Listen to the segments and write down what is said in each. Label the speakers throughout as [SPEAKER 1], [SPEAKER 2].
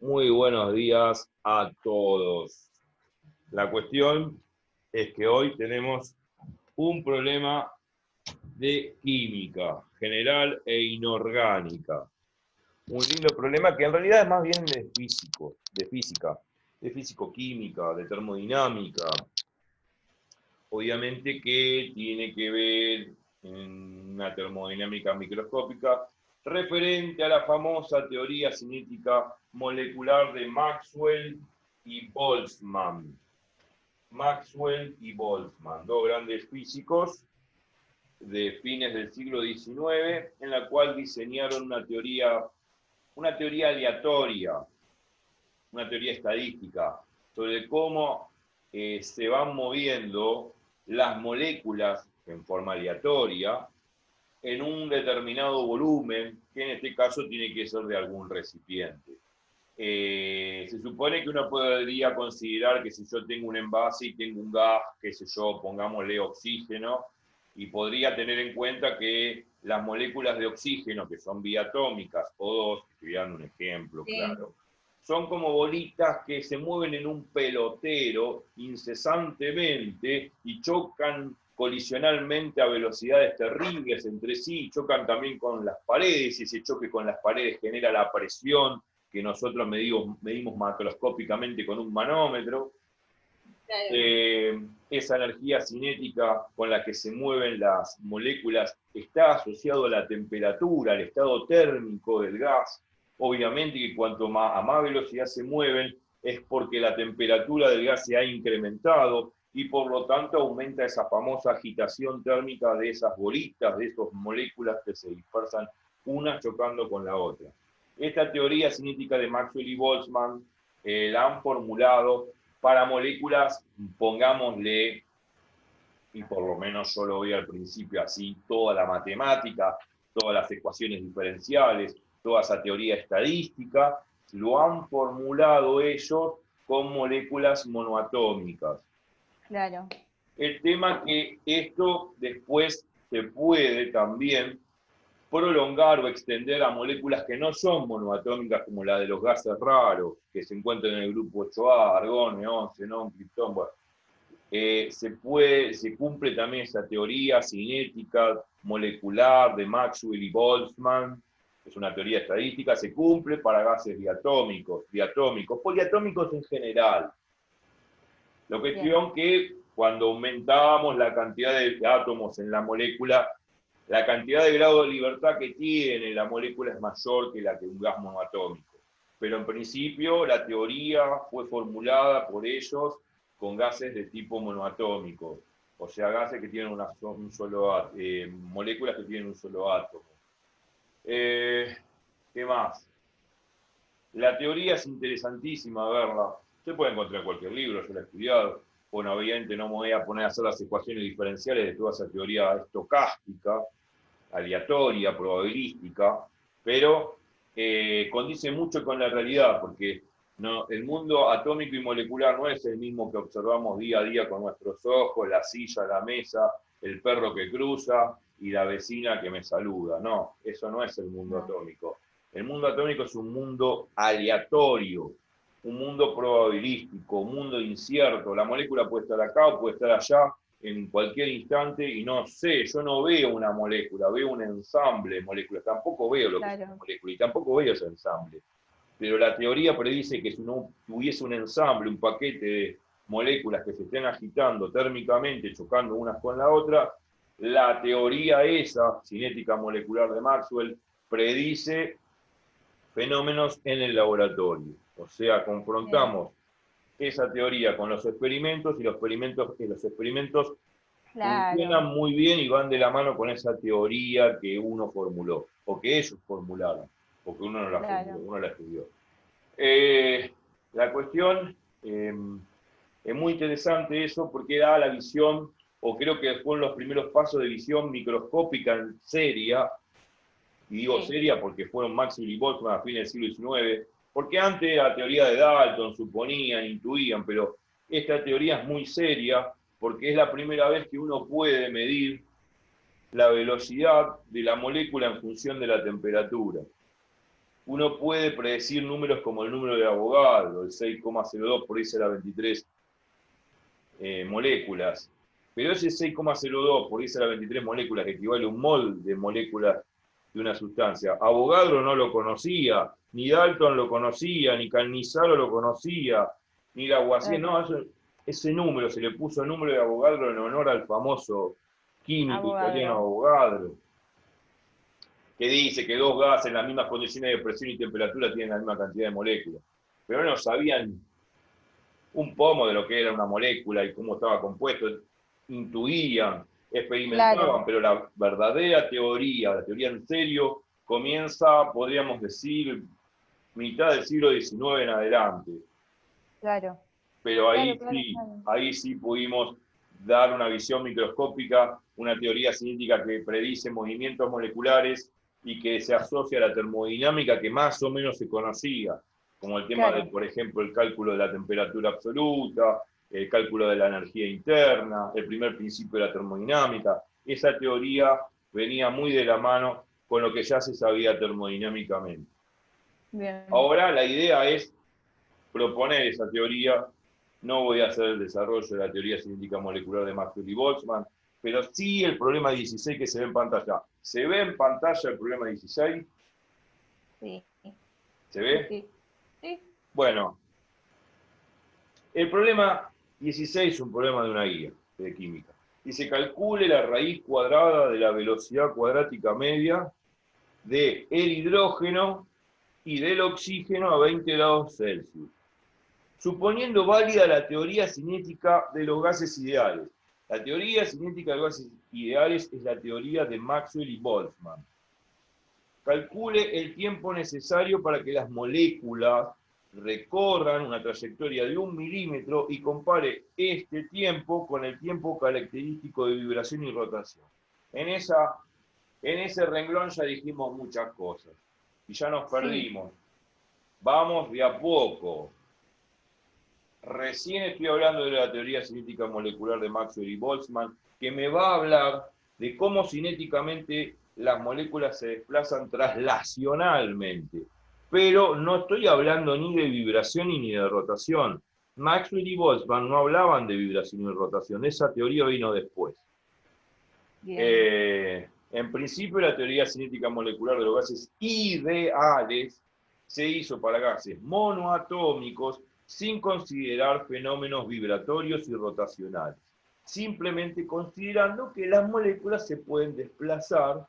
[SPEAKER 1] Muy buenos días a todos. La cuestión es que hoy tenemos un problema de química general e inorgánica. Un lindo problema que en realidad es más bien de físico-química, de termodinámica. Obviamente que tiene que ver en una termodinámica microscópica referente a la famosa teoría cinética molecular de Maxwell y Boltzmann. Maxwell y Boltzmann, dos grandes físicos de fines del siglo XIX, en la cual diseñaron una teoría aleatoria, una teoría estadística, sobre cómo se van moviendo las moléculas en forma aleatoria en un determinado volumen, que en este caso tiene que ser de algún recipiente. Se supone que uno podría considerar que si yo tengo un envase y tengo un gas, qué sé yo, pongámosle oxígeno, y podría tener en cuenta que las moléculas de oxígeno, que son biatómicas, O2, estoy dando un ejemplo, sí, claro, son como bolitas que se mueven en un pelotero incesantemente y chocan colisionalmente a velocidades terribles entre sí, chocan también con las paredes, y ese choque con las paredes genera la presión que nosotros medimos macroscópicamente con un manómetro. Esa energía cinética con la que se mueven las moléculas está asociado a la temperatura, al estado térmico del gas. Obviamente que cuanto a más velocidad se mueven es porque la temperatura del gas se ha incrementado y por lo tanto aumenta esa famosa agitación térmica de esas bolitas, de esas moléculas que se dispersan una chocando con la otra. Esta teoría cinética de Maxwell y Boltzmann la han formulado para moléculas, pongámosle, y por lo menos yo lo veo al principio así, toda la matemática, todas las ecuaciones diferenciales, toda esa teoría estadística, lo han formulado ellos con moléculas monoatómicas.
[SPEAKER 2] Claro.
[SPEAKER 1] El tema que esto después se puede también prolongar o extender a moléculas que no son monoatómicas, como la de los gases raros, que se encuentran en el grupo 8A, argón, neón, xenón, criptón. Bueno, se cumple también esa teoría cinética molecular de Maxwell y Boltzmann, que es una teoría estadística, se cumple para gases diatómicos, poliatómicos en general. La cuestión que cuando aumentábamos la cantidad de átomos en la molécula, la cantidad de grado de libertad que tiene la molécula es mayor que la que un gas monoatómico. Pero en principio la teoría fue formulada por ellos con gases de tipo monoatómico, o sea, gases que tienen un solo moléculas que tienen un solo átomo. ¿Qué más? La teoría es interesantísima verla. Se puede encontrar en cualquier libro, yo la he estudiado. Bueno, obviamente no me voy a poner a hacer las ecuaciones diferenciales de toda esa teoría estocástica, aleatoria, probabilística, pero condice mucho con la realidad, porque no, el mundo atómico y molecular no es el mismo que observamos día a día con nuestros ojos, la silla, la mesa, el perro que cruza y la vecina que me saluda. No, eso no es el mundo atómico. El mundo atómico es un mundo aleatorio, un mundo probabilístico, un mundo incierto. La molécula puede estar acá o puede estar allá en cualquier instante y no sé, yo no veo una molécula, veo un ensamble de moléculas, tampoco veo lo que es una molécula y tampoco veo ese ensamble. Pero la teoría predice que si no tuviese un ensamble, un paquete de moléculas que se estén agitando térmicamente, chocando unas con la otra, la teoría esa, cinética molecular de Maxwell, predice fenómenos en el laboratorio. O sea, confrontamos esa teoría con los experimentos y los experimentos funcionan muy bien y van de la mano con esa teoría que uno formuló, o que ellos formularon, porque uno no la formuló, uno la estudió. La cuestión es muy interesante eso porque da la visión, o creo que fueron los primeros pasos de visión microscópica seria, y digo seria porque fueron Maxwell y Boltzmann a fines del siglo XIX, porque antes la teoría de Dalton suponían, intuían, pero esta teoría es muy seria porque es la primera vez que uno puede medir la velocidad de la molécula en función de la temperatura. uno puede predecir números como el número de Avogadro, el 6,02 por ahí será 23 moléculas. Pero ese 6,02 por ahí será 23 moléculas, que equivale a un mol de moléculas de una sustancia. Avogadro no lo conocía, ni Dalton lo conocía, ni Cannizzaro lo conocía, ni Lavoisier, no, ese número se le puso el número de Avogadro en honor al famoso químico italiano Avogadro, que dice que dos gases en las mismas condiciones de presión y temperatura tienen la misma cantidad de moléculas. Pero no sabían un pomo de lo que era una molécula y cómo estaba compuesto, intuían, experimentaban, pero la verdadera teoría, la teoría en serio, comienza, podríamos decir, mitad del siglo XIX en adelante.
[SPEAKER 2] Claro.
[SPEAKER 1] Pero ahí sí pudimos dar una visión microscópica, una teoría cinética que predice movimientos moleculares y que se asocia a la termodinámica que más o menos se conocía, como el tema de, por ejemplo, el cálculo de la temperatura absoluta, el cálculo de la energía interna, el primer principio de la termodinámica. Esa teoría venía muy de la mano con lo que ya se sabía termodinámicamente. Bien. Ahora la idea es proponer esa teoría. No voy a hacer el desarrollo de la teoría cinética molecular de Maxwell y Boltzmann, pero sí el problema 16 que se ve en pantalla. ¿Se ve en pantalla el problema 16?
[SPEAKER 2] Sí.
[SPEAKER 1] ¿Se ve?
[SPEAKER 2] Sí. Sí.
[SPEAKER 1] Bueno, el problema 16 es un problema de una guía de química. Dice, calcule la raíz cuadrada de la velocidad cuadrática media del hidrógeno y del oxígeno a 20 grados Celsius, suponiendo válida la teoría cinética de los gases ideales. La teoría cinética de los gases ideales es la teoría de Maxwell y Boltzmann. Calcule el tiempo necesario para que las moléculas recorran una trayectoria de 1 milímetro y compare este tiempo con el tiempo característico de vibración y rotación. En ese renglón ya dijimos muchas cosas y ya nos perdimos. Vamos de a poco. Recién estoy hablando de la teoría cinética molecular de Maxwell y Boltzmann, que me va a hablar de cómo cinéticamente las moléculas se desplazan traslacionalmente. Pero no estoy hablando ni de vibración ni de rotación. Maxwell y Boltzmann no hablaban de vibración y rotación, esa teoría vino después. En principio, la teoría cinética molecular de los gases ideales se hizo para gases monoatómicos sin considerar fenómenos vibratorios y rotacionales, simplemente considerando que las moléculas se pueden desplazar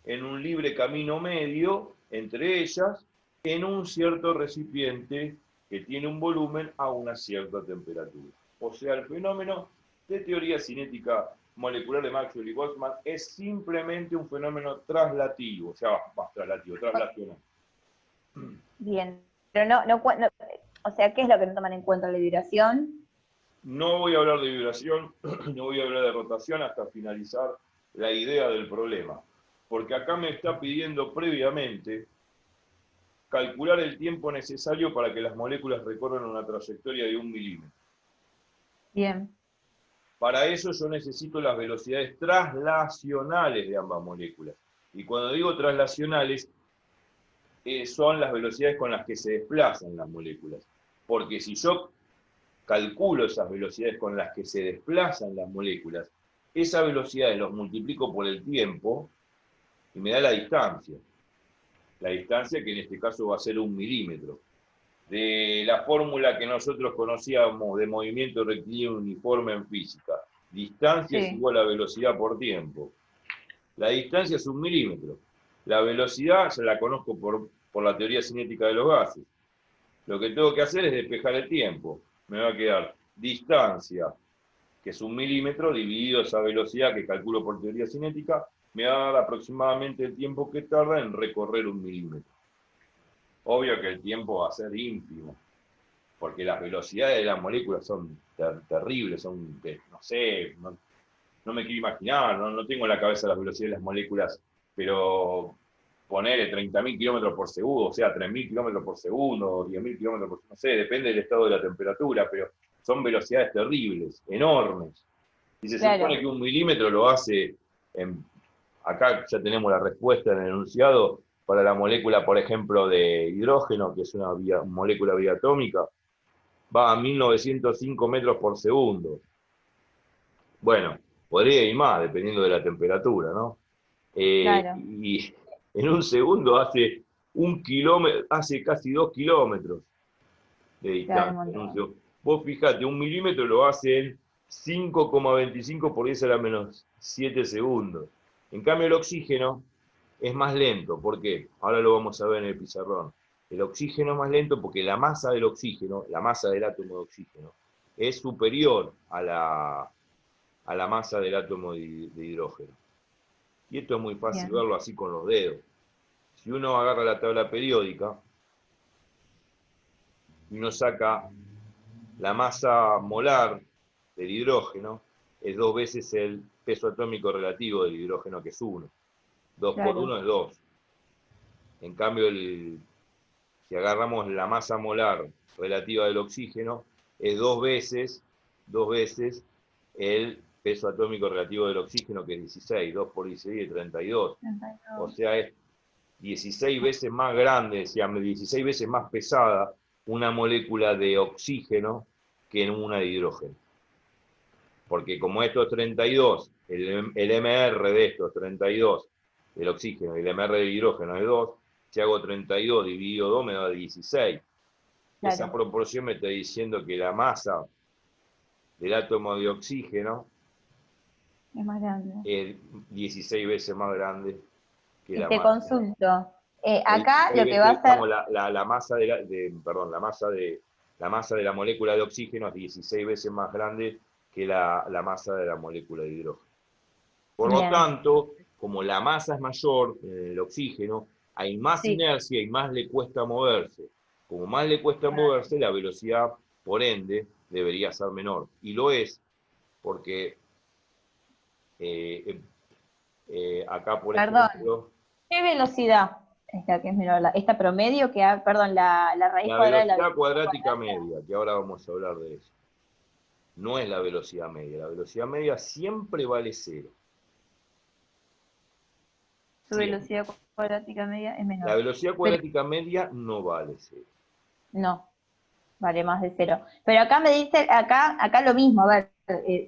[SPEAKER 1] en un libre camino medio entre ellas en un cierto recipiente que tiene un volumen a una cierta temperatura. O sea, el fenómeno de teoría cinética molecular de Maxwell y Boltzmann es simplemente un fenómeno traslativo, o sea, traslacional.
[SPEAKER 2] Bien, pero no, o sea, ¿qué es lo que no toman en cuenta? ¿La vibración?
[SPEAKER 1] No voy a hablar de vibración, no voy a hablar de rotación hasta finalizar la idea del problema, porque acá me está pidiendo previamente calcular el tiempo necesario para que las moléculas recorran una trayectoria de 1 milímetro.
[SPEAKER 2] Bien.
[SPEAKER 1] Para eso yo necesito las velocidades traslacionales de ambas moléculas. Y cuando digo traslacionales, son las velocidades con las que se desplazan las moléculas. Porque si yo calculo esas velocidades con las que se desplazan las moléculas, esas velocidades los multiplico por el tiempo y me da la distancia. La distancia que en este caso va a ser 1 milímetro. De la fórmula que nosotros conocíamos de movimiento rectilíneo uniforme en física. Distancia es igual a velocidad por tiempo. La distancia es 1 milímetro. La velocidad ya la conozco por la teoría cinética de los gases. Lo que tengo que hacer es despejar el tiempo. Me va a quedar distancia, que es 1 milímetro, dividido esa velocidad que calculo por teoría cinética, me va a dar aproximadamente el tiempo que tarda en recorrer 1 milímetro. Obvio que el tiempo va a ser ínfimo, porque las velocidades de las moléculas son terribles, son, no sé, no me quiero imaginar, no tengo en la cabeza las velocidades de las moléculas, pero ponerle 30.000 kilómetros por segundo, o sea, 3.000 kilómetros por segundo, 10.000 kilómetros por segundo, no sé, depende del estado de la temperatura, pero son velocidades terribles, enormes. Y se supone que 1 milímetro lo hace, acá ya tenemos la respuesta en el enunciado, para la molécula, por ejemplo, de hidrógeno, que es una molécula biatómica, va a 1905 metros por segundo. Bueno, podría ir más, dependiendo de la temperatura, ¿no?
[SPEAKER 2] Claro,
[SPEAKER 1] Y en un segundo hace 1 kilómetro, hace casi 2 kilómetros de
[SPEAKER 2] claro, un
[SPEAKER 1] distancia.
[SPEAKER 2] montón.
[SPEAKER 1] Vos fijate, 1 milímetro lo hace en 5,25 por 10 a la menos 7 segundos. En cambio, el oxígeno es más lento. ¿Por qué? Ahora lo vamos a ver en el pizarrón. El oxígeno es más lento porque la masa del oxígeno, la masa del átomo de oxígeno, es superior a la masa del átomo de hidrógeno. Y esto es muy fácil
[SPEAKER 2] Bien,
[SPEAKER 1] verlo así con los dedos. Si uno agarra la tabla periódica y uno saca la masa molar del hidrógeno, es 2 veces el peso atómico relativo del hidrógeno, que es 1. 2 por
[SPEAKER 2] claro,
[SPEAKER 1] 1 es 2. En cambio, si agarramos la masa molar relativa del oxígeno, es 2 veces el peso atómico relativo del oxígeno, que es 16. 2 por 16 es 32. O
[SPEAKER 2] 32.
[SPEAKER 1] sea, es 16 veces más grande, 16 veces más pesada una molécula de oxígeno que en una de hidrógeno. Porque como esto es 32, el MR de esto es 32 del oxígeno y el MR del hidrógeno es 2, si hago 32 dividido 2 me da 16. Esa
[SPEAKER 2] Claro,
[SPEAKER 1] proporción me está diciendo que la masa del átomo de oxígeno
[SPEAKER 2] es más grande.
[SPEAKER 1] es 16 veces más grande que
[SPEAKER 2] Y
[SPEAKER 1] la
[SPEAKER 2] te
[SPEAKER 1] masa.
[SPEAKER 2] consulto,
[SPEAKER 1] Es
[SPEAKER 2] acá
[SPEAKER 1] 16
[SPEAKER 2] lo que va
[SPEAKER 1] veces,
[SPEAKER 2] a ser,
[SPEAKER 1] digamos, la masa perdón, la masa de la molécula de oxígeno es 16 veces más grande que la masa de la molécula de hidrógeno. Por lo
[SPEAKER 2] bien,
[SPEAKER 1] tanto, como la masa es mayor, el oxígeno, hay más
[SPEAKER 2] sí,
[SPEAKER 1] inercia y más le cuesta moverse. Como más le cuesta moverse, la velocidad, por ende, debería ser menor. Y lo es, porque eh, acá, por
[SPEAKER 2] perdón,
[SPEAKER 1] ejemplo,
[SPEAKER 2] ¿qué velocidad es la que es menor? Esta promedio perdón, la raíz
[SPEAKER 1] la
[SPEAKER 2] cuadrada de la
[SPEAKER 1] velocidad
[SPEAKER 2] velocidad
[SPEAKER 1] cuadrática
[SPEAKER 2] cuadrática.
[SPEAKER 1] media, que ahora vamos a hablar de eso, no es la velocidad media. La velocidad media siempre vale cero.
[SPEAKER 2] Su
[SPEAKER 1] Siempre.
[SPEAKER 2] velocidad cuadrática media es
[SPEAKER 1] La
[SPEAKER 2] menor.
[SPEAKER 1] velocidad
[SPEAKER 2] Pero
[SPEAKER 1] cuadrática media no vale cero.
[SPEAKER 2] no, vale más de cero. Pero acá me dice, acá lo mismo, a ver,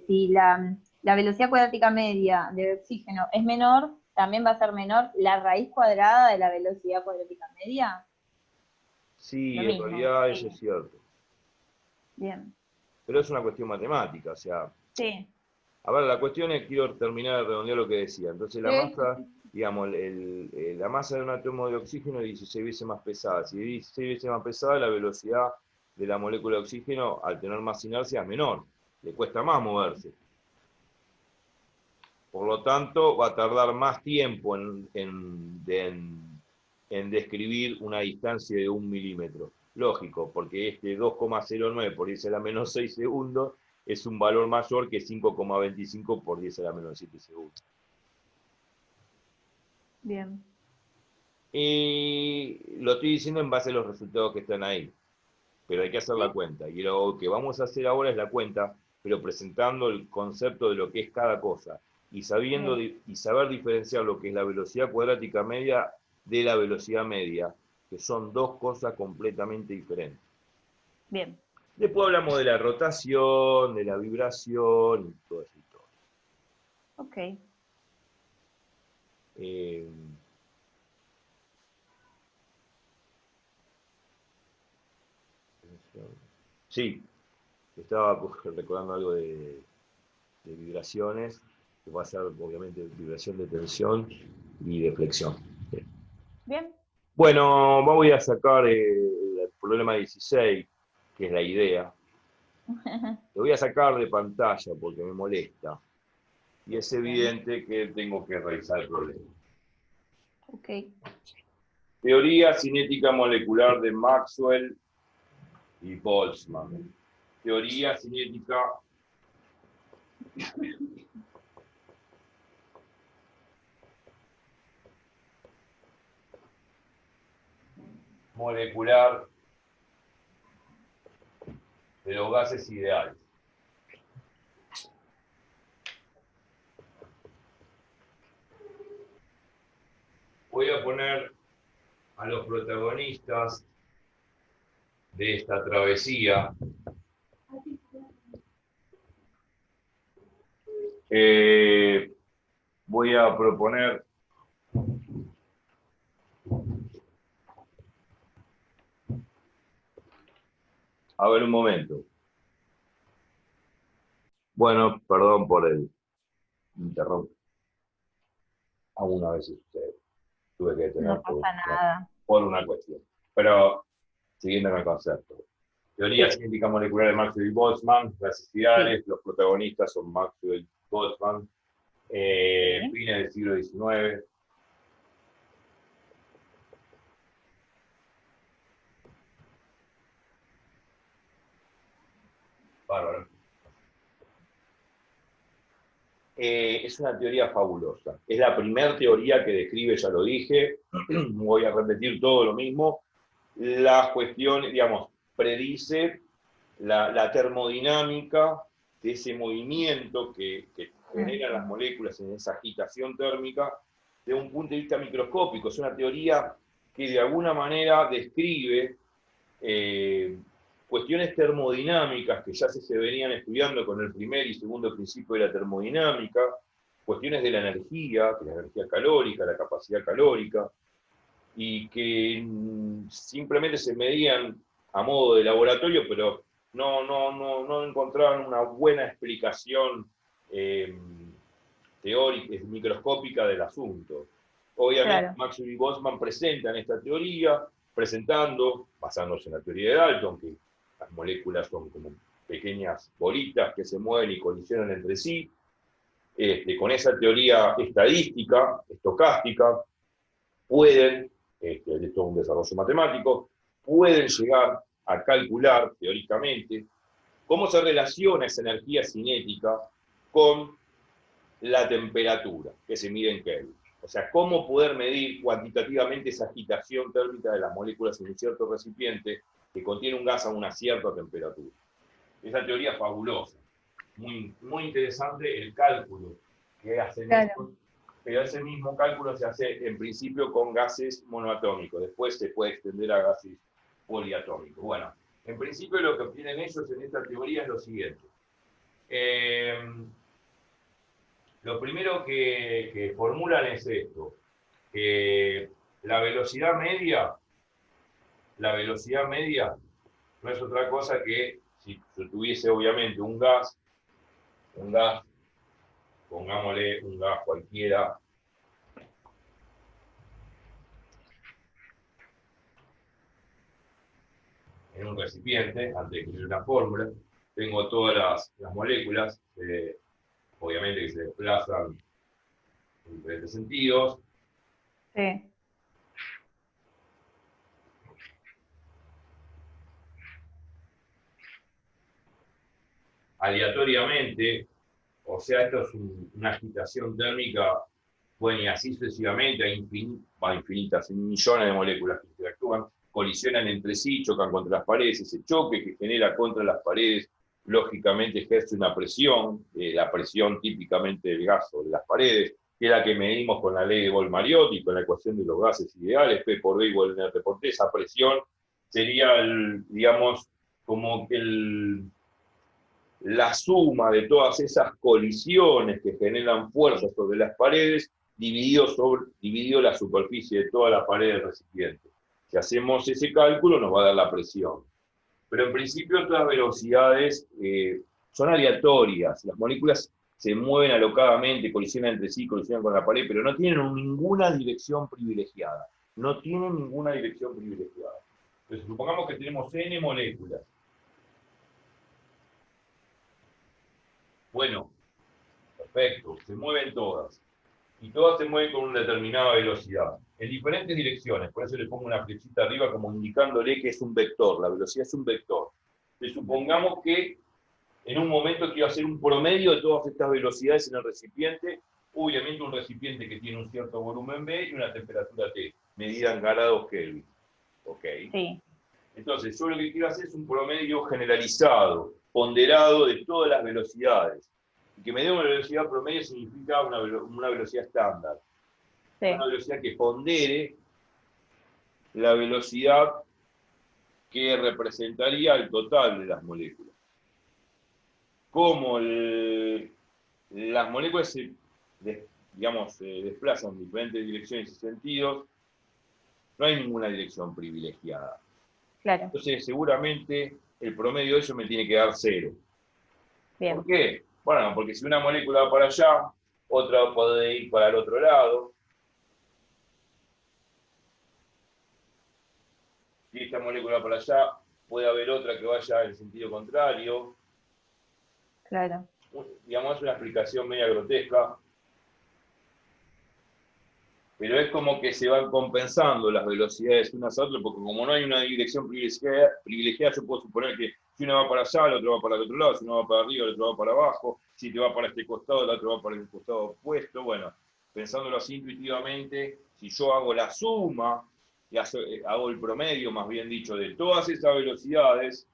[SPEAKER 2] si la velocidad cuadrática media de oxígeno es menor, también va a ser menor la raíz cuadrada de la velocidad cuadrática media.
[SPEAKER 1] Sí,
[SPEAKER 2] Lo
[SPEAKER 1] en
[SPEAKER 2] mismo,
[SPEAKER 1] realidad eso es
[SPEAKER 2] sí.
[SPEAKER 1] cierto.
[SPEAKER 2] Bien.
[SPEAKER 1] Pero es una cuestión matemática, o sea,
[SPEAKER 2] Sí.
[SPEAKER 1] a ver, la cuestión es, quiero terminar de redondear lo que decía. Entonces la
[SPEAKER 2] Sí, sí,
[SPEAKER 1] masa,
[SPEAKER 2] sí.
[SPEAKER 1] digamos, la masa de un átomo de oxígeno es 16 veces más pesada. Si es 16 veces más pesada, la velocidad de la molécula de oxígeno, al tener más inercia, es menor. Le cuesta más moverse. Por lo tanto, va a tardar más tiempo en describir una distancia de 1 milímetro. Lógico, porque este 2,09 por 10 a la menos 6 segundos es un valor mayor que 5,25 por 10 a la menos 7 segundos.
[SPEAKER 2] Bien.
[SPEAKER 1] Y lo estoy diciendo en base a los resultados que están ahí, pero hay que hacer la
[SPEAKER 2] Sí,
[SPEAKER 1] cuenta. Y lo que vamos a hacer ahora es la cuenta, pero presentando el concepto de lo que es cada cosa y
[SPEAKER 2] bien,
[SPEAKER 1] y saber diferenciar lo que es la velocidad cuadrática media de la velocidad media, que son dos cosas completamente diferentes.
[SPEAKER 2] bien.
[SPEAKER 1] Después hablamos de la rotación, de la vibración y todo eso.
[SPEAKER 2] Ok.
[SPEAKER 1] Eh, sí, estaba recordando algo de vibraciones, que va a ser obviamente vibración de tensión y de flexión.
[SPEAKER 2] Bien.
[SPEAKER 1] Bueno, voy a sacar el problema 16, que es la idea. Lo voy a sacar de pantalla porque me molesta. Y es
[SPEAKER 2] Bien.
[SPEAKER 1] evidente que tengo que revisar el problema.
[SPEAKER 2] Ok.
[SPEAKER 1] Teoría cinética molecular de Maxwell y Boltzmann. Teoría cinética molecular de los gases ideales. Voy a poner a los protagonistas de esta travesía. Voy a proponer a ver un momento. Bueno, perdón por el interrumpo. Algunas veces tuve que detener
[SPEAKER 2] No pasa nada.
[SPEAKER 1] por una cuestión. Pero siguiendo con el concepto. Teoría científica molecular de Maxwell y Boltzmann, las ideales, los protagonistas son Maxwell y Boltzmann, fines del siglo XIX. Bárbaro. Es una teoría fabulosa. Es la primera teoría que describe, ya lo dije, voy a repetir todo lo mismo, la cuestión, digamos, predice la termodinámica de ese movimiento que generan las moléculas en esa agitación térmica de un punto de vista microscópico. Es una teoría que de alguna manera describe cuestiones termodinámicas que ya se venían estudiando con el primer y segundo principio de la termodinámica, cuestiones de la energía calórica, la capacidad calórica, y que simplemente se medían a modo de laboratorio, pero no encontraban una buena explicación teórica, microscópica del asunto. Obviamente, claro, Maxwell y Boltzmann presentan esta teoría, basándose en la teoría de Dalton, que las moléculas son como pequeñas bolitas que se mueven y colisionan entre sí. Con esa teoría estadística, estocástica, pueden, esto es un desarrollo matemático, pueden llegar a calcular teóricamente cómo se relaciona esa energía cinética con la temperatura que se mide en Kelvin. O sea, cómo poder medir cuantitativamente esa agitación térmica de las moléculas en un cierto recipiente que contiene un gas a una cierta temperatura. Esa teoría es fabulosa, muy interesante el cálculo que hacen estos, pero ese mismo cálculo se hace en principio con gases monoatómicos, después se puede extender a gases poliatómicos. Bueno, en principio lo que obtienen ellos en esta teoría es lo siguiente. Lo primero que formulan es esto, que la velocidad media no es otra cosa que si tuviese obviamente un gas, pongámosle un gas cualquiera, en un recipiente, antes de escribir una fórmula, tengo todas las moléculas, obviamente que se desplazan en diferentes sentidos.
[SPEAKER 2] Sí.
[SPEAKER 1] Aleatoriamente, o sea, esto es una agitación térmica, bueno, y así sucesivamente, hay infinitas, millones de moléculas que interactúan, colisionan entre sí, chocan contra las paredes, ese choque que genera contra las paredes, lógicamente ejerce una presión, la presión típicamente del gas sobre las paredes, que es la que medimos con la ley de Bohr-Mariotti, con la ecuación de los gases ideales, P por B igual a R por T, esa presión sería, digamos, como que la suma de todas esas colisiones que generan fuerzas sobre las paredes, dividido la superficie de toda la pared del recipiente. Si hacemos ese cálculo nos va a dar la presión. Pero en principio otras velocidades son aleatorias, las moléculas se mueven alocadamente, colisionan entre sí, colisionan con la pared, pero no tienen ninguna dirección privilegiada. No tienen ninguna dirección privilegiada. Entonces supongamos que tenemos N moléculas. Bueno, perfecto, se mueven todas. Y todas se mueven con una determinada velocidad, en diferentes direcciones. Por eso le pongo una flechita arriba como indicándole que es un vector. La velocidad es un vector. Entonces, supongamos que en un momento quiero hacer un promedio de todas estas velocidades en el recipiente. Obviamente un recipiente que tiene un cierto volumen B y una temperatura T, medida en grados Kelvin. ¿Ok?
[SPEAKER 2] Sí.
[SPEAKER 1] Entonces, yo lo que quiero hacer es un promedio generalizado, ponderado de todas las velocidades. Y que me dé una velocidad promedio significa una velocidad estándar. Sí. Una velocidad que pondere la velocidad que representaría el total de las moléculas. Como las moléculas se desplazan en diferentes direcciones y sentidos, no hay ninguna dirección privilegiada.
[SPEAKER 2] Claro.
[SPEAKER 1] Entonces, seguramente el promedio de eso me tiene que dar 0.
[SPEAKER 2] Bien.
[SPEAKER 1] ¿Por qué? Bueno, porque si una molécula va para allá, otra puede ir para el otro lado. Si esta molécula va para allá, puede haber otra que vaya en sentido contrario.
[SPEAKER 2] Claro.
[SPEAKER 1] Digamos, es una explicación media grotesca, pero es como que se van compensando las velocidades unas a otras, porque como no hay una dirección privilegiada, yo puedo suponer que si una va para allá, el otro va para el otro lado, si uno va para arriba, el otro va para abajo, si te va para este costado, el otro va para el costado opuesto. Bueno, pensándolo así intuitivamente, si yo hago la suma, y hago el promedio, más bien dicho, de todas esas velocidades,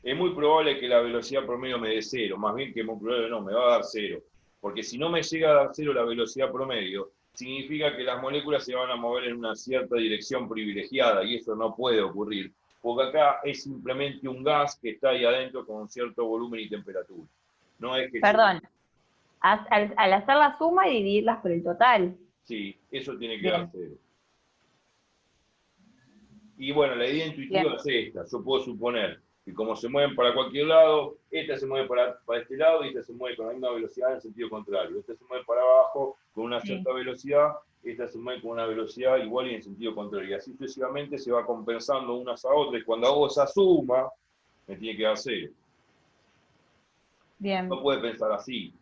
[SPEAKER 1] es muy probable que la velocidad promedio me dé 0, más bien que muy probable no, me va a dar 0. Porque si no me llega a dar 0 la velocidad promedio, significa que las moléculas se van a mover en una cierta dirección privilegiada, y eso no puede ocurrir, porque acá es simplemente un gas que está ahí adentro con un cierto volumen y temperatura. No es que
[SPEAKER 2] Perdón, al hacer la suma y dividirlas por el total.
[SPEAKER 1] sí, eso tiene que dar
[SPEAKER 2] Bien.
[SPEAKER 1] 0. Y bueno, la idea intuitiva
[SPEAKER 2] Bien.
[SPEAKER 1] es esta. Yo puedo suponer que como se mueven para cualquier lado, esta se mueve para este lado y esta se mueve con la misma velocidad en sentido contrario. Esta se mueve para abajo con una cierta velocidad, esta se mueve con una velocidad igual y en sentido contrario. Y así sucesivamente se va compensando unas a otras. Y cuando hago esa suma, me tiene que dar 0.
[SPEAKER 2] Bien.
[SPEAKER 1] No puede pensar así,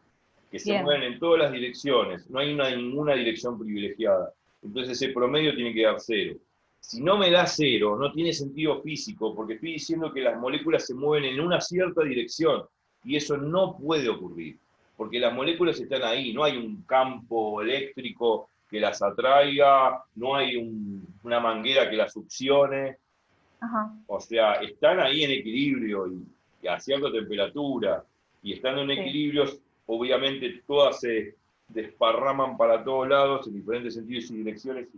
[SPEAKER 1] que se
[SPEAKER 2] Bien.
[SPEAKER 1] mueven en todas las direcciones, no hay ninguna dirección privilegiada. Entonces ese promedio tiene que dar 0. Si no me da 0, no tiene sentido físico, porque estoy diciendo que las moléculas se mueven en una cierta dirección, y eso no puede ocurrir, porque las moléculas están ahí, no hay un campo eléctrico que las atraiga, no hay una manguera que las succione.
[SPEAKER 2] Ajá.
[SPEAKER 1] O sea, están ahí en equilibrio y a cierta temperatura, y estando en equilibrio, obviamente todas se desparraman para todos lados en diferentes sentidos y direcciones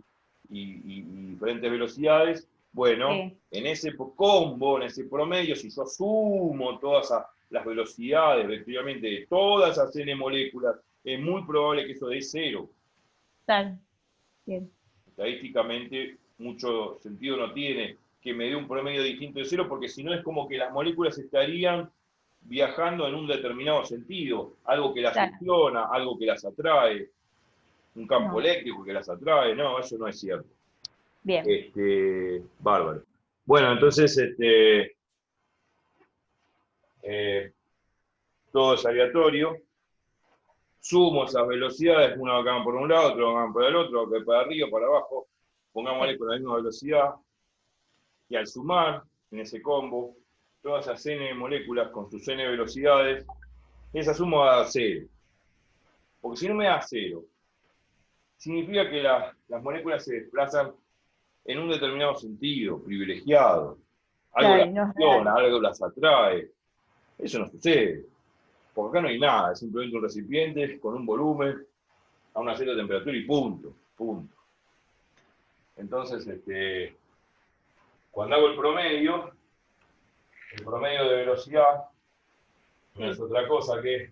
[SPEAKER 1] y diferentes velocidades. Bueno, en ese combo, en ese promedio, si yo sumo todas las velocidades, efectivamente, de todas esas n moléculas, es muy probable que eso dé 0.
[SPEAKER 2] Claro. Bien.
[SPEAKER 1] Estadísticamente, mucho sentido no tiene que me dé un promedio distinto de 0, porque si no es como que las moléculas estarían viajando en un determinado sentido, algo que las succiona, algo que las atrae, un campo eléctrico que las atrae. No, eso no es cierto.
[SPEAKER 2] Bien.
[SPEAKER 1] Bárbaro. Bueno, entonces, todo es aleatorio. Sumo esas velocidades, una va por un lado, otra va por el otro, otra para arriba, para abajo, pongámosle con la misma velocidad, y al sumar en ese combo todas esas n moléculas con sus n velocidades, esa suma va a dar 0. Porque si no me da 0, significa que las moléculas se desplazan en un determinado sentido, privilegiado. Algo las funciona, algo las atrae. Eso no sucede. Porque acá no hay nada, es simplemente un recipiente con un volumen a una cierta temperatura y punto. Entonces, cuando hago el promedio de velocidad no es otra cosa que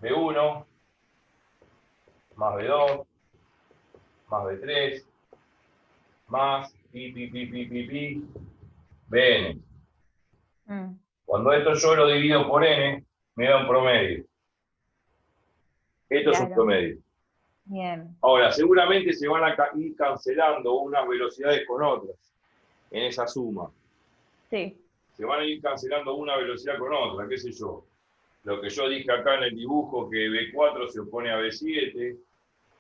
[SPEAKER 1] B1 más B2 más B3 más pi, Bn. Cuando esto yo lo divido por n, me da un promedio. Esto es un promedio.
[SPEAKER 2] Bien.
[SPEAKER 1] Ahora, seguramente se van a ir cancelando unas velocidades con otras en esa suma.
[SPEAKER 2] Sí.
[SPEAKER 1] Se van a ir cancelando una velocidad con otra, qué sé yo. Lo que yo dije acá en el dibujo, que B4 se opone a B7,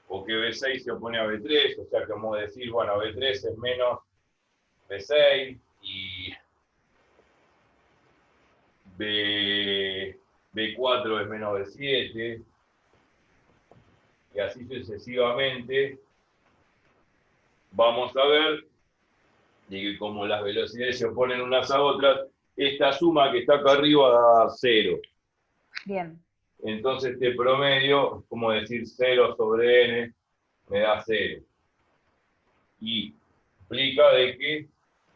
[SPEAKER 1] o que B6 se opone a B3, o sea, como decir, bueno, B3 es menos B6 y B4 es menos B7, y así sucesivamente. Vamos a ver, y como las velocidades se oponen unas a otras, esta suma que está acá arriba da 0.
[SPEAKER 2] Bien.
[SPEAKER 1] Entonces este promedio, como decir 0 sobre n, me da 0. y implica de que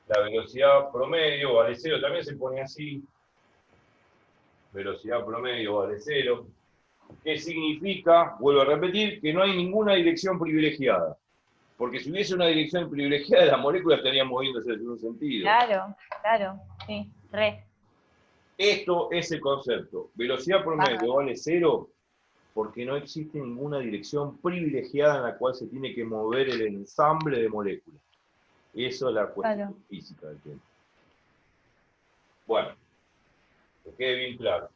[SPEAKER 1] la velocidad promedio vale 0, también se pone así, velocidad promedio vale 0, que significa, vuelvo a repetir, que no hay ninguna dirección privilegiada. Porque si hubiese una dirección privilegiada, las moléculas estarían moviéndose en un sentido.
[SPEAKER 2] Claro, claro, sí, re.
[SPEAKER 1] Esto es el concepto. Velocidad promedio vale 0 porque no existe ninguna dirección privilegiada en la cual se tiene que mover el ensamble de moléculas. Eso es la cuestión física del tiempo. Bueno, que quede bien claro.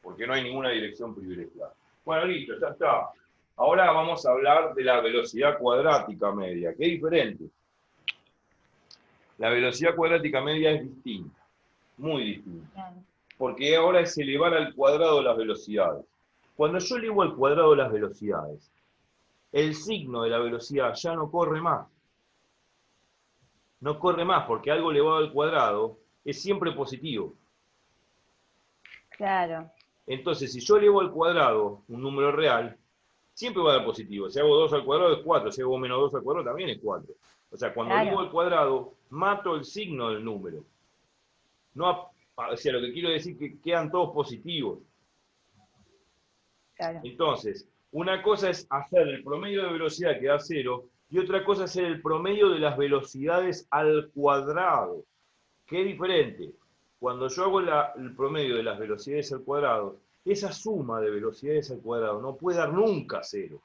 [SPEAKER 1] Porque no hay ninguna dirección privilegiada. Bueno, listo, ya está. Ahora vamos a hablar de la velocidad cuadrática media, que es diferente. La velocidad cuadrática media es distinta, muy distinta. Porque ahora es elevar al cuadrado las velocidades. Cuando yo elevo al cuadrado las velocidades, el signo de la velocidad ya no corre más. No corre más, porque algo elevado al cuadrado es siempre positivo.
[SPEAKER 2] Claro.
[SPEAKER 1] Entonces, si yo elevo al cuadrado un número real, siempre va a dar positivo. Si hago 2 al cuadrado es 4, si hago menos 2 al cuadrado también es 4. O sea, cuando elevo al cuadrado, mato el signo del número. No, o sea, lo que quiero decir es que quedan todos positivos.
[SPEAKER 2] Claro.
[SPEAKER 1] Entonces, una cosa es hacer el promedio de velocidad que da 0, y otra cosa es hacer el promedio de las velocidades al cuadrado, que es diferente. Cuando yo hago el promedio de las velocidades al cuadrado, esa suma de velocidades al cuadrado no puede dar nunca 0,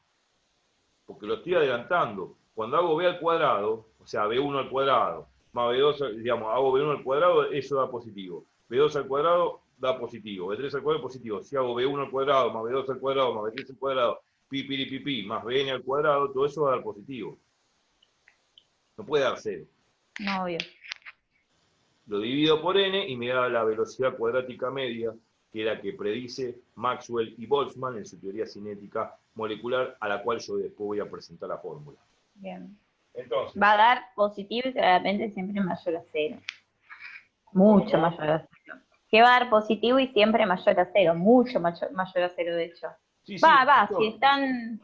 [SPEAKER 1] porque lo estoy adelantando. Cuando hago b al cuadrado, o sea, b1 al cuadrado, más b2, digamos, hago b1 al cuadrado, eso da positivo. b2 al cuadrado da positivo, b3 al cuadrado positivo. Si hago b1 al cuadrado, más b2 al cuadrado, más b3 al cuadrado, pi, más bn al cuadrado, todo eso va a dar positivo. No puede dar 0.
[SPEAKER 2] No, obvio.
[SPEAKER 1] Lo divido por n y me da la velocidad cuadrática media, que es la que predice Maxwell y Boltzmann en su teoría cinética molecular, a la cual yo después voy a presentar la fórmula.
[SPEAKER 2] Bien.
[SPEAKER 1] Entonces,
[SPEAKER 2] Va a dar positivo y claramente siempre mayor a 0. Mucho
[SPEAKER 1] ¿cómo?
[SPEAKER 2] mayor a 0. Que va a dar positivo y siempre mayor a 0. Mucho mayor a 0, de hecho.
[SPEAKER 1] Sí,
[SPEAKER 2] Si están...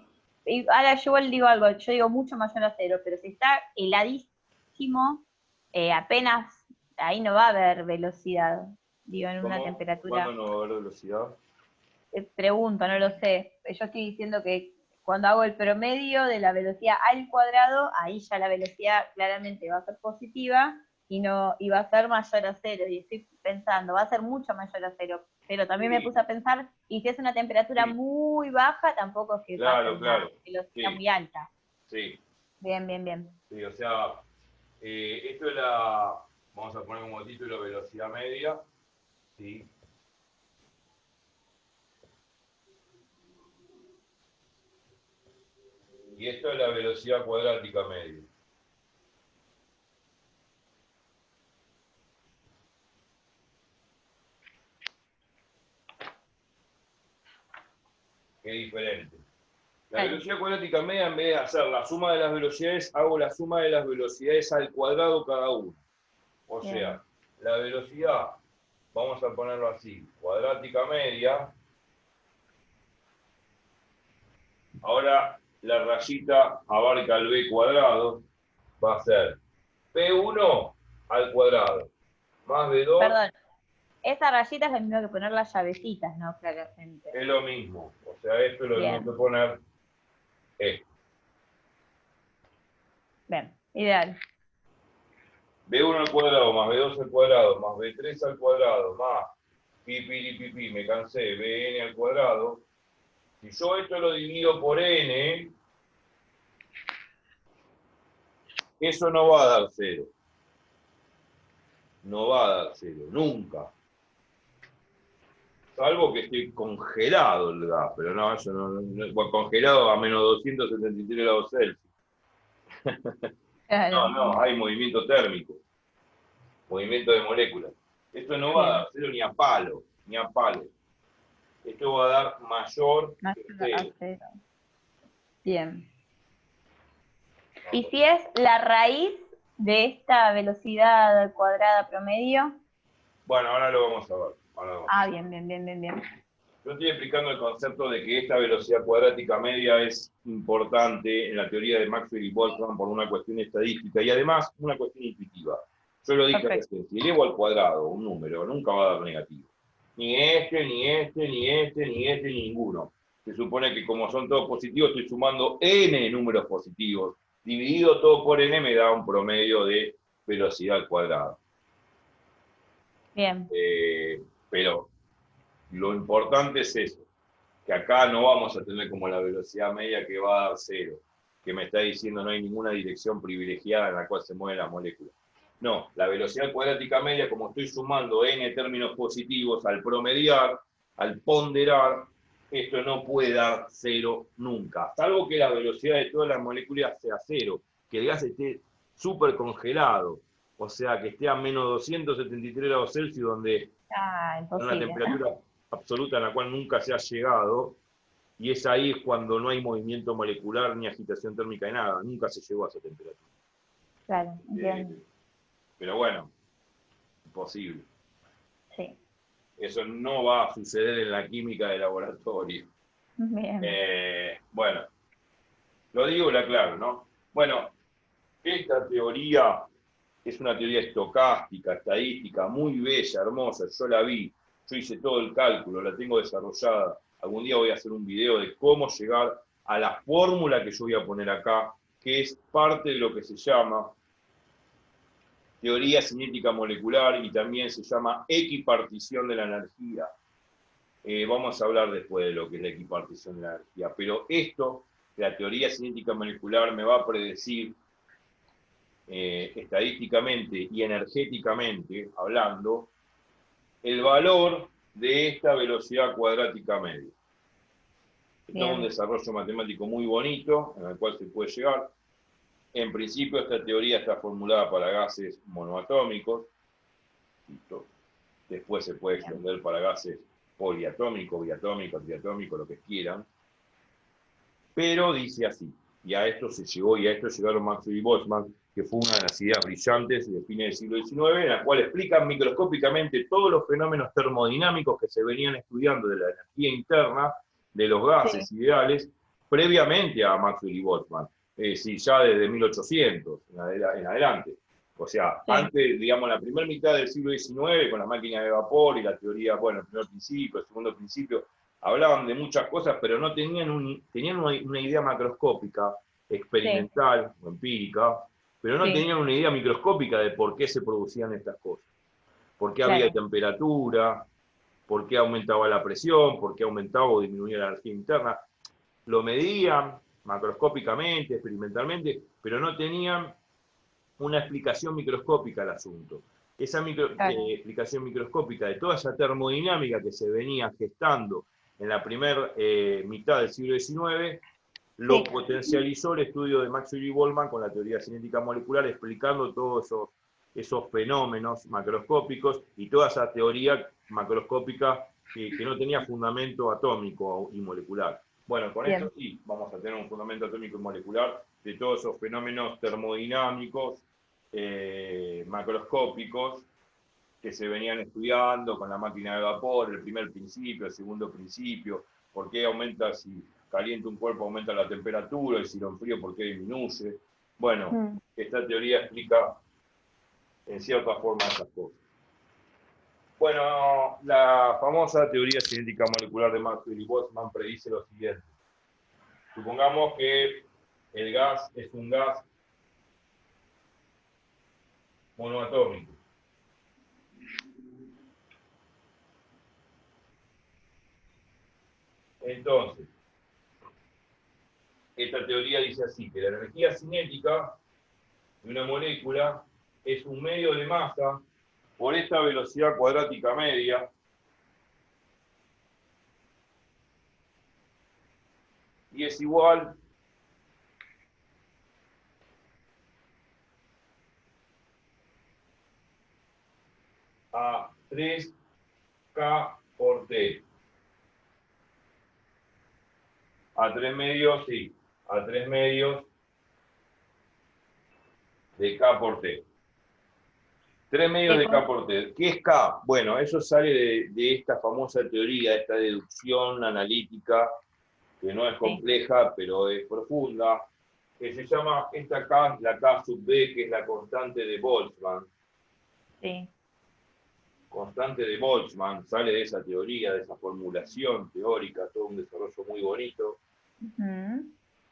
[SPEAKER 2] Ahora yo igual digo algo, yo digo mucho mayor a 0, pero si está heladísimo, apenas, ahí no va a haber velocidad. Digo, en una temperatura...
[SPEAKER 1] ¿Cuándo no va a haber velocidad?
[SPEAKER 2] Pregunto, no lo sé. Yo estoy diciendo que cuando hago el promedio de la velocidad al cuadrado, ahí ya la velocidad claramente va a ser positiva y va a ser mayor a 0. Y estoy pensando, va a ser mucho mayor a 0. Pero también me puse a pensar, y si es una temperatura muy baja, tampoco es que va a ser una velocidad muy alta.
[SPEAKER 1] Sí.
[SPEAKER 2] Bien.
[SPEAKER 1] Sí, o sea, esto es vamos a poner como título velocidad media. Sí. Y esto es la velocidad cuadrática media. Que es diferente. La velocidad cuadrática media, en vez de hacer la suma de las velocidades, hago la suma de las velocidades al cuadrado cada uno. O sea, la velocidad, vamos a ponerlo así, cuadrática media. Ahora la rayita abarca el b cuadrado, va a ser p1 al cuadrado, más b2.
[SPEAKER 2] Perdón, esa rayita es lo mismo que poner las llavecitas, ¿no? Claramente.
[SPEAKER 1] Es lo mismo, o sea, esto es lo mismo que poner esto.
[SPEAKER 2] Bien, ideal.
[SPEAKER 1] b1 al cuadrado, más b2 al cuadrado, más b3 al cuadrado, más pi, me cansé, bn al cuadrado. Si yo esto lo divido por n, eso no va a dar 0. No va a dar 0, nunca. Salvo que esté congelado el gas, pero no, eso no, bueno, congelado a menos 273 grados Celsius.
[SPEAKER 2] Claro.
[SPEAKER 1] No, hay movimiento térmico, movimiento de moléculas. Esto no va a dar 0 ni a palo, ni a palo. Esto va a dar mayor que 0.
[SPEAKER 2] Bien. ¿Y si es la raíz de esta velocidad cuadrada promedio?
[SPEAKER 1] Bueno, ahora lo vamos a ver.
[SPEAKER 2] Bien.
[SPEAKER 1] Yo estoy explicando el concepto de que esta velocidad cuadrática media es importante en la teoría de Maxwell y Boltzmann por una cuestión estadística y además una cuestión intuitiva. Yo lo dije recién, si elevo al cuadrado un número, nunca va a dar negativo. Ni este, ni este, ni este, ni este, ni ninguno. Se supone que como son todos positivos, estoy sumando n números positivos. Dividido todo por n me da un promedio de velocidad al cuadrado.
[SPEAKER 2] Bien.
[SPEAKER 1] Pero lo importante es eso, que acá no vamos a tener como la velocidad media que va a dar cero, que me está diciendo no hay ninguna dirección privilegiada en la cual se mueve la molécula. No, la velocidad cuadrática media, como estoy sumando n términos positivos al promediar, al ponderar, esto no puede dar cero nunca, salvo que la velocidad de todas las moléculas sea cero, que el gas esté súper congelado, o sea, que esté a menos 273 grados Celsius, donde una
[SPEAKER 2] Imposible.
[SPEAKER 1] temperatura absoluta en la cual nunca se ha llegado, y es ahí cuando no hay movimiento molecular ni agitación térmica de nada, nunca se llegó a esa temperatura.
[SPEAKER 2] Claro, entiendo.
[SPEAKER 1] Pero bueno, imposible.
[SPEAKER 2] Sí.
[SPEAKER 1] Eso no va a suceder en la química de laboratorio.
[SPEAKER 2] Bien.
[SPEAKER 1] Bueno, lo digo y lo aclaro, ¿no? Bueno, esta teoría es una teoría estocástica, estadística, muy bella, hermosa, yo la vi, yo hice todo el cálculo, la tengo desarrollada. Algún día voy a hacer un video de cómo llegar a la fórmula que yo voy a poner acá, que es parte de lo que se llama teoría cinética molecular y también se llama equipartición de la energía. Vamos a hablar después de lo que es la equipartición de la energía, pero esto, la teoría cinética molecular me va a predecir estadísticamente y energéticamente hablando, el valor de esta velocidad cuadrática media. Esto es un desarrollo matemático muy bonito, en el cual se puede llegar. En principio, esta teoría está formulada para gases monoatómicos. Después se puede extender para gases poliatómicos, biatómicos, triatómicos, lo que quieran. Pero dice así, y a esto se llegó, y a esto llegaron Maxwell y Boltzmann, que fue una de las ideas brillantes de fines del siglo XIX, en la cual explican microscópicamente todos los fenómenos termodinámicos que se venían estudiando de la energía interna de los gases ideales previamente a Maxwell y Boltzmann, sí, ya desde 1800 en adelante. O sea, antes, digamos, la primera mitad del siglo XIX, con la máquina de vapor y la teoría, bueno, el primer principio, el segundo principio, hablaban de muchas cosas, pero no tenían, tenían una idea macroscópica, experimental o empírica, pero no tenían una idea microscópica de por qué se producían estas cosas. Por qué había temperatura, por qué aumentaba la presión, por qué aumentaba o disminuía la energía interna. Lo medían macroscópicamente, experimentalmente, pero no tenían una explicación microscópica al asunto. Esa explicación microscópica de toda esa termodinámica que se venía gestando en la primera mitad del siglo XIX, lo potencializó el estudio de Maxwell y Boltzmann con la teoría cinética molecular, explicando todos esos fenómenos macroscópicos y toda esa teoría macroscópica que no tenía fundamento atómico y molecular. Bueno, con esto sí, vamos a tener un fundamento atómico y molecular de todos esos fenómenos termodinámicos, macroscópicos, que se venían estudiando con la máquina de vapor, el primer principio, el segundo principio, por qué aumenta, si calienta un cuerpo aumenta la temperatura, y si lo enfrío, por qué disminuye. Bueno, esta teoría explica en cierta forma esas cosas. Bueno, la famosa teoría cinética molecular de Maxwell y Boltzmann predice lo siguiente. Supongamos que el gas es un gas monoatómico. Entonces, esta teoría dice así, que la energía cinética de una molécula es un medio de masa por esta velocidad cuadrática media y es igual a 3K por T. A 3 medios, sí, a 3 medios de K por T. 3 medios
[SPEAKER 2] ¿Qué
[SPEAKER 1] de
[SPEAKER 2] cosa?
[SPEAKER 1] K por T. ¿Qué es K? Bueno, eso sale de esta famosa teoría, de esta deducción analítica, que no es
[SPEAKER 2] Sí,
[SPEAKER 1] compleja, pero es profunda, que se llama, esta K, la K sub B, que es la constante de Boltzmann.
[SPEAKER 2] sí.
[SPEAKER 1] Constante de Boltzmann, sale de esa teoría, de esa formulación teórica, todo un desarrollo muy bonito,
[SPEAKER 2] Ujú.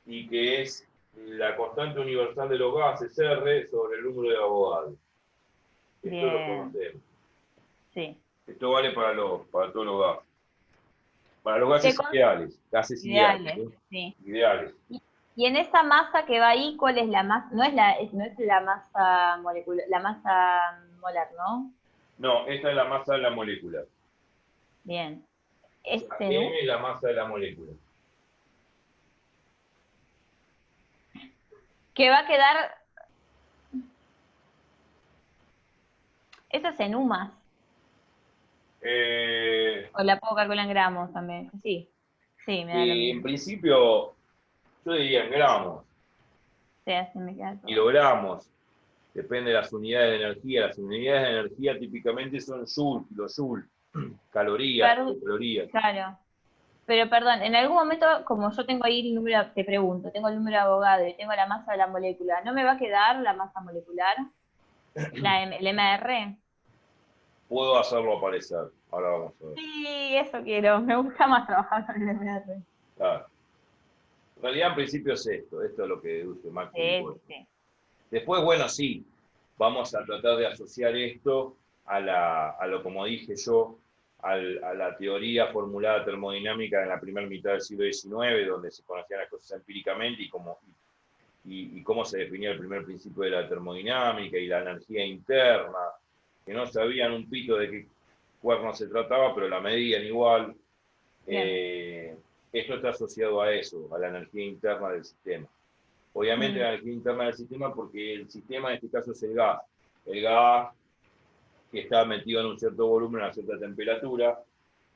[SPEAKER 1] y que es la constante universal de los gases, R, sobre el número de Avogadro. Esto lo
[SPEAKER 2] Bien,
[SPEAKER 1] conocemos.
[SPEAKER 2] sí.
[SPEAKER 1] Esto vale para todos los gases. Para los
[SPEAKER 2] ¿Qué
[SPEAKER 1] gases
[SPEAKER 2] cosas
[SPEAKER 1] ideales, gases ideales,
[SPEAKER 2] ideales?
[SPEAKER 1] ¿sí?
[SPEAKER 2] Sí.
[SPEAKER 1] Ideales.
[SPEAKER 2] Y en esa masa que va ahí, ¿cuál es la masa? No es la masa molecular, la masa molar, ¿no?
[SPEAKER 1] No, esta es la masa de la molécula.
[SPEAKER 2] Bien.
[SPEAKER 1] O
[SPEAKER 2] ¿Es
[SPEAKER 1] sea,
[SPEAKER 2] nu?
[SPEAKER 1] M es la masa de la molécula.
[SPEAKER 2] Que va a quedar, esa es en UMAS,
[SPEAKER 1] Eh,
[SPEAKER 2] o la puedo calcular en gramos también. Sí, sí, me da lo
[SPEAKER 1] en
[SPEAKER 2] mismo.
[SPEAKER 1] principio, yo diría en gramos,
[SPEAKER 2] Sí, así me queda todo.
[SPEAKER 1] kilogramos, depende de las unidades de energía. Las unidades de energía típicamente son joule, kilojoule, calorías,
[SPEAKER 2] Per-
[SPEAKER 1] kilocalorías.
[SPEAKER 2] claro. Pero perdón, en algún momento, como yo tengo ahí el número, te pregunto, tengo el número de abogado y tengo la masa de la molécula, ¿no me va a quedar la masa molecular? El MR.
[SPEAKER 1] Puedo hacerlo aparecer. Ahora vamos a ver.
[SPEAKER 2] Sí, eso quiero. Me gusta más trabajar con el MR.
[SPEAKER 1] Claro. En realidad, en principio es esto es lo que deduce Maxwell y
[SPEAKER 2] Sí, sí,
[SPEAKER 1] Boltzmann.
[SPEAKER 2] sí.
[SPEAKER 1] Después, bueno, sí, vamos a tratar de asociar esto a lo, como dije yo, a la teoría formulada termodinámica en la primera mitad del siglo XIX, donde se conocían las cosas empíricamente y cómo se definía el primer principio de la termodinámica y la energía interna, que no sabían un pito de qué cuerno se trataba, pero la medían igual.
[SPEAKER 2] Bien.
[SPEAKER 1] Esto está asociado a eso, a la energía interna del sistema. Obviamente
[SPEAKER 2] Mm,
[SPEAKER 1] la energía interna del sistema, porque el sistema en este caso es el gas. El gas que está metido en un cierto volumen, a una cierta temperatura,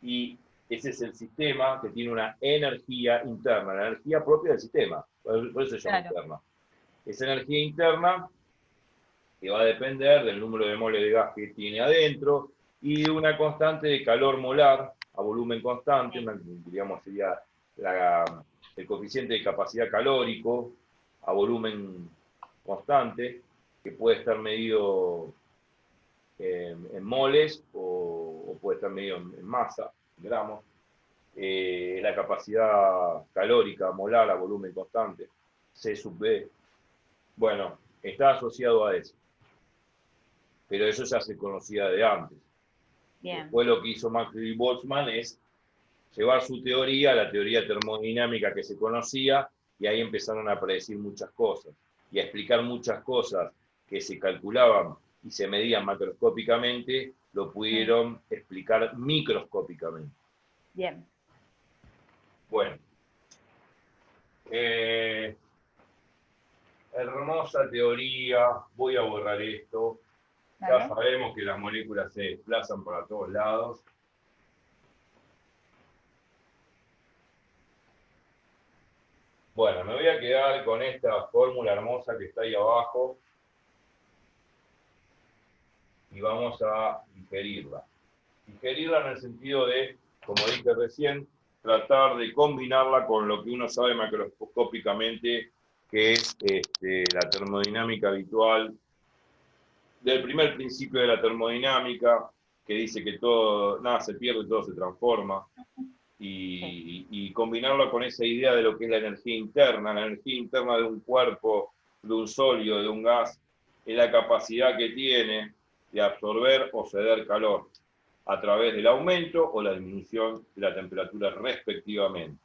[SPEAKER 1] y ese es el sistema que tiene una energía interna, la energía propia del sistema, por eso se llama
[SPEAKER 2] claro.
[SPEAKER 1] interna. Esa energía interna que va a depender del número de moles de gas que tiene adentro y de una constante de calor molar a volumen constante,
[SPEAKER 2] Sí.
[SPEAKER 1] digamos sería el coeficiente de capacidad calórico a volumen constante, que puede estar medido en moles o puede estar medido en masa, en gramos. La capacidad calórica molar a volumen constante, C sub B, bueno, está asociado a eso, pero eso ya se conocía de antes.
[SPEAKER 2] Bien.
[SPEAKER 1] Después lo que hizo Maxwell y Boltzmann es llevar su teoría a la teoría termodinámica que se conocía y ahí empezaron a predecir muchas cosas y a explicar muchas cosas que se calculaban y se medían macroscópicamente, lo
[SPEAKER 2] Mm,
[SPEAKER 1] pudieron explicar microscópicamente.
[SPEAKER 2] bien.
[SPEAKER 1] Bueno, eh, hermosa teoría, voy a borrar esto, ya
[SPEAKER 2] Dale.
[SPEAKER 1] sabemos que las moléculas se desplazan para todos lados. Bueno, me voy a quedar con esta fórmula hermosa que está ahí abajo y vamos a digerirla. Digerirla en el sentido de, como dije recién, tratar de combinarla con lo que uno sabe macroscópicamente, que es la termodinámica habitual, del primer principio de la termodinámica, que dice que todo, nada se pierde, todo se transforma,
[SPEAKER 2] Sí.
[SPEAKER 1] y combinarlo con esa idea de lo que es la energía interna de un cuerpo, de un sólido, de un gas, es la capacidad que tiene de absorber o ceder calor a través del aumento o la disminución de la temperatura respectivamente.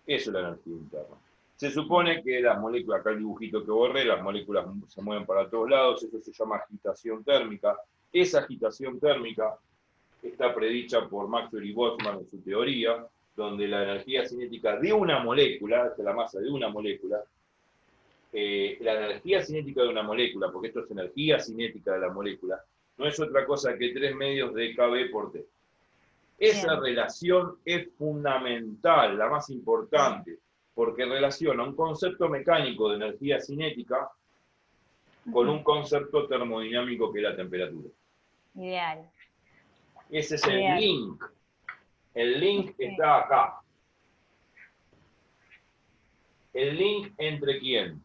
[SPEAKER 1] Eso es la energía interna. Se
[SPEAKER 2] Bien.
[SPEAKER 1] supone que las moléculas, acá el dibujito que borré, las moléculas se mueven para todos lados, eso se llama agitación térmica. Esa agitación térmica está predicha por Maxwell y Boltzmann en su teoría, donde la energía cinética de una molécula, esta es la masa de una molécula, la energía cinética de una molécula, porque esto es energía cinética de la molécula, no es otra cosa que 3 medios de KB por T. Esa
[SPEAKER 2] Bien.
[SPEAKER 1] relación es fundamental, la más
[SPEAKER 2] Sí.
[SPEAKER 1] importante, porque relaciona un concepto mecánico de energía cinética con un concepto termodinámico que es la temperatura.
[SPEAKER 2] Ideal.
[SPEAKER 1] Ese es el
[SPEAKER 2] Ideal.
[SPEAKER 1] link. El link
[SPEAKER 2] Sí.
[SPEAKER 1] está acá. ¿El link entre quién?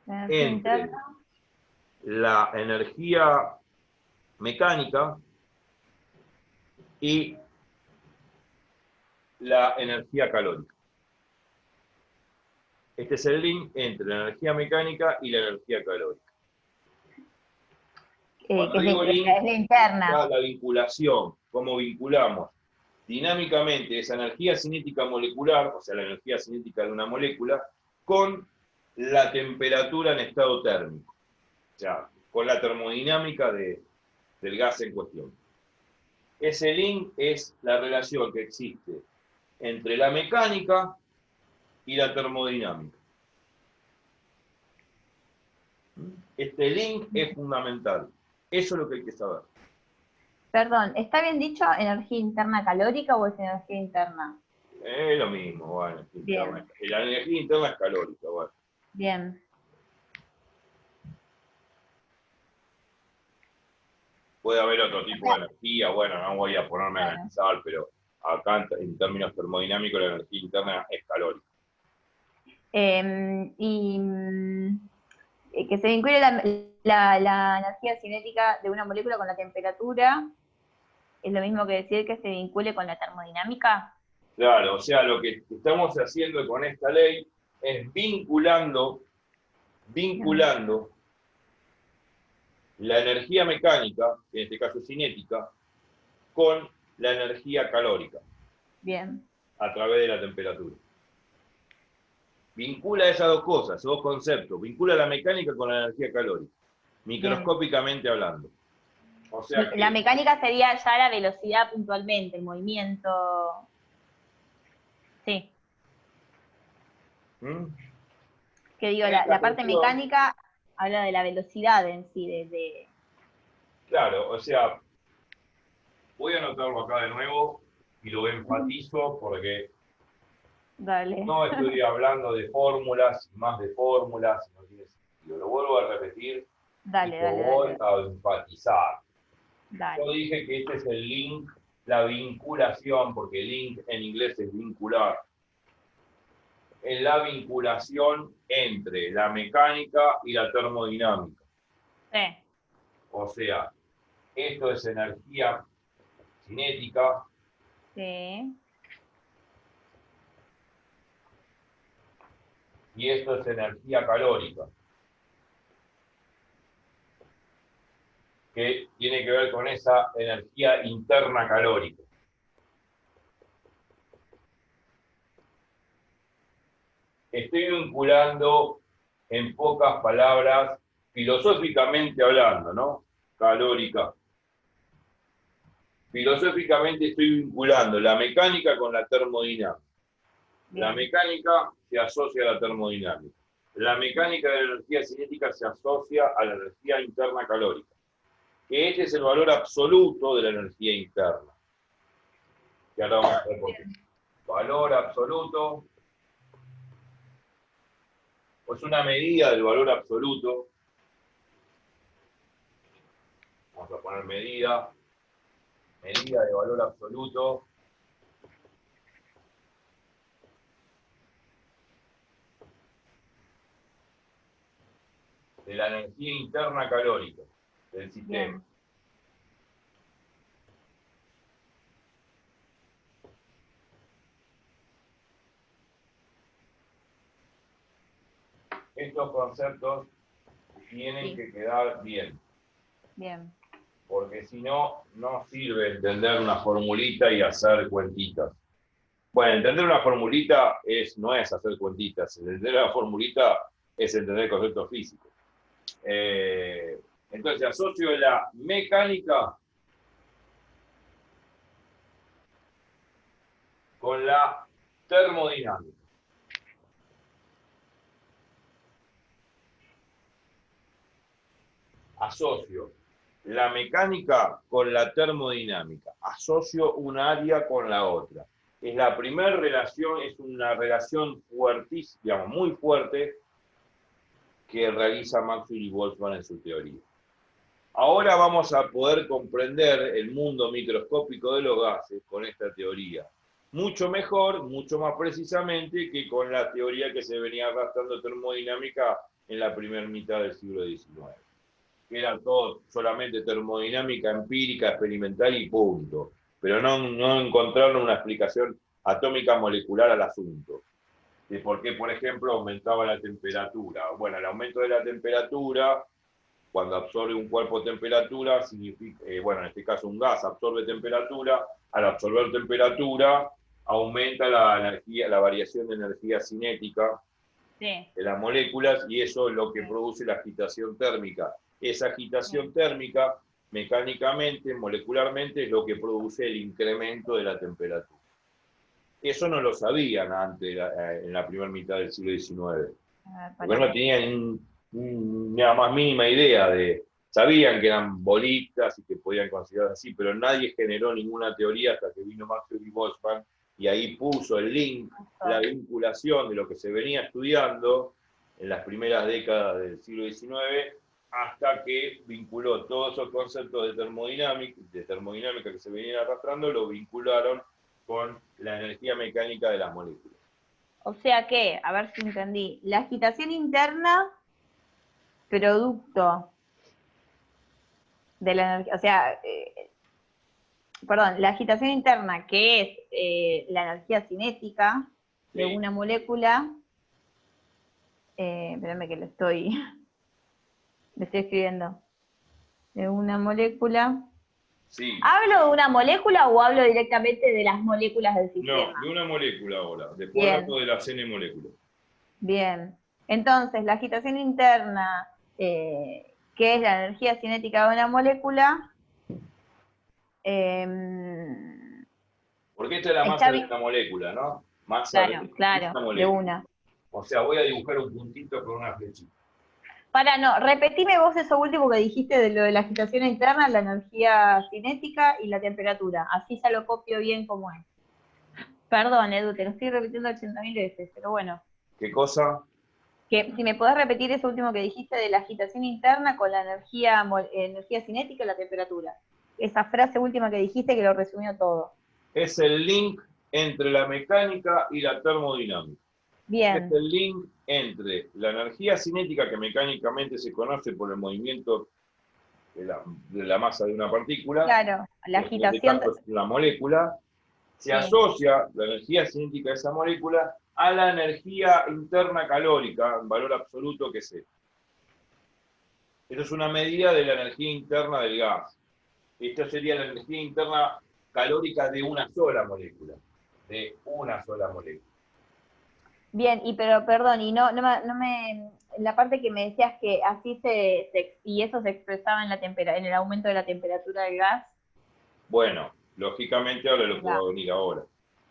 [SPEAKER 2] La energía
[SPEAKER 1] Entre
[SPEAKER 2] interna.
[SPEAKER 1] la energía mecánica y la energía calórica. Este es el link entre la energía mecánica y la energía calórica. Cuando digo link,
[SPEAKER 2] Es la interna.
[SPEAKER 1] la vinculación, cómo vinculamos dinámicamente esa energía cinética molecular, o sea, la energía cinética de una molécula, con la temperatura en estado térmico, o sea, con la termodinámica del gas en cuestión. Ese link es la relación que existe entre la mecánica y la termodinámica. Este link es fundamental. Eso es lo que hay que saber.
[SPEAKER 2] Perdón, ¿está bien dicho energía interna calórica o es energía interna?
[SPEAKER 1] Es lo mismo, bueno.
[SPEAKER 2] Bien.
[SPEAKER 1] La energía interna es calórica, bueno.
[SPEAKER 2] Bien.
[SPEAKER 1] Puede haber otro tipo de energía, bueno, no voy a ponerme a analizar, pero acá en términos termodinámicos la energía interna es calórica.
[SPEAKER 2] Que se vincule la energía cinética de una molécula con la temperatura, ¿es lo mismo que decir que se vincule con la termodinámica?
[SPEAKER 1] Claro, o sea, lo que estamos haciendo con esta ley es vinculando la energía mecánica, en este caso cinética, con la energía calórica.
[SPEAKER 2] Bien.
[SPEAKER 1] A través de la temperatura. Vincula esas dos cosas, esos dos conceptos. Vincula la mecánica con la energía calórica, microscópicamente hablando. O sea que,
[SPEAKER 2] la mecánica sería ya la velocidad puntualmente, el movimiento. Sí. Que digo, la parte mecánica habla de la velocidad en sí,
[SPEAKER 1] Claro, o sea, voy a anotarlo acá de nuevo y lo enfatizo porque
[SPEAKER 2] Dale.
[SPEAKER 1] no estoy hablando de fórmulas, más de fórmulas, no tiene sentido. Lo vuelvo a repetir y lo voy a enfatizar. Yo dije que este es el link, la vinculación, porque link en inglés es vincular. Es la vinculación entre la mecánica y la termodinámica.
[SPEAKER 2] Sí.
[SPEAKER 1] O sea, esto es energía cinética.
[SPEAKER 2] Sí.
[SPEAKER 1] Y esto es energía calórica, que tiene que ver con esa energía interna calórica. Estoy vinculando, en pocas palabras, filosóficamente hablando, ¿no? Calórica. Filosóficamente estoy vinculando la mecánica con la termodinámica.
[SPEAKER 2] Bien.
[SPEAKER 1] La mecánica se asocia a la termodinámica. La mecánica de la energía cinética se asocia a la energía interna calórica. Que este es el valor absoluto de la energía interna. Y ahora vamos a ver por qué. Valor absoluto, pues una medida del valor absoluto. Vamos a poner medida de valor absoluto. De la energía interna calórica del sistema.
[SPEAKER 2] Bien.
[SPEAKER 1] Estos conceptos tienen que quedar bien.
[SPEAKER 2] Bien.
[SPEAKER 1] Porque si no, no sirve entender una formulita y hacer cuentitas. Bueno, entender una formulita no es hacer cuentitas. Entender una formulita es entender conceptos físicos. Entonces, asocio la mecánica con la termodinámica. Asocio la mecánica con la termodinámica. Asocio un área con la otra. Es la primera relación, es una relación fuertísima, muy fuerte, que realiza Maxwell y Boltzmann en su teoría. Ahora vamos a poder comprender el mundo microscópico de los gases con esta teoría. Mucho mejor, mucho más precisamente que con la teoría que se venía arrastrando termodinámica en la primera mitad del siglo XIX. Que era todo solamente termodinámica empírica, experimental y punto. Pero no encontraron una explicación atómica molecular al asunto. De por qué, por ejemplo, aumentaba la temperatura. Bueno, el aumento de la temperatura, cuando absorbe un cuerpo temperatura, significa, bueno, en este caso un gas absorbe temperatura, al absorber temperatura aumenta la energía, la variación de energía cinética de las moléculas, y eso es lo que produce la agitación térmica. Esa agitación térmica, mecánicamente, molecularmente, es lo que produce el incremento de la temperatura. Eso no lo sabían antes, en la primera mitad del siglo XIX. Porque no tenían ni la más mínima idea de... Sabían que eran bolitas y que podían considerarse así, pero nadie generó ninguna teoría hasta que vino Maxwell y Boltzmann, y ahí puso el link, la vinculación de lo que se venía estudiando en las primeras décadas del siglo XIX, hasta que vinculó todos esos conceptos de termodinámica que se venían arrastrando, lo vincularon con la energía mecánica de las moléculas.
[SPEAKER 2] O sea que, a ver si entendí, la agitación interna, producto de la energía, o sea, perdón, la agitación interna, que es la energía cinética de una molécula, espérame que le estoy escribiendo, de una molécula.
[SPEAKER 1] Sí.
[SPEAKER 2] ¿Hablo de una molécula o hablo directamente de las moléculas del sistema?
[SPEAKER 1] No, de una molécula ahora, después hablo de las N moléculas.
[SPEAKER 2] Bien, entonces la agitación interna, que es la energía cinética de una molécula,
[SPEAKER 1] porque esta es la masa de una molécula, ¿no? Masa
[SPEAKER 2] de una molécula. De una.
[SPEAKER 1] O sea, voy a dibujar un puntito con una flechita.
[SPEAKER 2] Repetime vos eso último que dijiste de lo de la agitación interna, la energía cinética y la temperatura. Así ya lo copio bien como es. Perdón, Edu, te lo estoy repitiendo 80.000 veces, pero bueno.
[SPEAKER 1] ¿Qué cosa?
[SPEAKER 2] Que si me podés repetir eso último que dijiste de la agitación interna con la energía cinética y la temperatura. Esa frase última que dijiste que lo resumió todo.
[SPEAKER 1] Es el link entre la mecánica y la termodinámica.
[SPEAKER 2] Bien.
[SPEAKER 1] Es el link entre la energía cinética, que mecánicamente se conoce por el movimiento de la masa de una partícula.
[SPEAKER 2] Claro, la agitación.
[SPEAKER 1] En este caso es una molécula. Se asocia la energía cinética de esa molécula a la energía interna calórica, en valor absoluto que es. Esto es una medida de la energía interna del gas. Esta sería la energía interna calórica de una sola molécula. De una sola molécula.
[SPEAKER 2] Bien, pero perdón, y no me la parte que me decías que así y eso se expresaba en el aumento de la temperatura del gas.
[SPEAKER 1] Bueno, lógicamente ahora lo puedo venir ahora.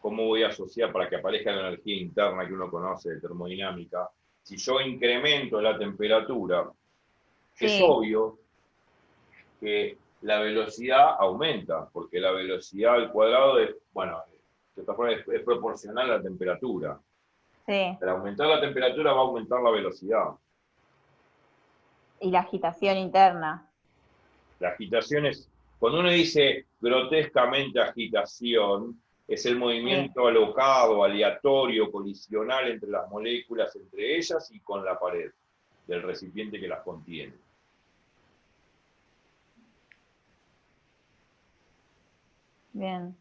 [SPEAKER 1] ¿Cómo voy a asociar para que aparezca la energía interna que uno conoce de termodinámica? Si yo incremento la temperatura, es obvio que la velocidad aumenta, porque la velocidad al cuadrado es proporcional a la temperatura.
[SPEAKER 2] Sí.
[SPEAKER 1] Al aumentar la temperatura va a aumentar la velocidad.
[SPEAKER 2] Y la agitación interna.
[SPEAKER 1] La agitación es, cuando uno dice grotescamente agitación, es el movimiento alocado, aleatorio, colisional entre las moléculas, entre ellas y con la pared del recipiente que las contiene.
[SPEAKER 2] Bien.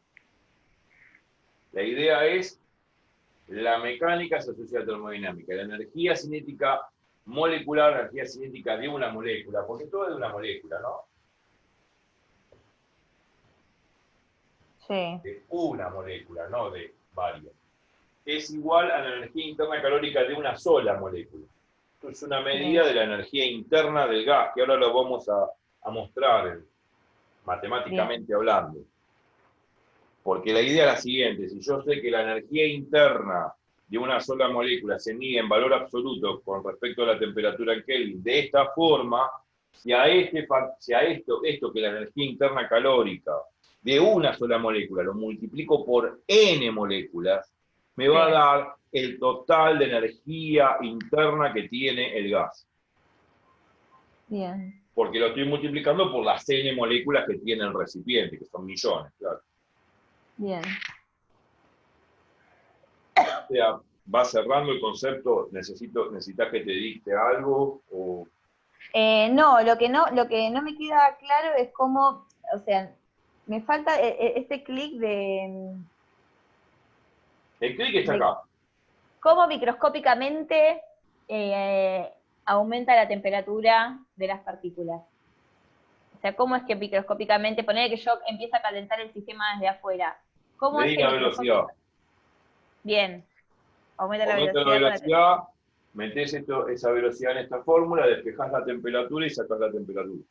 [SPEAKER 1] La idea es, la mecánica se asocia a la termodinámica, la energía cinética molecular, la energía cinética de una molécula, porque todo es de una molécula, ¿no?
[SPEAKER 2] Sí.
[SPEAKER 1] De una molécula, no de varias. Es igual a la energía interna calórica de una sola molécula. Esto es una medida de la energía interna del gas, que ahora lo vamos a mostrar matemáticamente hablando. Porque la idea es la siguiente: si yo sé que la energía interna de una sola molécula se mide en valor absoluto con respecto a la temperatura en Kelvin, de esta forma, si a esto que es la energía interna calórica de una sola molécula lo multiplico por n moléculas, me va a dar el total de energía interna que tiene el gas.
[SPEAKER 2] Bien,
[SPEAKER 1] porque lo estoy multiplicando por las n moléculas que tiene el recipiente, que son millones, claro.
[SPEAKER 2] bien.
[SPEAKER 1] O sea, va cerrando el concepto, necesitas que te dicte algo, o...
[SPEAKER 2] No, lo que no me queda claro es cómo, o sea, me falta este clic
[SPEAKER 1] El clic está
[SPEAKER 2] de
[SPEAKER 1] acá.
[SPEAKER 2] cómo microscópicamente aumenta la temperatura de las partículas. O sea, cómo es que microscópicamente, poner que yo empieza a calentar el sistema desde afuera. ¿Cómo es
[SPEAKER 1] Medí
[SPEAKER 2] que
[SPEAKER 1] la velocidad.
[SPEAKER 2] microscópicamente? Bien, aumenta la
[SPEAKER 1] Aumenta la
[SPEAKER 2] velocidad con la temperatura.
[SPEAKER 1] velocidad, metés esa velocidad en esta fórmula, despejás la temperatura y sacás la temperatura.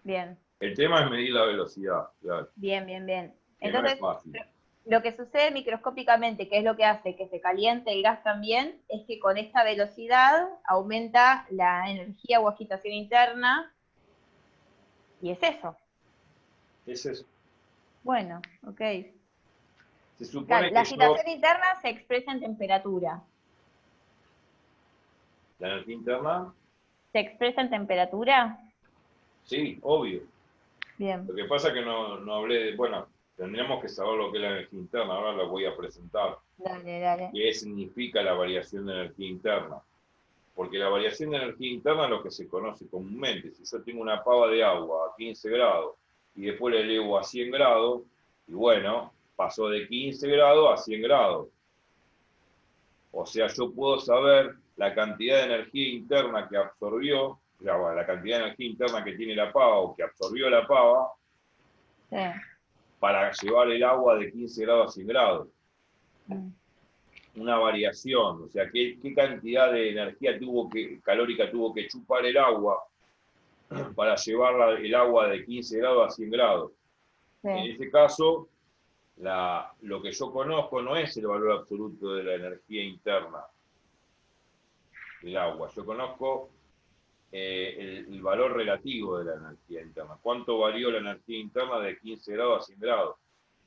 [SPEAKER 2] Bien,
[SPEAKER 1] El tema es medir la velocidad, claro,
[SPEAKER 2] bien, bien, bien.
[SPEAKER 1] que no es
[SPEAKER 2] Entonces,
[SPEAKER 1] fácil.
[SPEAKER 2] lo que sucede microscópicamente, que es lo que hace que se caliente el gas también, es que con esta velocidad aumenta la energía o agitación interna, y es eso.
[SPEAKER 1] Es eso.
[SPEAKER 2] Bueno, ok.
[SPEAKER 1] Se supone
[SPEAKER 2] Claro, la
[SPEAKER 1] que yo,
[SPEAKER 2] agitación interna se expresa en temperatura.
[SPEAKER 1] la energía interna,
[SPEAKER 2] ¿Se expresa en temperatura?
[SPEAKER 1] sí, obvio. Lo
[SPEAKER 2] Bien,
[SPEAKER 1] que pasa es que no hablé de, bueno, tendríamos que saber lo que es la energía interna, ahora lo voy a presentar.
[SPEAKER 2] dale, dale.
[SPEAKER 1] ¿Qué significa la variación de energía interna? Porque la variación de energía interna es lo que se conoce comúnmente. Si yo tengo una pava de agua a 15 grados y después la elevo a 100 grados, y bueno, pasó de 15 grados a 100 grados. O sea, yo puedo saber la cantidad de energía interna que absorbió, la cantidad de energía interna que tiene la pava o que absorbió la pava
[SPEAKER 2] Sí.
[SPEAKER 1] para llevar el agua de 15 grados a 100 grados.
[SPEAKER 2] Mm.
[SPEAKER 1] Una variación, o sea, qué cantidad de energía calórica tuvo que chupar el agua para llevar el agua de 15 grados a 100 grados.
[SPEAKER 2] Sí.
[SPEAKER 1] En este caso, lo que yo conozco no es el valor absoluto de la energía interna del agua. Yo conozco el valor relativo de la energía interna. ¿Cuánto varió la energía interna de 15 grados a 100 grados?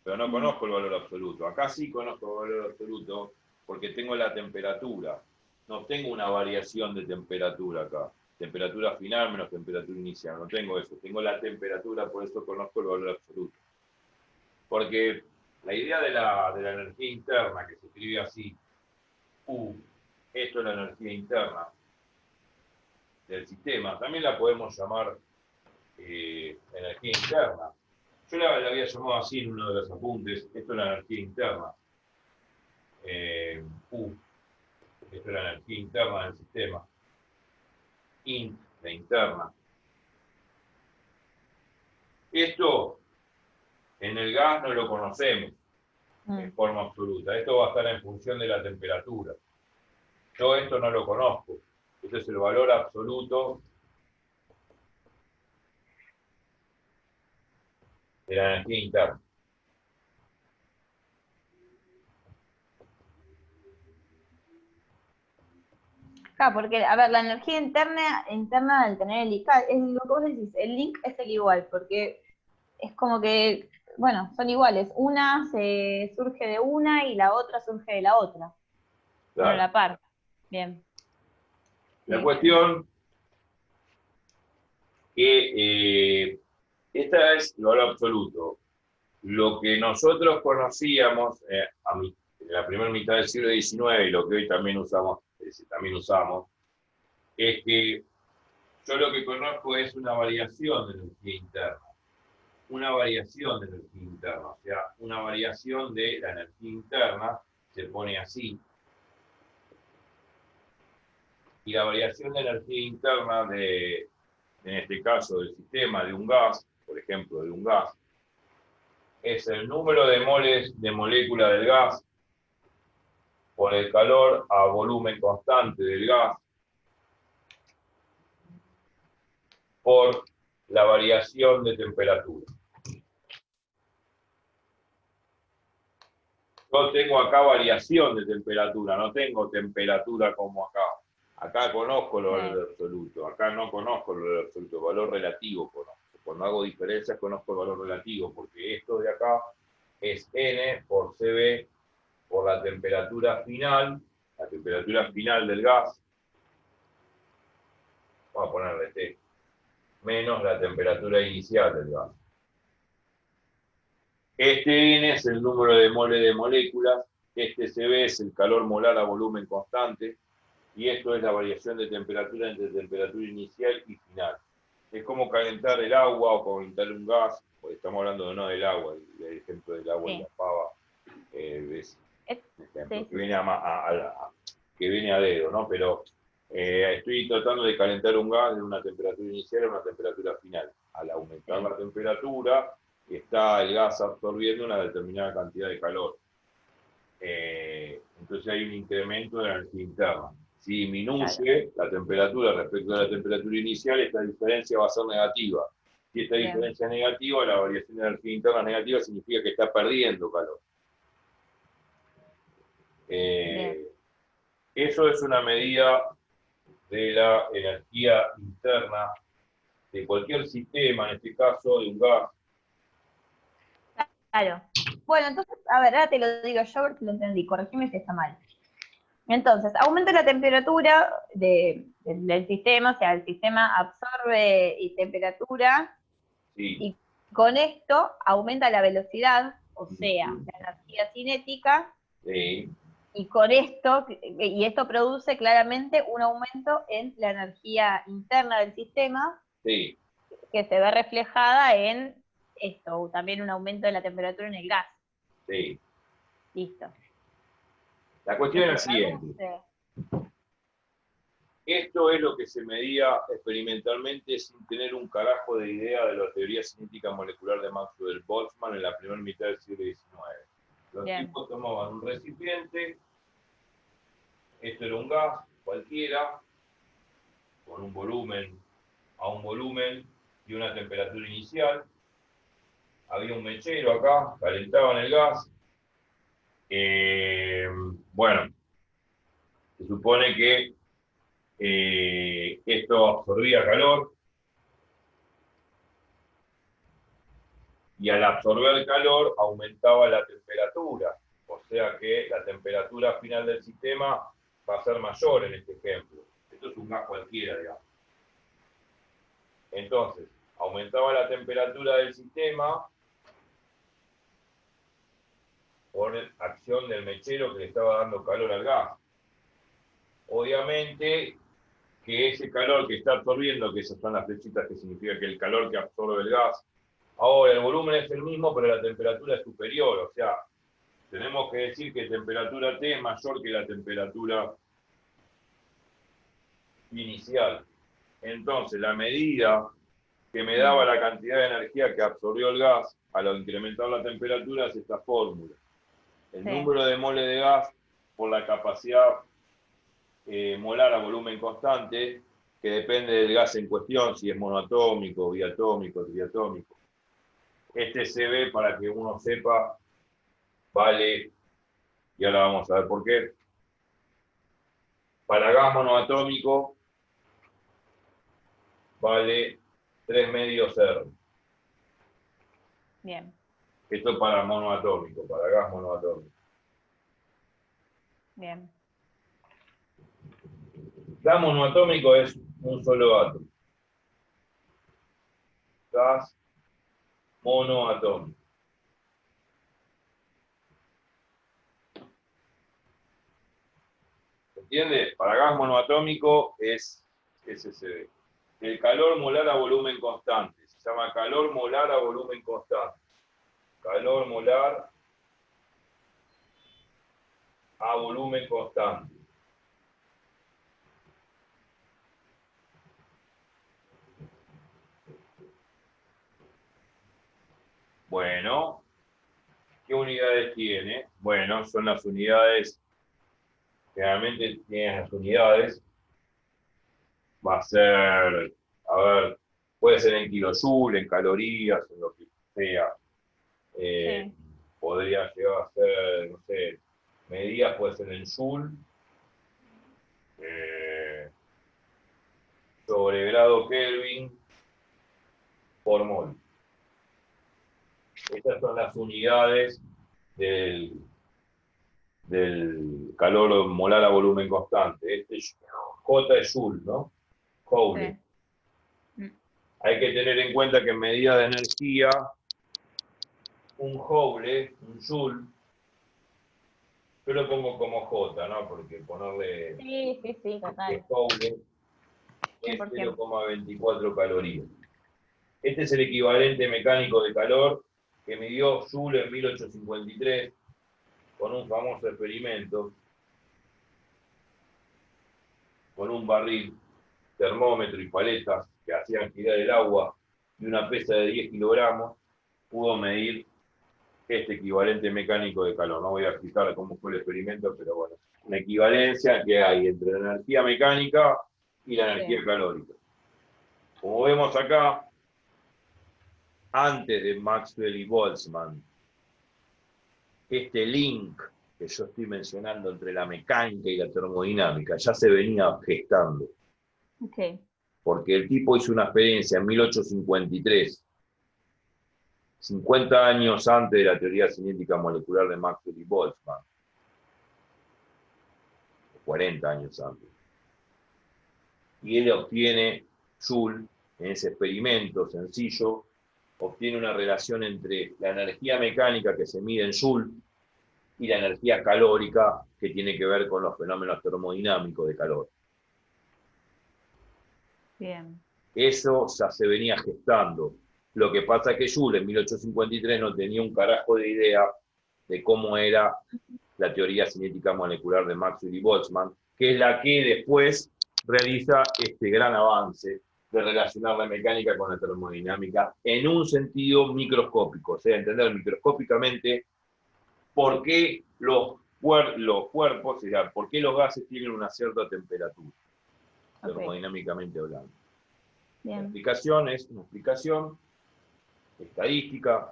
[SPEAKER 1] Pero no
[SPEAKER 2] Mm.
[SPEAKER 1] conozco el valor absoluto. Acá sí conozco el valor absoluto porque tengo la temperatura. No tengo una variación de temperatura acá. Temperatura final menos temperatura inicial. No tengo eso. Tengo la temperatura, por eso conozco el valor absoluto. Porque la idea de la energía interna, que se escribe así, U, esto es la energía interna del sistema, también la podemos llamar energía interna. Yo la había llamado así en uno de los apuntes, esto es la energía interna. U, esto es la energía interna del sistema. Int, la interna. Esto en el gas no lo conocemos en
[SPEAKER 2] Mm.
[SPEAKER 1] forma absoluta. Esto va a estar en función de la temperatura. Yo esto no lo conozco. Este es el valor absoluto de la energía interna.
[SPEAKER 2] Claro, porque, a ver, la energía interna al tener el link, es lo que vos decís, el link es el igual, porque es como que, bueno, son iguales. Una se surge de una y la otra surge de la otra. Son a
[SPEAKER 1] Claro.
[SPEAKER 2] la par. Bien.
[SPEAKER 1] La
[SPEAKER 2] Sí.
[SPEAKER 1] cuestión que esta es el valor absoluto. Lo que nosotros conocíamos en la primera mitad del siglo XIX y lo que hoy también usamos, es que yo lo que conozco es una variación de energía interna. Una variación de energía interna, o sea, una variación de la energía interna se pone así. Y la variación de energía interna en este caso, del sistema de un gas, por ejemplo, de un gas, es el número de moles de molécula del gas por el calor a volumen constante del gas por la variación de temperatura. Yo tengo acá variación de temperatura, no tengo temperatura como acá. Acá conozco el valor absoluto, acá no conozco el valor absoluto, el valor relativo conozco. Cuando hago diferencias conozco el valor relativo, porque esto de acá es N por CB por la temperatura final del gas, vamos a ponerle T, menos la temperatura inicial del gas. Este N es el número de moles de moléculas, este CB es el calor molar a volumen constante, y esto es la variación de temperatura entre temperatura inicial y final. Es como calentar el agua o calentar un gas, porque estamos hablando no del agua, el ejemplo del agua y la pava, es un ejemplo que viene a dedo, ¿no? Pero estoy tratando de calentar un gas de una temperatura inicial a una temperatura final. Al aumentar la temperatura, está el gas absorbiendo una determinada cantidad de calor. Entonces hay un incremento de la energía interna. Si disminuye la temperatura respecto a la temperatura inicial, esta diferencia va a ser negativa. Si esta diferencia es negativa, la variación de energía interna negativa significa que está perdiendo calor. Eso es una medida de la energía interna de cualquier sistema, en este caso de un gas.
[SPEAKER 2] Claro. Bueno, entonces, a ver, ahora te lo digo yo porque lo entendí, corregime si está mal. Entonces, aumenta la temperatura del sistema, o sea, el sistema absorbe temperatura, y con esto aumenta la velocidad, o sea, la energía cinética, y con esto, y esto produce claramente un aumento en la energía interna del sistema, que se ve reflejada en esto, también un aumento de la temperatura en el gas. Listo.
[SPEAKER 1] La cuestión es la siguiente. Esto es lo que se medía experimentalmente sin tener un carajo de idea de la teoría cinética molecular de Maxwell-Boltzmann en la primera mitad del siglo XIX. Los tipos tomaban un recipiente, esto era un gas cualquiera, con un volumen y una temperatura inicial. Había un mechero acá, calentaban el gas. Bueno, se supone que esto absorbía calor, y al absorber calor aumentaba la temperatura, o sea que la temperatura final del sistema va a ser mayor en este ejemplo. Esto es un gas cualquiera, digamos. Entonces, aumentaba la temperatura del sistema por acción del mechero que le estaba dando calor al gas. Obviamente que ese calor que está absorbiendo, que esas son las flechitas que significa que el calor que absorbe el gas, ahora el volumen es el mismo, pero la temperatura es superior, o sea, tenemos que decir que temperatura T es mayor que la temperatura inicial. Entonces, la medida que me daba la cantidad de energía que absorbió el gas al incrementar la temperatura es esta fórmula. El número de moles de gas por la capacidad molar a volumen constante, que depende del gas en cuestión, si es monoatómico, biatómico, triatómico. Este CB, para que uno sepa, vale, y ahora vamos a ver por qué. Para gas monoatómico vale 3 medios R.
[SPEAKER 2] Bien.
[SPEAKER 1] Esto es para monoatómico, para gas monoatómico.
[SPEAKER 2] Bien.
[SPEAKER 1] Gas monoatómico es un solo átomo. Gas monoatómico. ¿Se entiende? Para gas monoatómico es SCD. El calor molar a volumen constante. Se llama calor molar a volumen constante. Calor molar a volumen constante. Bueno, ¿qué unidades tiene? Bueno, son las unidades, generalmente tienen las unidades, va a ser, a ver, puede ser en kilojoule, en calorías, en lo que sea. Podría llegar a ser, no sé, medidas puede ser en joule, sobre grado Kelvin por mol. Estas son las unidades del calor molar a volumen constante. Este J es joule, ¿no? Joule. Hay que tener en cuenta que en medida de energía, un joule, un joule, yo lo pongo como J, ¿no? Porque ponerle
[SPEAKER 2] Sí, total.
[SPEAKER 1] joule es
[SPEAKER 2] 100%.
[SPEAKER 1] 0,24 calorías. Este es el equivalente mecánico de calor que midió Joule en 1853 con un famoso experimento con un barril, termómetro y paletas que hacían girar el agua y una pesa de 10 kilogramos, pudo medir este equivalente mecánico de calor. No voy a explicar cómo fue el experimento, pero bueno, una equivalencia que hay entre la energía mecánica y la energía calórica. Como vemos acá, antes de Maxwell y Boltzmann, este link que yo estoy mencionando entre la mecánica y la termodinámica ya se venía gestando.
[SPEAKER 2] Okay.
[SPEAKER 1] Porque el tipo hizo una experiencia en 1853, 50 años antes de la teoría cinética molecular de Maxwell y Boltzmann, 40 años antes. Y él obtiene, Joule, en ese experimento sencillo, obtiene una relación entre la energía mecánica que se mide en Joule y la energía calórica que tiene que ver con los fenómenos termodinámicos de calor.
[SPEAKER 2] Bien.
[SPEAKER 1] Eso ya se venía gestando. Lo que pasa es que Joule en 1853 no tenía un carajo de idea de cómo era la teoría cinética molecular de Maxwell y Boltzmann, que es la que después realiza este gran avance de relacionar la mecánica con la termodinámica en un sentido microscópico, o sea, entender microscópicamente por qué los cuerpos, o sea, por qué los gases tienen una cierta temperatura, termodinámicamente hablando.
[SPEAKER 2] Bien.
[SPEAKER 1] La explicación es una explicación estadística,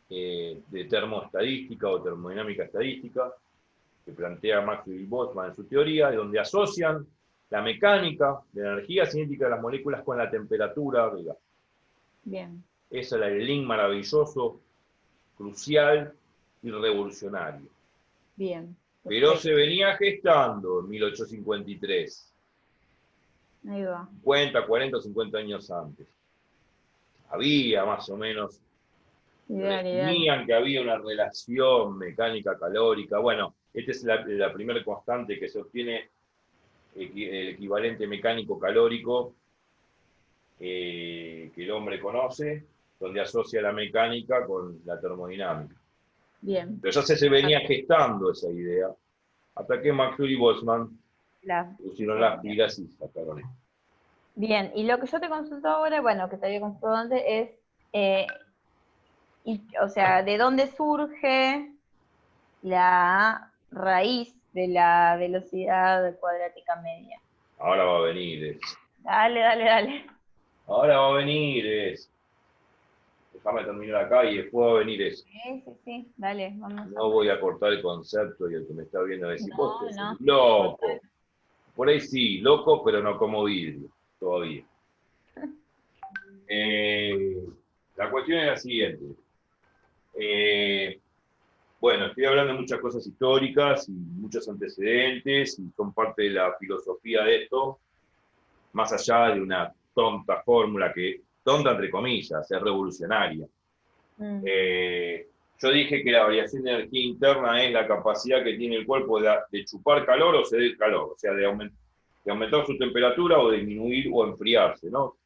[SPEAKER 1] de termoestadística o termodinámica estadística, que plantea Maxwell y Boltzmann en su teoría, donde asocian la mecánica de la energía cinética de las moléculas con la temperatura del gas.
[SPEAKER 2] Bien.
[SPEAKER 1] Ese era el link maravilloso, crucial y revolucionario.
[SPEAKER 2] Bien.
[SPEAKER 1] Pero se venía gestando en 1853.
[SPEAKER 2] Ahí va.
[SPEAKER 1] 50, 40 o 50 años antes. Había más o menos, definían que había una relación mecánica calórica. Bueno, esta es la primera constante que se obtiene, el equivalente mecánico calórico que el hombre conoce, donde asocia la mecánica con la termodinámica.
[SPEAKER 2] Bien.
[SPEAKER 1] Pero ya se venía gestando esa idea, hasta que Maxwell y Boltzmann pusieron las pilas y sacaron esto.
[SPEAKER 2] Bien, y lo que yo te consulto ahora, bueno, que te había consultado antes, es, o sea, ¿de dónde surge la raíz de la velocidad cuadrática media?
[SPEAKER 1] Ahora va a venir eso.
[SPEAKER 2] Dale.
[SPEAKER 1] Ahora va a venir eso. Déjame terminar acá y después va a venir eso.
[SPEAKER 2] Sí, dale, vamos.
[SPEAKER 1] No voy a cortar el concepto y el que me está viendo decir, vos sos
[SPEAKER 2] No,
[SPEAKER 1] loco.
[SPEAKER 2] total.
[SPEAKER 1] Por ahí sí, loco, pero no como vidrio, todavía. La cuestión es la siguiente. Bueno, estoy hablando de muchas cosas históricas y muchos antecedentes y son parte de la filosofía de esto, más allá de una tonta fórmula que, tonta entre comillas, es revolucionaria. Yo dije que la variación de energía interna es la capacidad que tiene el cuerpo de chupar calor o ceder calor, o sea, de aumentar su temperatura o disminuir o enfriarse, ¿no?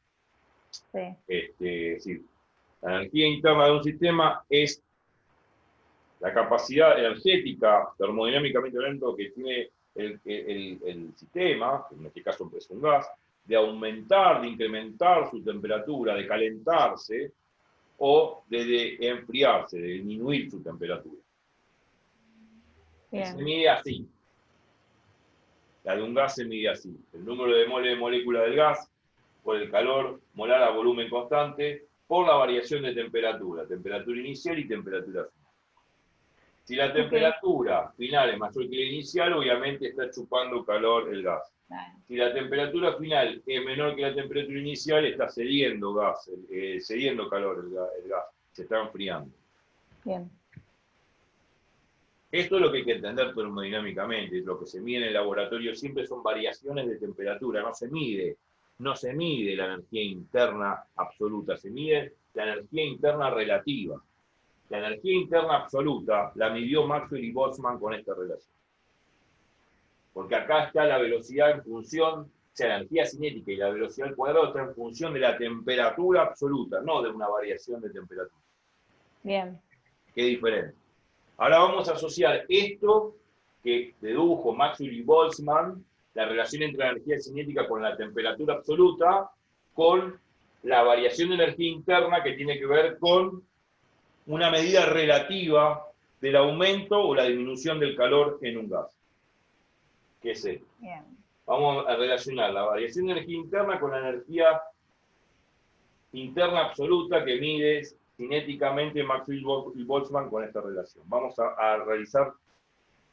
[SPEAKER 2] Sí.
[SPEAKER 1] Sí. La energía interna de un sistema es la capacidad energética, termodinámicamente hablando, que tiene el sistema, que en este caso es un gas, de aumentar, de incrementar su temperatura, de calentarse, o de enfriarse, de disminuir su temperatura. Se mide así. La de un gas se mide así. El número de moles de molécula del gas por el calor molar a volumen constante por la variación de temperatura inicial y temperatura final. Si la temperatura final es mayor que la inicial, obviamente está chupando calor el gas. Si la temperatura final es menor que la temperatura inicial, está cediendo gas, cediendo calor el gas, se está enfriando.
[SPEAKER 2] Bien.
[SPEAKER 1] Esto es lo que hay que entender termodinámicamente. Lo que se mide en el laboratorio siempre son variaciones de temperatura, no se mide no se mide la energía interna absoluta, se mide la energía interna relativa. La energía interna absoluta la midió Maxwell y Boltzmann con esta relación. Porque acá está la velocidad en función, o sea, la energía cinética y la velocidad al cuadrado está en función de la temperatura absoluta, no de una variación de temperatura.
[SPEAKER 2] Bien.
[SPEAKER 1] Qué diferente. Ahora vamos a asociar esto que dedujo Maxwell y Boltzmann, la relación entre la energía cinética con la temperatura absoluta, con la variación de energía interna que tiene que ver con una medida relativa del aumento o la disminución del calor en un gas. ¿Qué es esto?
[SPEAKER 2] Bien.
[SPEAKER 1] Vamos a relacionar la variación de energía interna con la energía interna absoluta que mide cinéticamente Maxwell y Boltzmann con esta relación. Vamos a realizar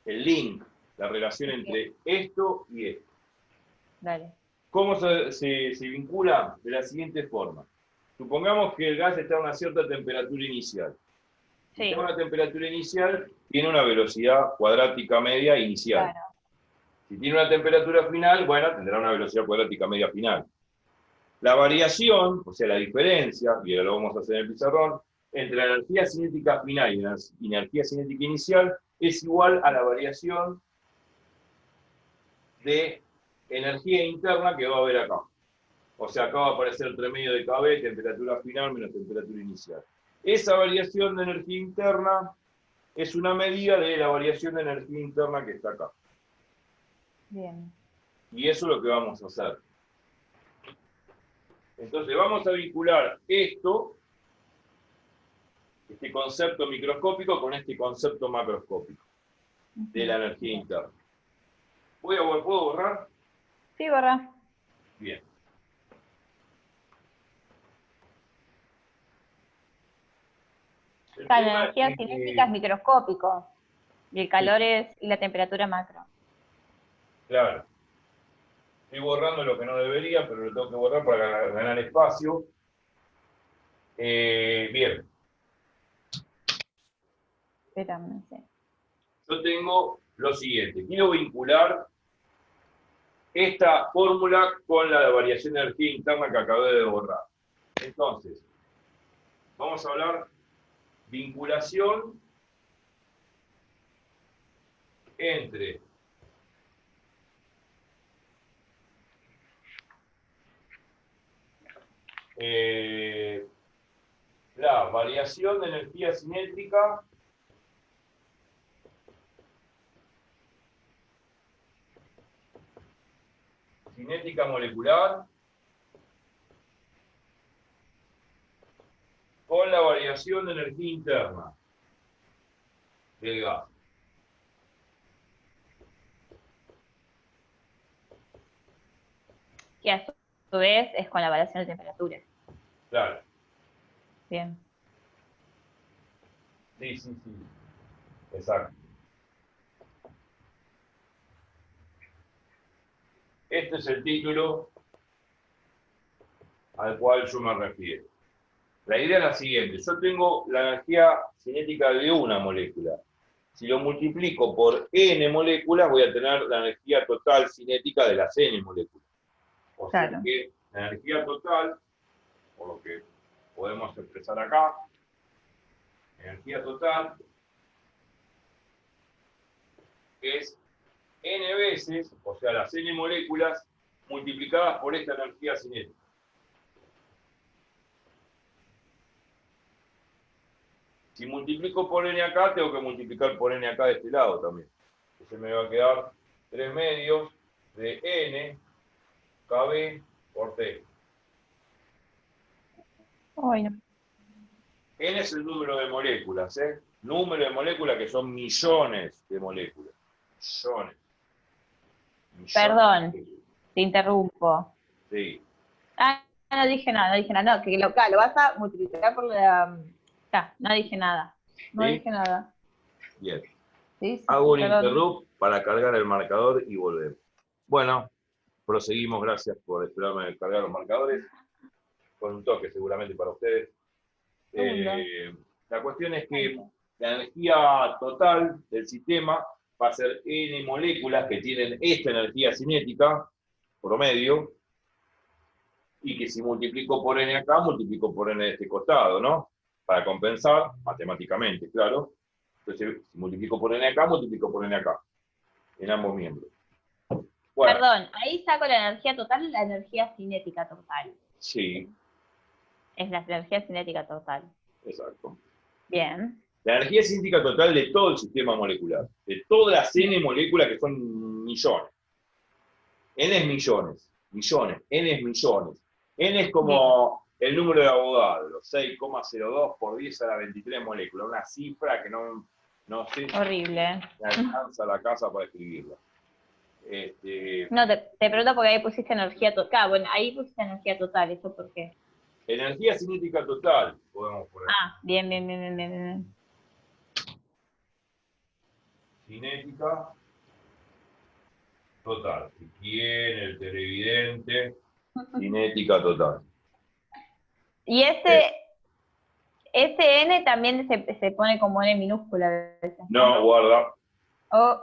[SPEAKER 1] el link, la relación entre esto y esto.
[SPEAKER 2] Dale.
[SPEAKER 1] ¿Cómo se vincula? De la siguiente forma. Supongamos que el gas está a una cierta temperatura inicial. Si
[SPEAKER 2] Sí.
[SPEAKER 1] está a una temperatura inicial, tiene una velocidad cuadrática media inicial.
[SPEAKER 2] Claro.
[SPEAKER 1] Si tiene una temperatura final, bueno, tendrá una velocidad cuadrática media final. La variación, o sea, la diferencia, y ahora lo vamos a hacer en el pizarrón, entre la energía cinética final y la energía cinética inicial es igual a la variación de energía interna que va a haber acá. O sea, acá va a aparecer entre medio de KB, temperatura final menos temperatura inicial. Esa variación de energía interna es una medida de la variación de energía interna que está acá.
[SPEAKER 2] Bien.
[SPEAKER 1] Y eso es lo que vamos a hacer. Entonces vamos a vincular esto, este concepto microscópico, con este concepto macroscópico de la energía interna. ¿Puedo borrar?
[SPEAKER 2] Sí, borra.
[SPEAKER 1] Bien.
[SPEAKER 2] La energía cinética es microscópico. Y el calor es la temperatura macro.
[SPEAKER 1] Claro. Estoy borrando lo que no debería, pero lo tengo que borrar para ganar espacio. Bien.
[SPEAKER 2] Espérame, sí.
[SPEAKER 1] Yo tengo lo siguiente. Quiero vincular esta fórmula con la variación de energía interna que acabé de borrar. Entonces, vamos a hablar vinculación entre la variación de energía cinética molecular con la variación de energía interna del gas.
[SPEAKER 2] Que a su vez es con la variación de temperatura.
[SPEAKER 1] Claro.
[SPEAKER 2] Bien.
[SPEAKER 1] Sí. Exacto. Este es el título al cual yo me refiero. La idea es la siguiente. Yo tengo la energía cinética de una molécula. Si lo multiplico por n moléculas, voy a tener la energía total cinética de las n moléculas. O sea
[SPEAKER 2] Claro.
[SPEAKER 1] que la energía total, por lo que podemos expresar acá, energía total es n veces, o sea, las n moléculas multiplicadas por esta energía cinética. Si multiplico por n acá, tengo que multiplicar por n acá de este lado también. Entonces me va a quedar 3 medios de n KB por T.
[SPEAKER 2] Ay, no.
[SPEAKER 1] N es el número de moléculas, ¿eh? Número de moléculas que son millones de moléculas. Millones.
[SPEAKER 2] Perdón, te interrumpo.
[SPEAKER 1] Sí.
[SPEAKER 2] No dije nada. No, que lo vas a multiplicar por la... no dije nada. No
[SPEAKER 1] ¿Sí?
[SPEAKER 2] dije nada.
[SPEAKER 1] Bien.
[SPEAKER 2] Sí,
[SPEAKER 1] Hago un
[SPEAKER 2] perdón.
[SPEAKER 1] interrupt para cargar el marcador y volver. Bueno, proseguimos. Gracias por esperarme a cargar los marcadores. Con un toque seguramente para ustedes. La cuestión es que la energía total del sistema va a ser n moléculas que tienen esta energía cinética promedio Y que si multiplico por n acá, multiplico por n de este costado, ¿no? Para compensar, matemáticamente, claro. Entonces, si multiplico por n acá, multiplico por n acá, en ambos miembros. Bueno,
[SPEAKER 2] Perdón, ahí saco la energía total y la energía cinética total.
[SPEAKER 1] sí,
[SPEAKER 2] Es la energía cinética total.
[SPEAKER 1] exacto.
[SPEAKER 2] Bien.
[SPEAKER 1] La energía cinética total de todo el sistema molecular, de todas las n moléculas que son millones. N es millones, millones, n es millones. N es como el número de Avogadro, 6,02 por 10 a la 23 moléculas, una cifra que no sé si
[SPEAKER 2] Horrible.
[SPEAKER 1] me alcanza la casa para escribirla.
[SPEAKER 2] No, te pregunto porque ahí pusiste energía total. Claro, bueno, ahí pusiste energía total, ¿eso por qué?
[SPEAKER 1] Energía cinética total, podemos poner.
[SPEAKER 2] Ah, bien, bien, bien, bien, bien, bien.
[SPEAKER 1] Cinética total. ¿Quién? El televidente. Cinética total.
[SPEAKER 2] Y ese N también se pone como N minúscula a veces,
[SPEAKER 1] No, guarda.
[SPEAKER 2] Oh,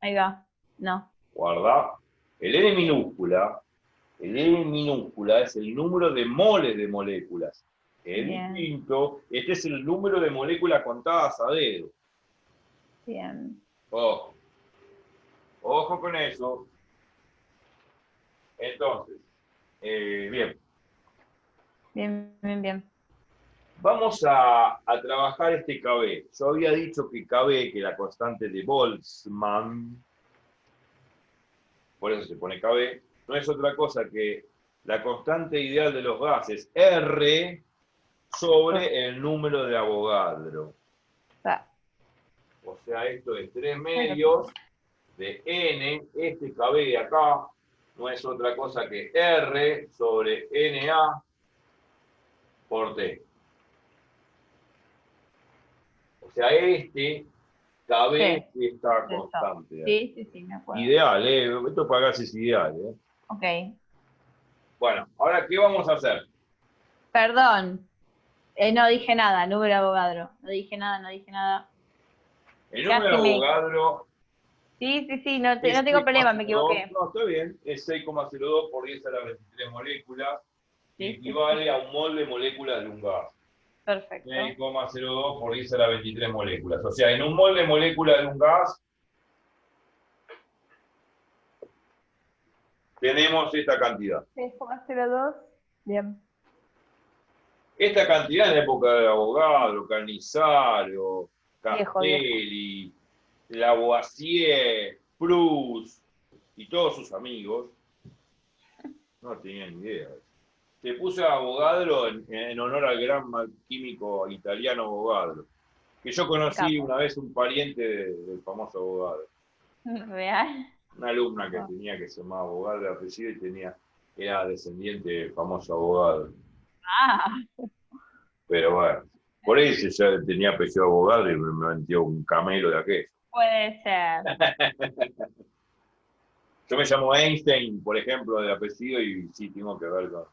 [SPEAKER 2] ahí va. No.
[SPEAKER 1] Guarda. El N minúscula es el número de moles de moléculas. Es
[SPEAKER 2] Bien.
[SPEAKER 1] distinto. Este es el número de moléculas contadas a dedo.
[SPEAKER 2] Bien.
[SPEAKER 1] Ojo. Ojo con eso. Entonces, bien.
[SPEAKER 2] Bien, bien, bien.
[SPEAKER 1] Vamos a trabajar este KB. Yo había dicho que KB, que la constante de Boltzmann, por eso se pone KB, no es otra cosa que la constante ideal de los gases, R, sobre el número de Avogadro. O sea, esto es 3 medios de N, este KB de acá, no es otra cosa que R sobre NA por T. O sea, este KB
[SPEAKER 2] Sí,
[SPEAKER 1] está
[SPEAKER 2] eso.
[SPEAKER 1] constante.
[SPEAKER 2] Sí, me acuerdo.
[SPEAKER 1] Ideal, esto para gas es ideal.
[SPEAKER 2] Ok.
[SPEAKER 1] Bueno, ahora, ¿qué vamos a hacer?
[SPEAKER 2] Perdón. No dije nada, número de Avogadro. No dije nada.
[SPEAKER 1] El número de
[SPEAKER 2] Casi me...
[SPEAKER 1] Avogadro
[SPEAKER 2] Sí, no
[SPEAKER 1] es
[SPEAKER 2] tengo problema, me
[SPEAKER 1] 6,02,
[SPEAKER 2] equivoqué.
[SPEAKER 1] no, está bien, es 6,02 por 10 a la 23 moléculas, que
[SPEAKER 2] Sí.
[SPEAKER 1] equivale a un mol de moléculas de un gas.
[SPEAKER 2] Perfecto.
[SPEAKER 1] 6,02 por 10 a la 23 moléculas. O sea, en un mol de molécula de un gas tenemos esta cantidad.
[SPEAKER 2] 6,02. Bien.
[SPEAKER 1] Esta cantidad en la época de Avogadro, Cannizzaro,
[SPEAKER 2] Viejo.
[SPEAKER 1] Castelli, Lavoisier, Proust y todos sus amigos no tenían ni idea. Se puso a Avogadro en honor al gran químico italiano Avogadro, que yo conocí
[SPEAKER 2] Capo.
[SPEAKER 1] una vez un pariente del famoso Avogadro.
[SPEAKER 2] Real.
[SPEAKER 1] Una alumna que tenía que se llamaba Avogadro de apellido y era descendiente del famoso Avogadro.
[SPEAKER 2] Ah,
[SPEAKER 1] Pero bueno, por eso ya tenía apellido Avogadro y me metió un camelo de aquello.
[SPEAKER 2] puede ser.
[SPEAKER 1] Yo me llamo Einstein, por ejemplo, de apellido y sí tengo que ver con...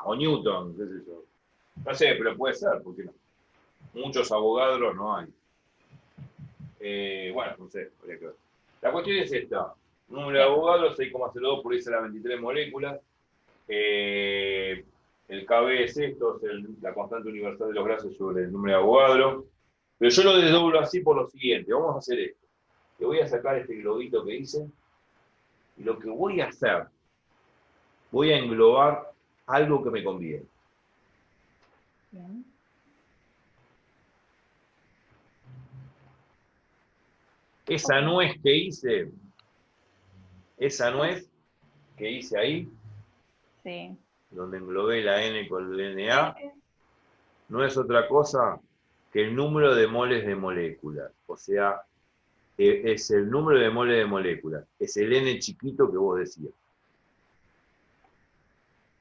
[SPEAKER 1] o Newton, qué sé yo. No sé, pero puede ser, porque no. Muchos abogados no hay. Bueno, no sé, habría que ver. La cuestión es esta. Número de abogados, 6,02 por 10 a la 23 moléculas. El KB es esto, es la constante universal de los gases sobre el número de Avogadro. Pero yo lo desdoblo así por lo siguiente. Vamos a hacer esto. Te voy a sacar este globito que hice. Y lo que voy a hacer, voy a englobar algo que me conviene.
[SPEAKER 2] Bien.
[SPEAKER 1] Esa nuez que hice, esa nuez que hice ahí,
[SPEAKER 2] Sí.
[SPEAKER 1] donde englobé la N con el NA, no es otra cosa que el número de moles de moléculas. O sea, es el número de moles de moléculas. Es el N chiquito que vos decías.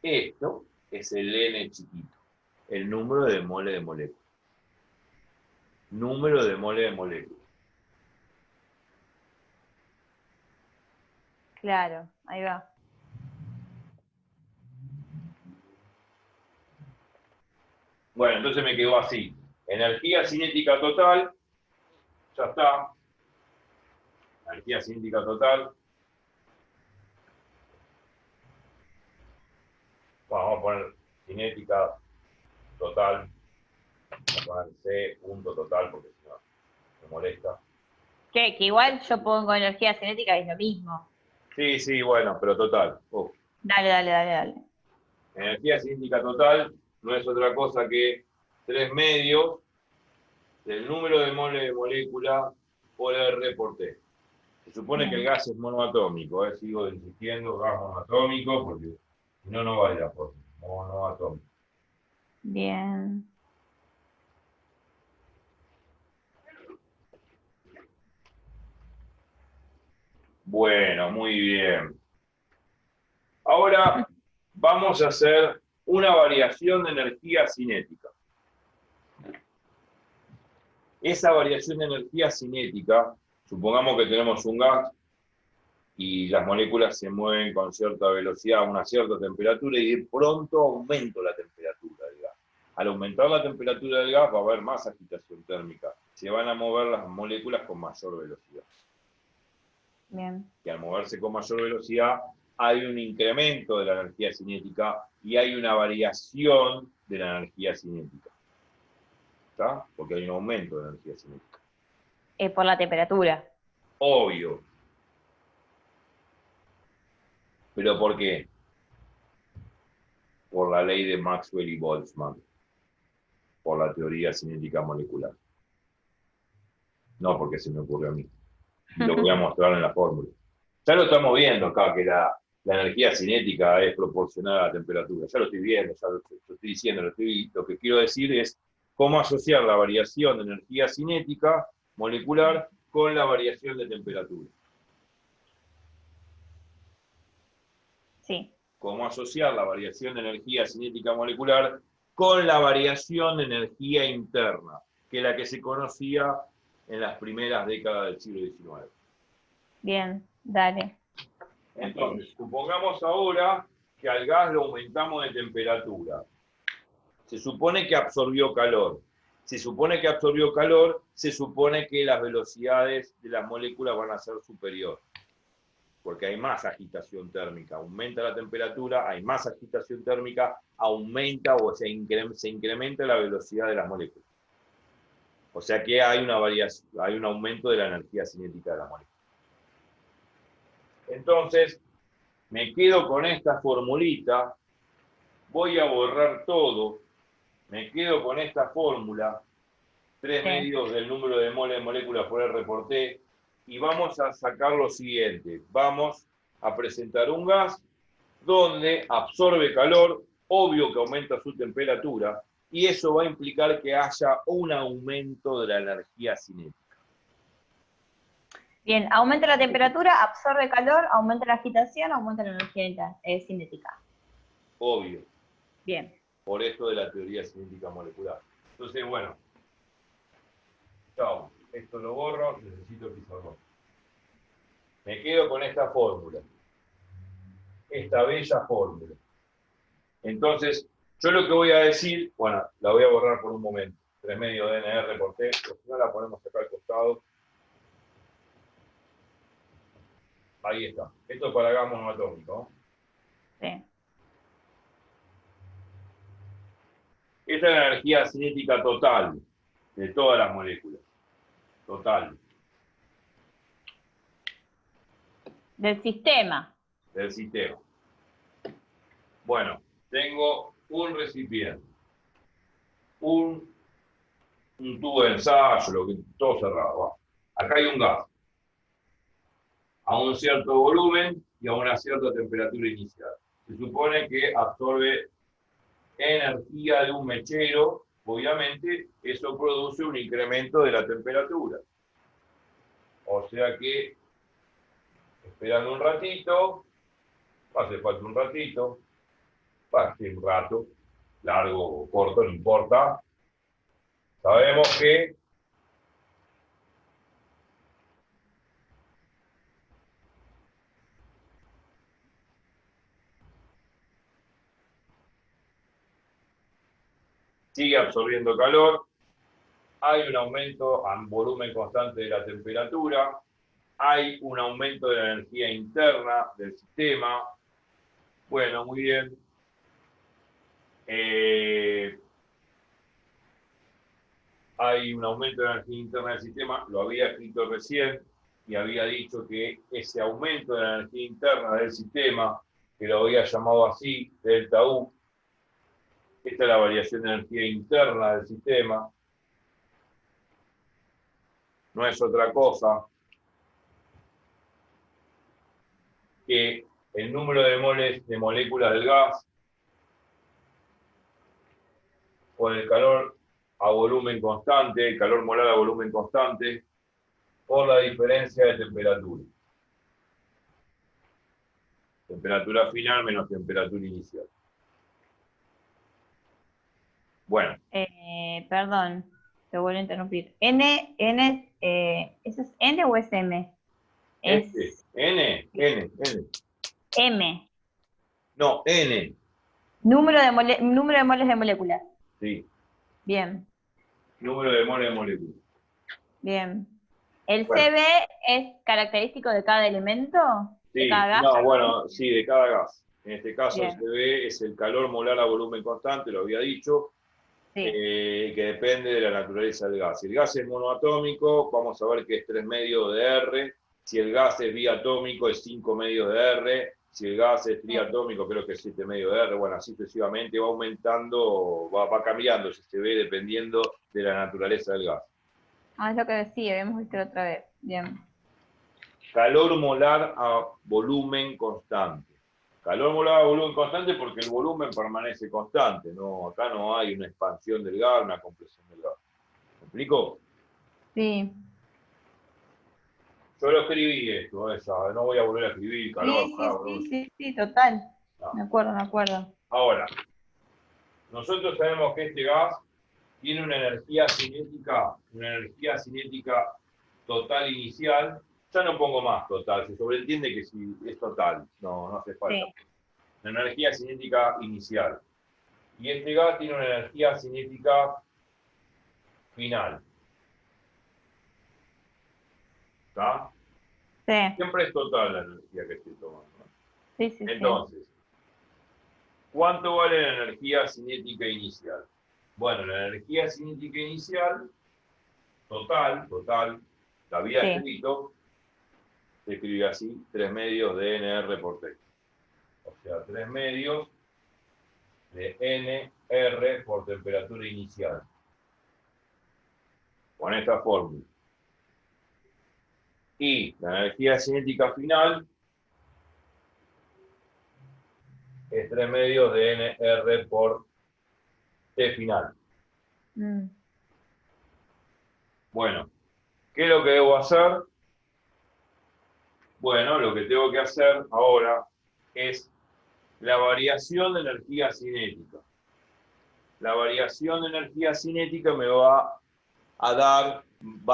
[SPEAKER 1] Esto es el N chiquito. El número de moles de moléculas. Número de moles de moléculas.
[SPEAKER 2] Claro, ahí va.
[SPEAKER 1] Bueno, entonces me quedó así. Energía cinética total. Ya está. Energía cinética total. vamos a poner cinética total, vamos a poner C, punto total, porque si no me molesta.
[SPEAKER 2] Que igual yo pongo energía cinética y es lo mismo.
[SPEAKER 1] Sí, sí, bueno, pero total.
[SPEAKER 2] Dale.
[SPEAKER 1] Energía cinética total no es otra cosa que 3 medios del número de moles de molécula por R por T. Se supone que el gas es monoatómico, sigo insistiendo, gas monoatómico, porque si no, no vale la forma. Monoatómico.
[SPEAKER 2] Bien.
[SPEAKER 1] Bueno, muy bien. Ahora vamos a hacer una variación de energía cinética. Esa variación de energía cinética, supongamos que tenemos un gas y las moléculas se mueven con cierta velocidad a una cierta temperatura y de pronto aumento la temperatura del gas. Al aumentar la temperatura del gas va a haber más agitación térmica. Se van a mover las moléculas con mayor velocidad.
[SPEAKER 2] Bien.
[SPEAKER 1] Y al moverse con mayor velocidad hay un incremento de la energía cinética y hay una variación de la energía cinética. ¿Está? Porque hay un aumento de la energía cinética.
[SPEAKER 2] Por la temperatura.
[SPEAKER 1] Obvio. ¿Pero por qué? Por la ley de Maxwell y Boltzmann. Por la teoría cinética molecular. No porque se me ocurrió a mí. Lo voy a mostrar en la fórmula. Ya lo estamos viendo acá, que la energía cinética es proporcional a la temperatura. Ya lo estoy viendo, ya lo estoy diciendo. Lo que quiero decir es cómo asociar la variación de energía cinética molecular con la variación de temperatura.
[SPEAKER 2] Sí.
[SPEAKER 1] Cómo asociar la variación de energía cinética molecular con la variación de energía interna, que es la que se conocía en las primeras décadas del siglo XIX.
[SPEAKER 2] Bien, dale.
[SPEAKER 1] Entonces, supongamos ahora que al gas lo aumentamos de temperatura. Se supone que absorbió calor. Se supone que absorbió calor, se supone que las velocidades de las moléculas van a ser superiores. Porque hay más agitación térmica. Aumenta la temperatura, hay más agitación térmica, aumenta o se incrementa la velocidad de las moléculas. O sea que hay un aumento de la energía cinética de la molécula. Entonces, me quedo con esta formulita, voy a borrar todo, me quedo con esta fórmula, 3 medios del número de moles de moléculas por R por T, y vamos a sacar lo siguiente. Vamos a presentar un gas donde absorbe calor, obvio que aumenta su temperatura, y eso va a implicar que haya un aumento de la energía cinética.
[SPEAKER 2] Bien, aumenta la temperatura, absorbe calor, aumenta la agitación, aumenta la energía cinética.
[SPEAKER 1] Obvio.
[SPEAKER 2] Bien.
[SPEAKER 1] Por esto de la teoría cinética molecular. Entonces, bueno. Chao. Esto lo borro, necesito pizarrón. Me quedo con esta fórmula. Esta bella fórmula. Entonces, yo lo que voy a decir, bueno, la voy a borrar por un momento. 3 medios de NR por T, si no la ponemos acá al costado. Ahí está. Esto es para gas monoatómico, ¿no?
[SPEAKER 2] Sí.
[SPEAKER 1] Esta es la energía cinética total de todas las moléculas. Total.
[SPEAKER 2] Del sistema.
[SPEAKER 1] Del sistema. Bueno, tengo un recipiente, un tubo de ensayo, todo cerrado. Va. Acá hay un gas, a un cierto volumen y a una cierta temperatura inicial. Se supone que absorbe energía de un mechero, obviamente eso produce un incremento de la temperatura. O sea que, esperando un ratito, hace falta un ratito, un rato, largo o corto, no importa. Sabemos que sigue absorbiendo calor, hay un aumento a volumen constante de la temperatura, hay un aumento de la energía interna del sistema. Bueno, muy bien. hay un aumento de la energía interna del sistema, lo había escrito recién, y había dicho que ese aumento de la energía interna del sistema, que lo había llamado así, delta U, esta es la variación de energía interna del sistema, no es otra cosa que el número de moles de moléculas del gas con el calor a volumen constante, el calor molar a volumen constante, por la diferencia de temperatura. Temperatura final menos temperatura inicial. Bueno.
[SPEAKER 2] Perdón, te vuelvo a interrumpir. ¿Eso es N o es M?
[SPEAKER 1] N.
[SPEAKER 2] M.
[SPEAKER 1] No, N.
[SPEAKER 2] Número de moles de moléculas.
[SPEAKER 1] Sí.
[SPEAKER 2] Bien.
[SPEAKER 1] Número de moles de moléculas.
[SPEAKER 2] Bien. ¿El CB es característico de cada elemento?
[SPEAKER 1] Sí,
[SPEAKER 2] ¿De cada gas?
[SPEAKER 1] no, bueno, sí, de cada gas. En este caso,
[SPEAKER 2] Bien.
[SPEAKER 1] el CB es el calor molar a volumen constante, lo había dicho,
[SPEAKER 2] Sí.
[SPEAKER 1] que depende de la naturaleza del gas. Si el gas es monoatómico, vamos a ver que es 3 medios de R. Si el gas es biatómico, es 5 medios de R. Si el gas es triatómico, creo que es 7 medios de R. Bueno, así sucesivamente va aumentando, va cambiando ese CB dependiendo de la naturaleza del gas.
[SPEAKER 2] Es lo que decía, habíamos visto otra vez. Bien.
[SPEAKER 1] Calor molar a volumen constante. Calor molar a volumen constante porque el volumen permanece constante. No, acá no hay una expansión del gas, una compresión del gas. ¿Me explico?
[SPEAKER 2] Sí.
[SPEAKER 1] Yo lo escribí esto, no voy a volver a escribir calor.
[SPEAKER 2] Sí, total.
[SPEAKER 1] No.
[SPEAKER 2] Me acuerdo.
[SPEAKER 1] Ahora, nosotros sabemos que este gas tiene una energía cinética total inicial. Ya no pongo más total, se sobreentiende que si es total, no hace falta.
[SPEAKER 2] Sí.
[SPEAKER 1] La energía cinética inicial. Y este gas tiene una energía cinética final. ¿Está?
[SPEAKER 2] Sí.
[SPEAKER 1] Siempre es total la energía que estoy tomando.
[SPEAKER 2] Sí.
[SPEAKER 1] Entonces, ¿cuánto vale la energía cinética inicial? Bueno, la energía cinética inicial, total, la había escrito, se escribe así, 3 medios de NR por T. O sea, 3 medios de NR por temperatura inicial. Con esta fórmula. Y la energía cinética final es 3 medios de NR por T final. Bueno, ¿qué es lo que debo hacer? Bueno, lo que tengo que hacer ahora es la variación de energía cinética. La variación de energía cinética me va a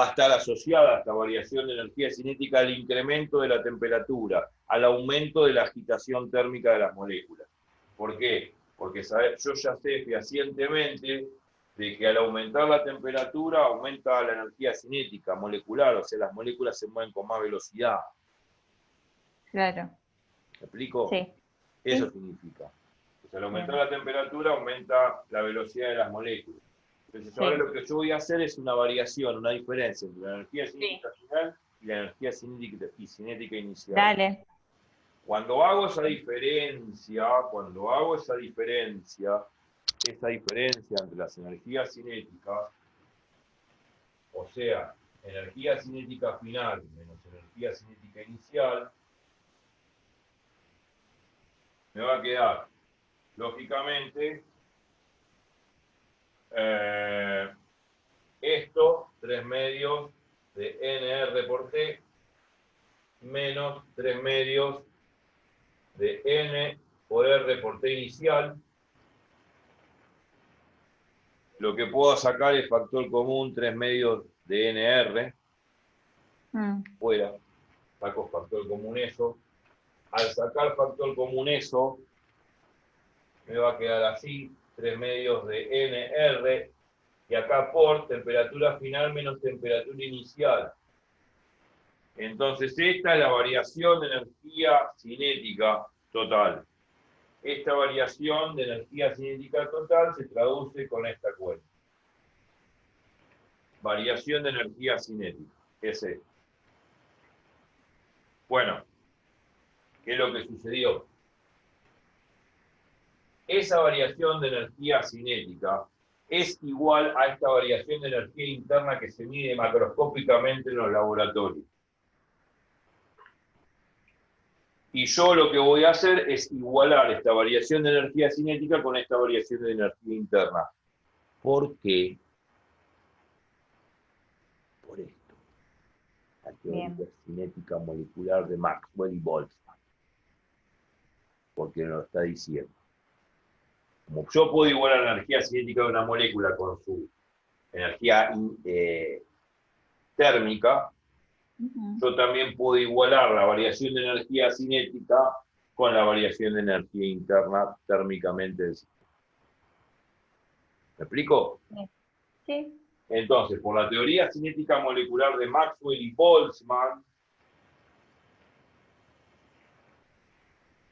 [SPEAKER 1] estar asociada a esta variación de energía cinética al incremento de la temperatura, al aumento de la agitación térmica de las moléculas. ¿Por qué? Porque yo ya sé fehacientemente de que al aumentar la temperatura aumenta la energía cinética molecular, o sea, las moléculas se mueven con más velocidad.
[SPEAKER 2] Claro.
[SPEAKER 1] ¿Me explico?
[SPEAKER 2] Sí.
[SPEAKER 1] Eso significa. Pues al aumentar la temperatura aumenta la velocidad de las moléculas. Entonces ahora lo que yo voy a hacer es una variación, una diferencia entre la energía cinética final y la energía cinética inicial.
[SPEAKER 2] Dale.
[SPEAKER 1] Cuando hago esa diferencia entre las energías cinéticas, o sea, energía cinética final menos energía cinética inicial, me va a quedar, lógicamente, esto, 3 medios de NR por T, menos 3 medios de N por R por T inicial. Lo que puedo sacar es factor común 3 medios de NR. Fuera, saco factor común eso. Al sacar factor común eso, me va a quedar así, 3 medios de NR, y acá por temperatura final menos temperatura inicial. Entonces esta es la variación de energía cinética total. esta variación de energía cinética total se traduce con esta cuenta. Variación de energía cinética, es esto. Bueno, ¿qué es lo que sucedió? Esa variación de energía cinética es igual a esta variación de energía interna que se mide macroscópicamente en los laboratorios. Y yo lo que voy a hacer es igualar esta variación de energía cinética con esta variación de energía interna. ¿Por qué? Por esto. La teoría cinética molecular de Maxwell y Boltzmann. Porque nos lo está diciendo. Como yo puedo igualar la energía cinética de una molécula con su energía térmica, yo también puedo igualar la variación de energía cinética con la variación de energía interna térmicamente del sistema. ¿Me explico?
[SPEAKER 2] Sí.
[SPEAKER 1] Entonces, por la teoría cinética molecular de Maxwell y Boltzmann,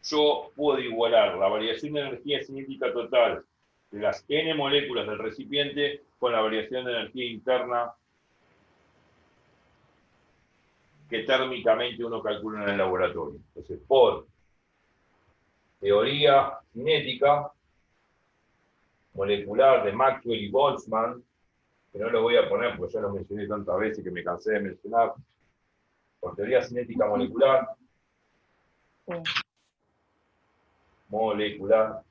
[SPEAKER 1] yo puedo igualar la variación de energía cinética total de las n moléculas del recipiente con la variación de energía interna que térmicamente uno calcula en el laboratorio. Entonces, por teoría cinética molecular de Maxwell y Boltzmann, que no lo voy a poner porque ya lo mencioné tantas veces que me cansé de mencionar, por teoría cinética molecular, molecular,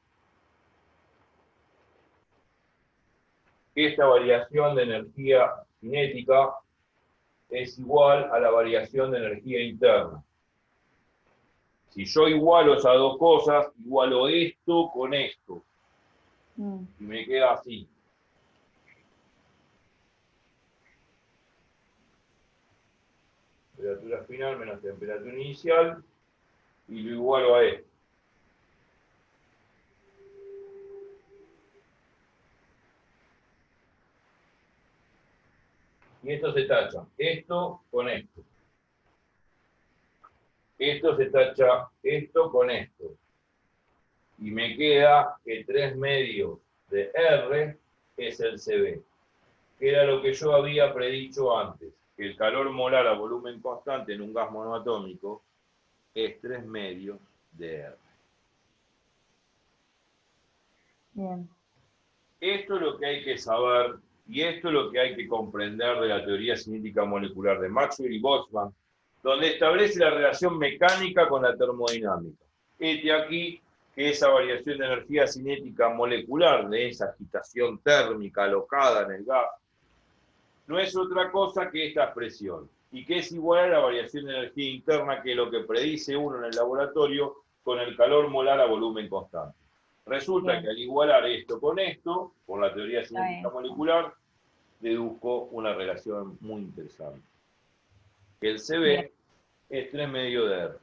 [SPEAKER 1] esta variación de energía cinética es igual a la variación de energía interna. Si yo igualo esas dos cosas, igualo esto con esto. Y me queda así. Temperatura final menos temperatura inicial, y lo igualo a esto. Y esto se tacha, esto con esto. Esto se tacha, esto con esto. Y me queda que 3 medios de R es el CB, que era lo que yo había predicho antes, que el calor molar a volumen constante en un gas monoatómico es 3 medios de R.
[SPEAKER 2] Bien.
[SPEAKER 1] Esto es lo que hay que saber y esto es lo que hay que comprender de la teoría cinética molecular de Maxwell y Boltzmann, donde establece la relación mecánica con la termodinámica. Este aquí, que esa variación de energía cinética molecular, de esa agitación térmica alocada en el gas, no es otra cosa que esta expresión, y que es igual a la variación de energía interna, que es lo que predice uno en el laboratorio con el calor molar a volumen constante. Resulta que al igualar esto con esto, por la teoría cinética molecular, deduzco una relación muy interesante. Que el CB es 3 medios de R.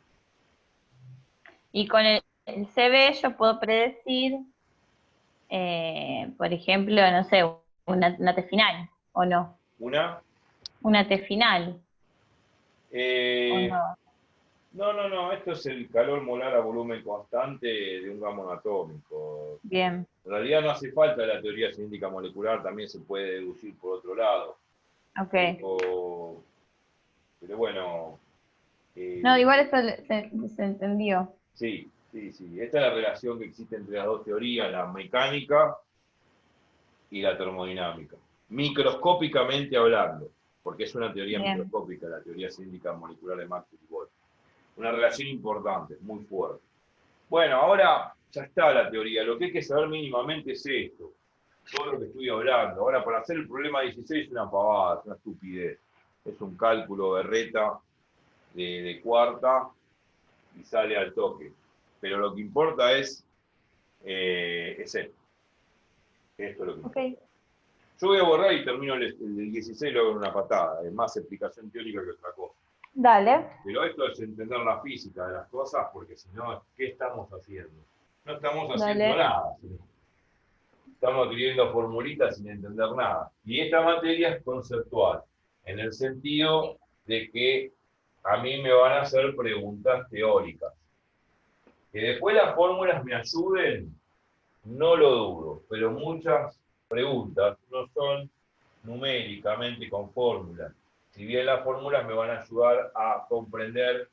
[SPEAKER 2] Y con el CB yo puedo predecir, por ejemplo, no sé, una T final, ¿o no? Una T final. ¿O no?
[SPEAKER 1] No, esto es el calor molar a volumen constante de un gas monoatómico.
[SPEAKER 2] Bien.
[SPEAKER 1] En realidad no hace falta la teoría cinética molecular, también se puede deducir por otro lado.
[SPEAKER 2] Ok.
[SPEAKER 1] Pero bueno.
[SPEAKER 2] No, igual esto se entendió.
[SPEAKER 1] Sí. Esta es la relación que existe entre las dos teorías, la mecánica y la termodinámica. Microscópicamente hablando, porque es una teoría microscópica, la teoría cinética molecular de Maxwell y Boltzmann. Una relación importante, muy fuerte. Bueno, ahora ya está la teoría. Lo que hay que saber mínimamente es esto. Todo lo que estoy hablando. Ahora, para hacer el problema 16 es una pavada, es una estupidez. Es un cálculo berreta de cuarta y sale al toque. Pero lo que importa es esto. Esto es lo que importa. Yo voy a borrar y termino el 16 y luego en una patada. Es más explicación teórica que otra cosa.
[SPEAKER 2] Dale.
[SPEAKER 1] Pero esto es entender la física de las cosas, porque si no, ¿qué estamos haciendo? No estamos haciendo nada. Estamos escribiendo formulitas sin entender nada. Y esta materia es conceptual, en el sentido de que a mí me van a hacer preguntas teóricas. Que después las fórmulas me ayuden, no lo dudo, pero muchas preguntas no son numéricamente con fórmulas. Si bien las fórmulas me van a ayudar a comprender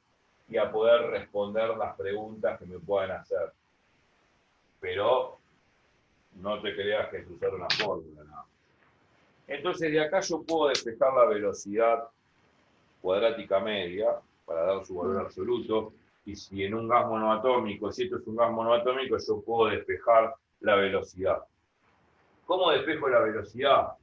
[SPEAKER 1] y a poder responder las preguntas que me puedan hacer. Pero no te creas que es usar una fórmula, no. Entonces de acá yo puedo despejar la velocidad cuadrática media para dar su valor absoluto, y si en un gas monoatómico, si esto es un gas monoatómico, yo puedo despejar la velocidad. ¿Cómo despejo la velocidad?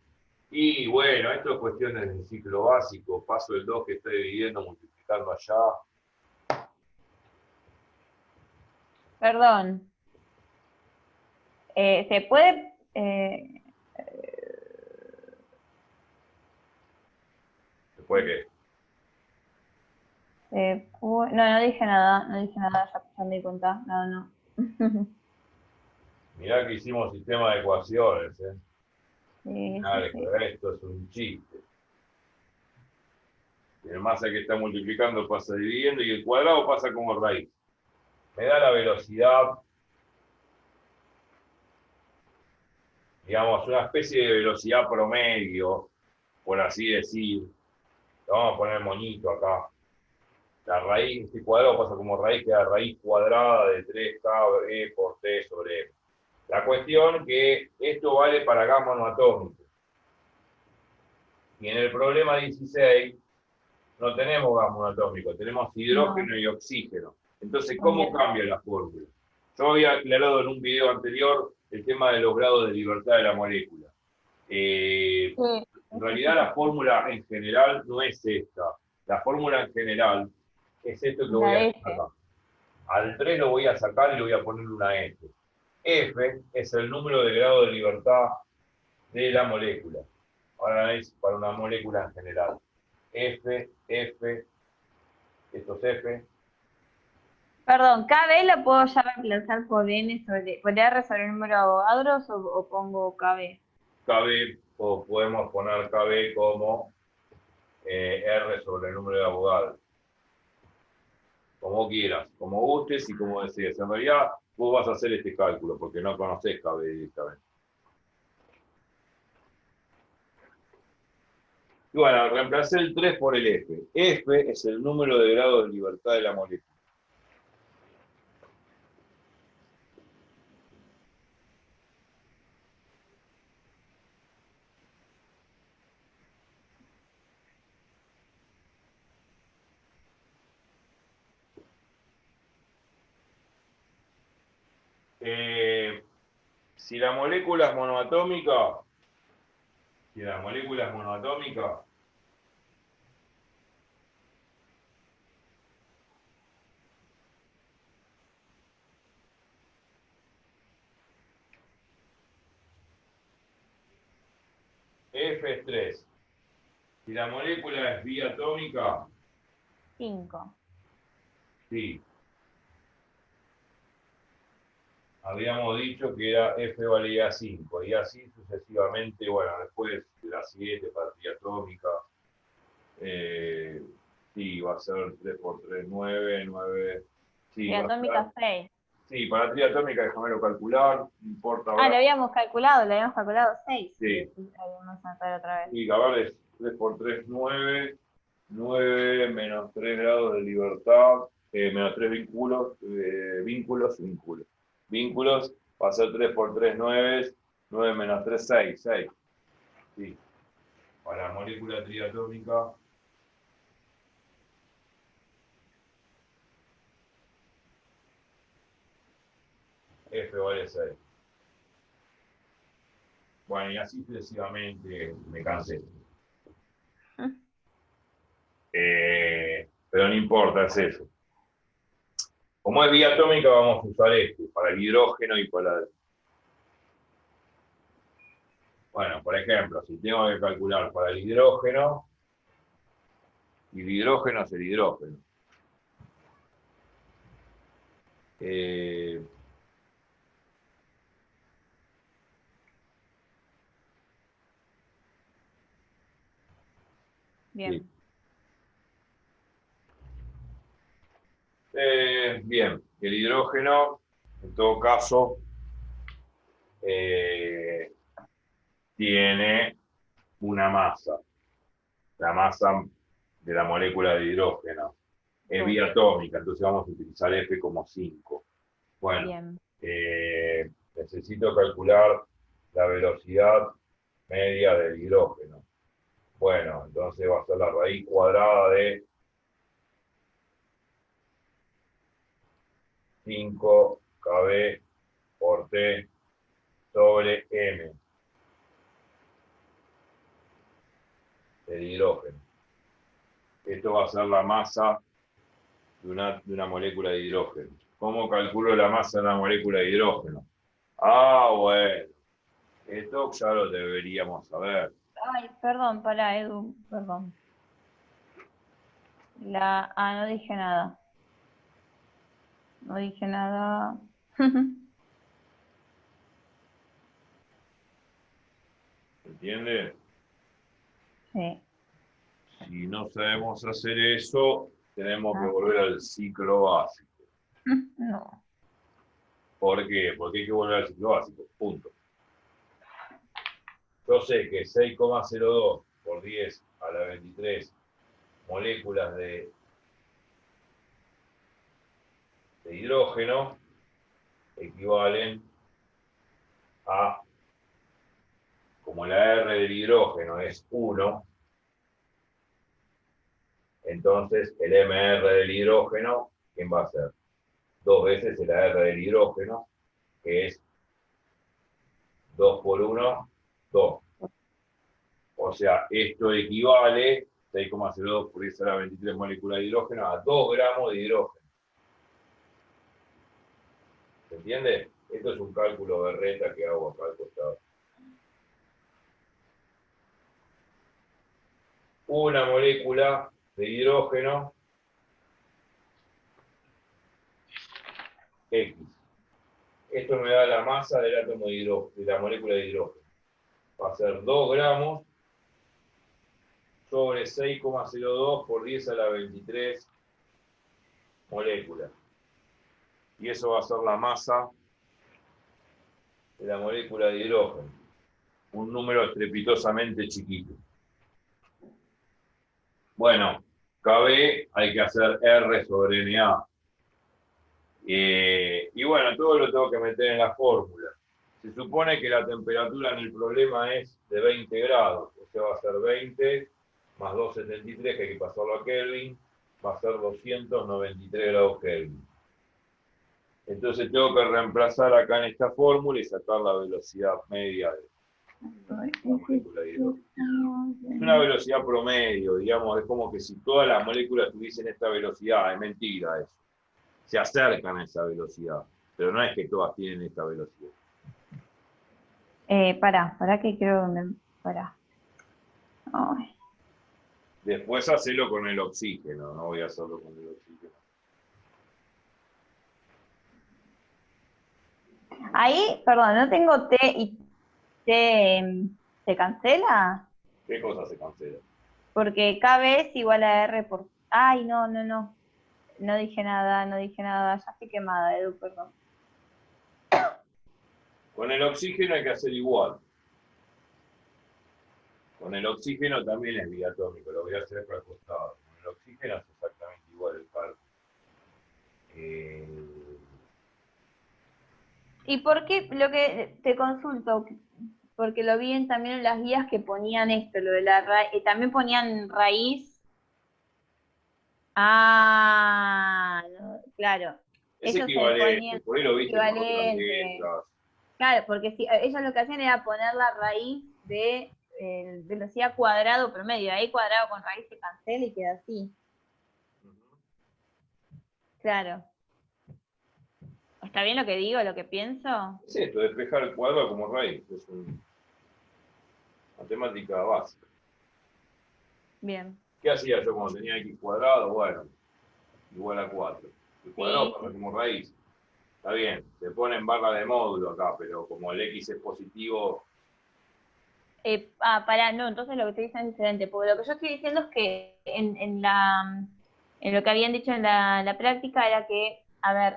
[SPEAKER 1] Y bueno, esto es cuestión del ciclo básico, paso el 2 que estoy dividiendo, multiplicando allá.
[SPEAKER 2] Perdón. ¿Se puede?
[SPEAKER 1] Después que,
[SPEAKER 2] No, no dije nada, ya me di cuenta. No, no.
[SPEAKER 1] mirá que hicimos sistema de ecuaciones, ¿eh?
[SPEAKER 2] Sí, sí,
[SPEAKER 1] Dale,
[SPEAKER 2] sí.
[SPEAKER 1] esto es un chiste. El masa que está multiplicando pasa dividiendo y el cuadrado pasa como raíz. Me da la velocidad, digamos, una especie de velocidad promedio, por así decir. Le vamos a poner moñito acá. La raíz, este cuadrado pasa como raíz, queda raíz cuadrada de 3k por t sobre m. La cuestión que esto vale para gas monoatómico. Y en el problema 16 no tenemos gas monoatómico, tenemos hidrógeno
[SPEAKER 2] No,
[SPEAKER 1] y oxígeno. Entonces, ¿cómo
[SPEAKER 2] ok.
[SPEAKER 1] cambia la fórmula? Yo había aclarado en un video anterior el tema de los grados de libertad de la molécula.
[SPEAKER 2] Sí,
[SPEAKER 1] En
[SPEAKER 2] eso sí
[SPEAKER 1] realidad
[SPEAKER 2] se
[SPEAKER 1] la
[SPEAKER 2] puede.
[SPEAKER 1] fórmula en general no es esta. La fórmula en general es esto que voy
[SPEAKER 2] La
[SPEAKER 1] a hacer
[SPEAKER 2] S.
[SPEAKER 1] acá. Al 3 lo voy a sacar y le voy a poner una F. F es el número de grado de libertad de la molécula. Ahora es para una molécula en general. F, F, esto es F.
[SPEAKER 2] Perdón, ¿KB lo puedo ya reemplazar por N por R sobre el número de Avogadros o pongo KB?
[SPEAKER 1] KB, o podemos poner KB como R sobre el número de abogados. Como quieras, como gustes y como desees. En realidad, vos vas a hacer este cálculo porque no conocés KB directamente. Y bueno, reemplacé el 3 por el F. F es el número de grado de libertad de la molécula. Si la molécula es monoatómica, si la molécula es monoatómica, F es 3. Si la molécula es biatómica,
[SPEAKER 2] 5.
[SPEAKER 1] sí. Habíamos dicho que era F valía 5 y así sucesivamente, bueno, después de la 7 para triatómica, sí, va a ser 3 por 3 9 9,
[SPEAKER 2] Y
[SPEAKER 1] sí, va a ser,
[SPEAKER 2] atómica 6.
[SPEAKER 1] sí, para triatómica déjamelo calcular, no importa
[SPEAKER 2] Ah,
[SPEAKER 1] ahora,
[SPEAKER 2] lo habíamos calculado 6.
[SPEAKER 1] sí,
[SPEAKER 2] Vamos a anotar otra vez.
[SPEAKER 1] sí, a ver, es 3 por 3 9 9 menos 3 grados de libertad, menos 3 vínculos, vínculos, va a ser 3 por 3 9, 9 menos 3 6 6, sí, para la molécula triatómica, F vale 6. Bueno, y así sucesivamente me cansé. Pero no importa, es eso. Como es vía atómica, vamos a usar este, para el hidrógeno y para... Bueno, por ejemplo, si tengo que calcular para el hidrógeno, y el hidrógeno es el hidrógeno. Eh, sí.
[SPEAKER 2] Bien.
[SPEAKER 1] Bien. el hidrógeno, en todo caso, tiene una masa. La masa de la molécula de hidrógeno es biatómica, entonces vamos a utilizar F como 5. Bueno, necesito calcular la velocidad media del hidrógeno. Bueno, entonces va a ser la raíz cuadrada de 5 kb por T sobre M del hidrógeno. Esto va a ser la masa de una molécula de hidrógeno. ¿Cómo calculo la masa de una molécula de hidrógeno? Ah, bueno, esto ya lo deberíamos saber.
[SPEAKER 2] Ay, perdón, pará, Edu, perdón. No dije nada. No dije nada.
[SPEAKER 1] ¿Entiendes?
[SPEAKER 2] Sí.
[SPEAKER 1] Si no sabemos hacer eso, tenemos que volver al ciclo básico.
[SPEAKER 2] No.
[SPEAKER 1] ¿Por qué? Porque hay que volver al ciclo básico, punto. Yo sé que 6,02 por 10 a la 23 moléculas de hidrógeno equivalen a, como la R del hidrógeno es 1, entonces el MR del hidrógeno, ¿quién va a ser? 2 veces el R del hidrógeno, que es 2 por 1, 2. O sea, esto equivale, 6,02 por 10 a la 23 moléculas de hidrógeno, a 2 gramos de hidrógeno. ¿Se entiende? Esto es un cálculo berreta que hago acá al costado. Una molécula de hidrógeno X. Esto me da la masa del átomo de hidrógeno, de la molécula de hidrógeno. Va a ser 2 gramos sobre 6,02 por 10 a la 23 moléculas. Y eso va a ser la masa de la molécula de hidrógeno. Un número estrepitosamente chiquito. Bueno, KB hay que hacer R sobre NA. Y bueno, todo lo tengo que meter en la fórmula. Se supone que la temperatura en el problema es de 20 grados. O sea, va a ser 20 más 273, que hay que pasarlo a Kelvin, va a ser 293 grados Kelvin. Entonces tengo que reemplazar acá en esta fórmula y sacar la velocidad media de la molécula de hidrógeno. Es una velocidad promedio, digamos, es como que si todas las moléculas tuviesen esta velocidad, es mentira eso. Se acercan a esa velocidad, pero no es que todas tienen esta velocidad.
[SPEAKER 2] Pará que creo que pará. Ay.
[SPEAKER 1] Después hacelo con el oxígeno, no voy a hacerlo con el oxígeno.
[SPEAKER 2] Ahí, perdón, no tengo T y T. ¿Se cancela?
[SPEAKER 1] ¿Qué cosa se cancela?
[SPEAKER 2] Porque KB es igual a R por... Ay, no. No dije nada. Ya estoy quemada, Edu, perdón.
[SPEAKER 1] Con el oxígeno hay que hacer igual. Con el oxígeno también es diatómico, lo voy a hacer para el costado. Con el oxígeno es exactamente igual el cálculo.
[SPEAKER 2] ¿Y por qué lo que te consulto? Porque lo vi también en las guías que ponían esto, lo de la raíz, también ponían raíz. Ah, no, claro.
[SPEAKER 1] Es
[SPEAKER 2] Ellos
[SPEAKER 1] equivalente,
[SPEAKER 2] ponían
[SPEAKER 1] por ahí lo viste con otras
[SPEAKER 2] equivalente.
[SPEAKER 1] letras.
[SPEAKER 2] Claro, porque si, ellos lo que hacían era poner la raíz de velocidad cuadrado promedio. Ahí cuadrado con raíz se cancela y queda así. Claro. ¿Está bien lo que digo, lo que pienso?
[SPEAKER 1] Es esto, despejar el cuadrado como raíz. Es una matemática básica.
[SPEAKER 2] Bien.
[SPEAKER 1] ¿Qué hacía yo cuando tenía x cuadrado? Bueno, igual a 4. El cuadrado pasa como raíz. Está bien, se pone en barra de módulo acá, pero como el x es positivo...
[SPEAKER 2] No, entonces lo que estoy diciendo es diferente, porque lo que yo estoy diciendo es que en lo que habían dicho en la práctica era que a ver,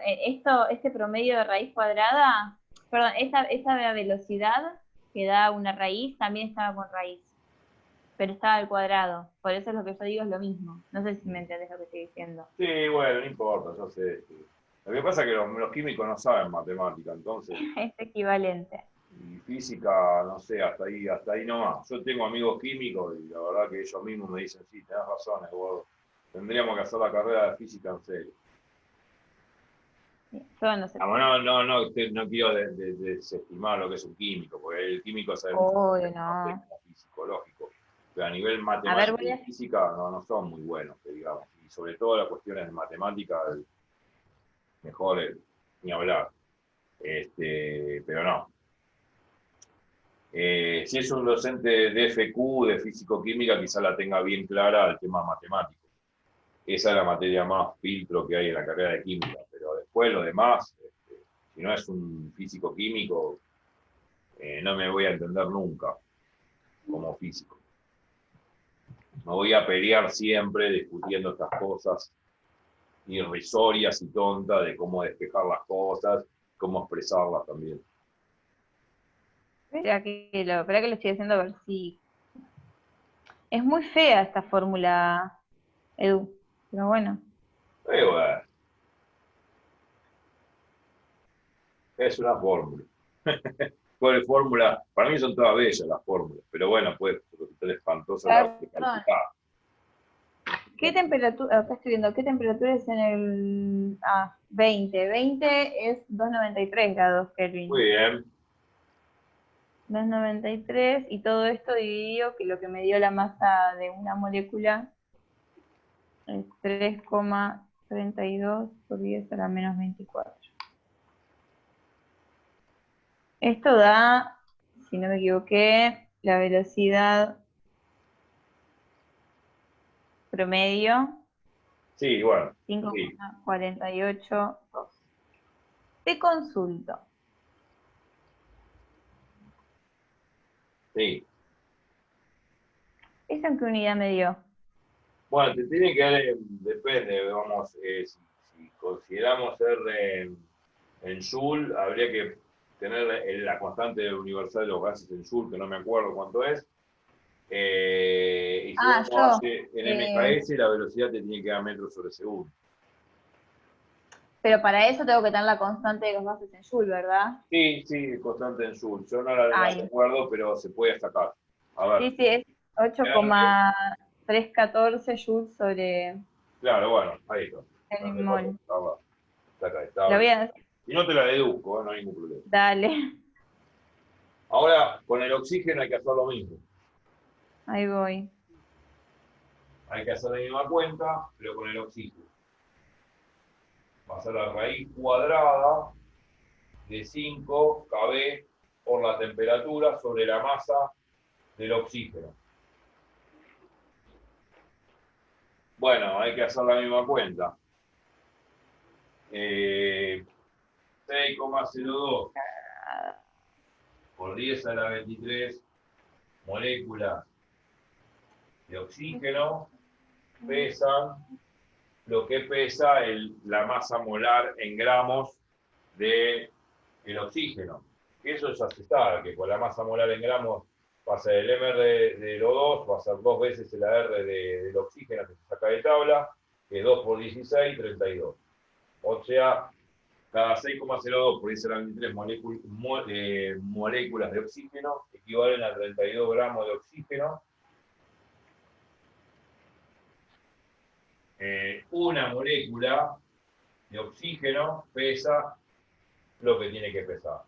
[SPEAKER 2] este promedio de raíz cuadrada, perdón, esa velocidad que da una raíz también estaba con raíz, pero estaba al cuadrado. Por eso es lo que yo digo es lo mismo. No sé si me entendés lo que estoy diciendo.
[SPEAKER 1] Sí, bueno, no importa, yo sé. Lo que pasa es que los químicos no saben matemática, entonces,
[SPEAKER 2] Es equivalente.
[SPEAKER 1] y física, no sé, hasta ahí nomás. Yo tengo amigos químicos y la verdad que ellos mismos me dicen, sí, tenés razón, Eduardo. Tendríamos que hacer la carrera de física en serio.
[SPEAKER 2] Yo no sé.
[SPEAKER 1] No quiero desestimar lo que es un químico, porque el químico sabe
[SPEAKER 2] Oh,
[SPEAKER 1] mucho más
[SPEAKER 2] no.
[SPEAKER 1] psicológico. Pero a nivel
[SPEAKER 2] A ver,
[SPEAKER 1] matemático y física no son muy buenos, que digamos. Y sobre todo las cuestiones de matemática, mejor ni hablar. Pero no. Si es un docente de FQ, de físico-química, quizá la tenga bien clara el tema matemático. Esa es la materia más filtro que hay en la carrera de química, pero después lo demás, si no es un físico-químico, no me voy a entender nunca como físico. Me voy a pelear siempre discutiendo estas cosas irrisorias y tontas de cómo despejar las cosas, cómo expresarlas también.
[SPEAKER 2] espera que lo estoy haciendo a ver si... Es muy fea esta fórmula, Edu, pero bueno.
[SPEAKER 1] Bueno, es una fórmula. ¿Cuál fórmula? Para mí son todas bellas las fórmulas, pero bueno, pues resultar espantosa la de
[SPEAKER 2] Perdón,
[SPEAKER 1] calcular.
[SPEAKER 2] ¿qué temperatura? Acá estoy viendo, ¿qué temperatura es en el... 20. 20 es 293 grados Kelvin.
[SPEAKER 1] Muy bien.
[SPEAKER 2] 293 y todo esto dividido, que lo que me dio la masa de una molécula es 3,32 por 10 a la menos 24. Esto da, si no me equivoqué, la velocidad promedio
[SPEAKER 1] Sí, bueno. Sí,
[SPEAKER 2] 5,482. Te consulto.
[SPEAKER 1] sí.
[SPEAKER 2] ¿Eso en qué unidad me dio?
[SPEAKER 1] Bueno, te tiene que dar, depende, vamos, si consideramos R en Joule, habría que tener la constante universal de los gases en Joule, que no me acuerdo cuánto es. Y si vamos
[SPEAKER 2] Yo.
[SPEAKER 1] en MKS, la velocidad te tiene que dar metros sobre segundo.
[SPEAKER 2] Pero para eso tengo que tener la constante de los gases en Joule, ¿verdad?
[SPEAKER 1] Sí, constante en Joule. Yo no la recuerdo, pero se puede sacar. A ver.
[SPEAKER 2] Sí, es 8,314 joules sobre
[SPEAKER 1] Claro, bueno, ahí está.
[SPEAKER 2] el mol.
[SPEAKER 1] Está.
[SPEAKER 2] Lo voy a decir.
[SPEAKER 1] Y no te la deduzco, no hay ningún problema.
[SPEAKER 2] Dale,
[SPEAKER 1] Ahora, con el oxígeno hay que hacer lo mismo.
[SPEAKER 2] ahí voy.
[SPEAKER 1] Hay que hacer la misma cuenta, pero con el oxígeno. Va a ser la raíz cuadrada de 5 kb por la temperatura sobre la masa del oxígeno. Bueno, hay que hacer la misma cuenta. 6,02 por 10 a la 23 moléculas de oxígeno pesan lo que pesa la masa molar en gramos del oxígeno. Eso ya se sabe, que con la masa molar en gramos va a ser el mR del O2, va a ser 2 veces el AR del oxígeno que se saca de tabla, que es 2 por 16, 32. O sea, cada 6,02 por 10 a la 23 moléculas de oxígeno equivalen a 32 gramos de oxígeno. Una molécula de oxígeno pesa lo que tiene que pesar.